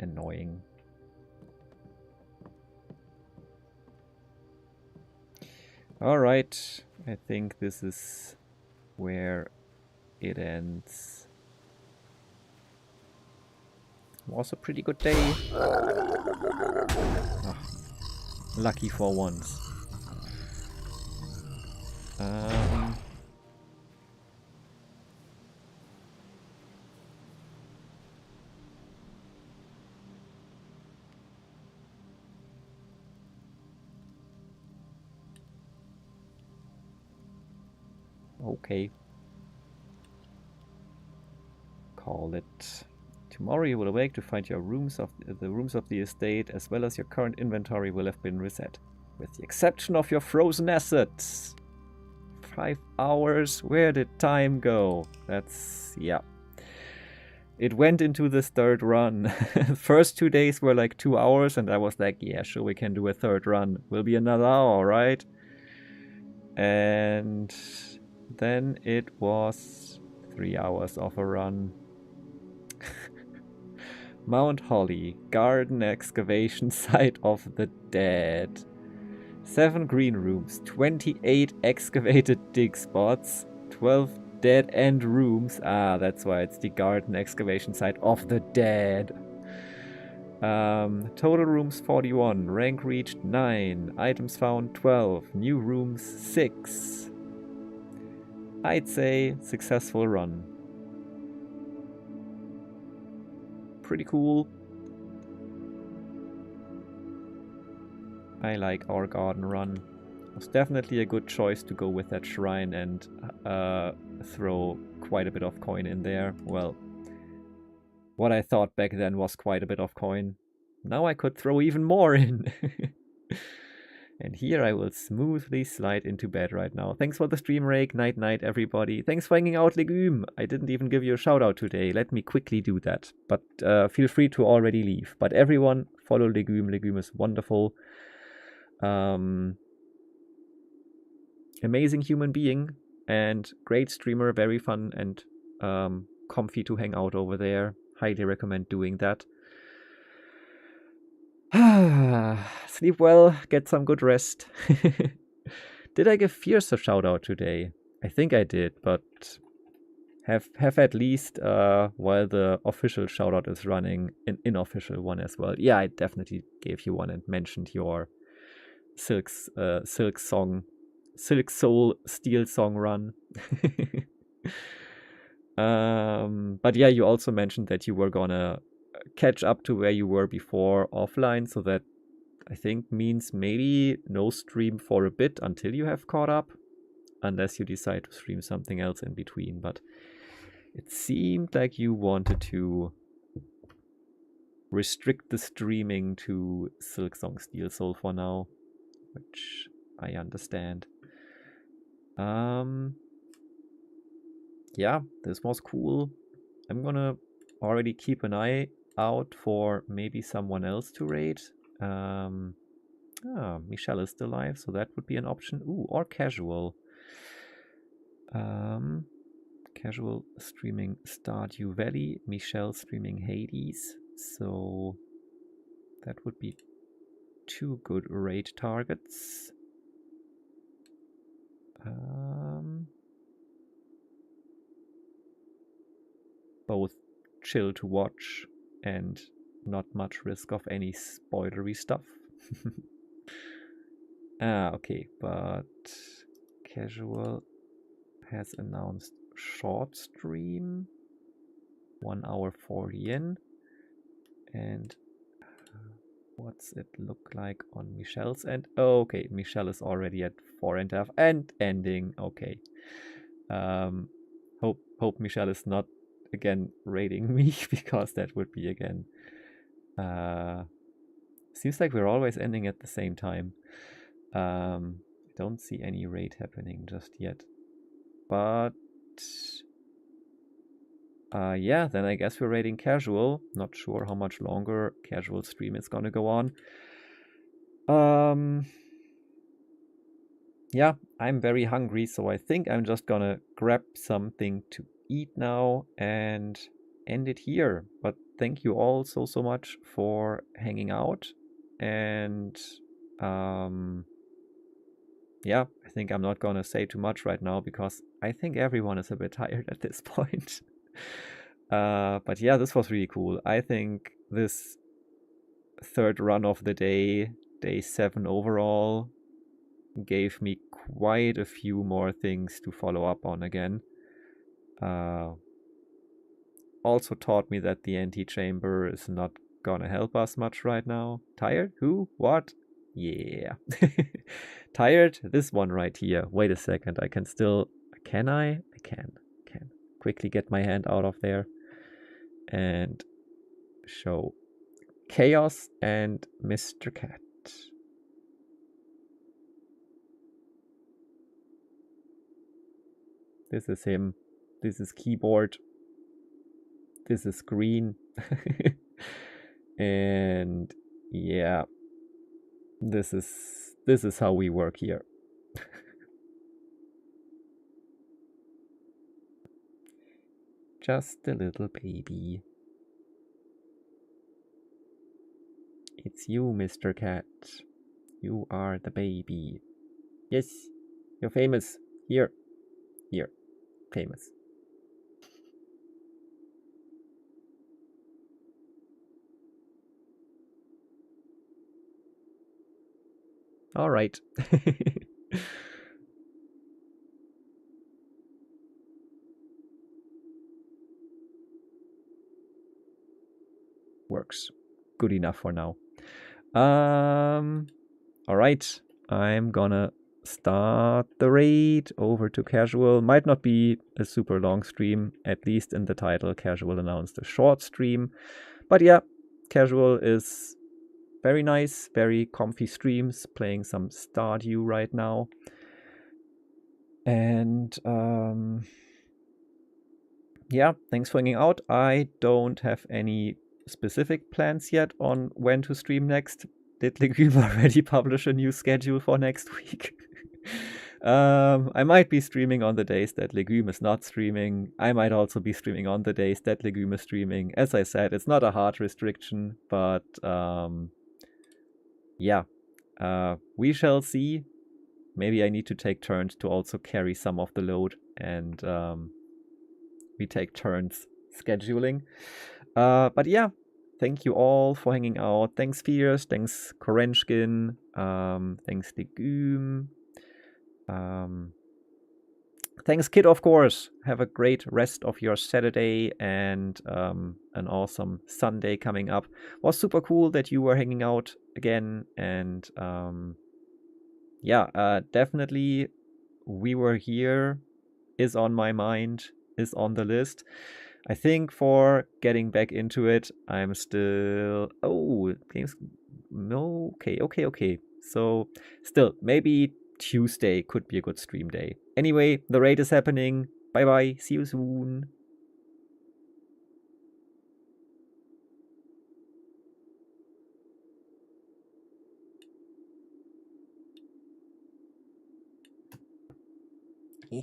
Annoying. Alright, I think this is where it ends. Was a pretty good day. Oh, lucky for once. Okay. Call it. Tomorrow you will awake to find your rooms of the rooms of the estate as well as your current inventory will have been reset, with the exception of your frozen assets. 5 hours. Where did time go? That's yeah. It went into this 3rd run. First 2 days were like 2 hours, and I was like, yeah, sure, we can do a 3rd run. Will be another hour, right? And then it was 3 hours of a run. Mount Holly, garden excavation site of the dead. 7 green rooms, 28 excavated dig spots, 12 dead end rooms. Ah, that's why it's the garden excavation site of the dead. Total rooms 41, rank reached 9, items found 12, new rooms 6. I'd say successful run. Pretty cool. I like our garden run. It was definitely a good choice to go with that shrine and throw quite a bit of coin in there. Well, what I thought back then was quite a bit of coin. Now I could throw even more in. And here I will smoothly slide into bed right now. Thanks for the stream, Rake. Night night, everybody. Thanks for hanging out, Legume. I didn't even give you a shout out today. Let me quickly do that. But feel free to already leave. But everyone, follow Legume. Legume is wonderful. Amazing human being and great streamer. Very fun and comfy to hang out over there. Highly recommend doing that. Sleep well, get some good rest. Did I give Fierce a shout out today? I think I did, but have at least while the official shout out is running, an unofficial one as well. Yeah, I definitely gave you one and mentioned your Silk Soul Steel Song run. But yeah, you also mentioned that you were gonna catch up to where you were before offline, so that I think means maybe no stream for a bit until you have caught up, unless you decide to stream something else in between. But it seemed like you wanted to restrict the streaming to Silksong Steel Soul for now, which I understand. Yeah, this was cool. I'm gonna already keep an eye out for maybe someone else to raid. Michelle is still alive, so that would be an option. Ooh, or casual. Casual streaming Stardew Valley, Michelle streaming Hades. So that would be 2 good raid targets. Both chill to watch and not much risk of any spoilery stuff. Okay, but Casual has announced short stream, 1 hour 40 in, and what's it look like on Michelle's end? Oh, okay, Michelle is already at 4.5 and ending. Okay. Hope Michelle is not again raiding me, because that would be again. Seems like we're always ending at the same time. Don't see any raid happening just yet. But yeah, then I guess we're raiding Casual. Not sure how much longer Casual stream is gonna go on. Yeah, I'm very hungry, so I think I'm just gonna grab something to eat now and end it here. But thank you all so much for hanging out. And yeah, I think I'm not gonna say too much right now, because I think everyone is a bit tired at this point. But yeah, this was really cool. I think this 3rd run of the day, day 7 overall, gave me quite a few more things to follow up on again. Also taught me that the antechamber is not gonna help us much right now. Tired? Who? What? Yeah. Tired? This one right here. Wait a second. I can still... Can I? I can. Quickly get my hand out of there and show Chaos and Mr. Cat. This is him. This is keyboard. This is screen. And yeah, this is how we work here. Just a little baby. It's you, Mr. Cat. You are the baby. Yes, you're famous. Here. famous. All right. Works. Good enough for now. All right. I'm gonna start the raid over to casual. Might not be a super long stream, at least in the title. Casual announced a short stream. But yeah, casual is very nice, very comfy streams, playing some Stardew right now. And yeah, thanks for hanging out. I don't have any specific plans yet on when to stream next. Did Legume already publish a new schedule for next week? I might be streaming on the days that Legume is not streaming. I might also be streaming on the days that Legume is streaming. As I said, it's not a hard restriction, but yeah, we shall see. Maybe I need to take turns to also carry some of the load, and we take turns scheduling. But yeah, thank you all for hanging out. Thanks Fierce, thanks Korenchkin, thanks Legume, thanks Kid, of course. Have a great rest of your Saturday and an awesome Sunday coming up. Was super cool that you were hanging out again, and yeah, definitely We Were Here is on my mind, is on the list. I think for getting back into it, I'm still... Oh, games... No, okay. So, still, maybe Tuesday could be a good stream day. Anyway, the raid is happening. Bye-bye. See you soon. Yeah.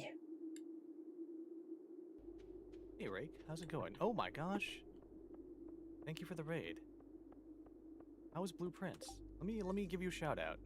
Hey, Rake, how's it going? Oh my gosh! Thank you for the raid. How was Blue Prince? Let me give you a shout out.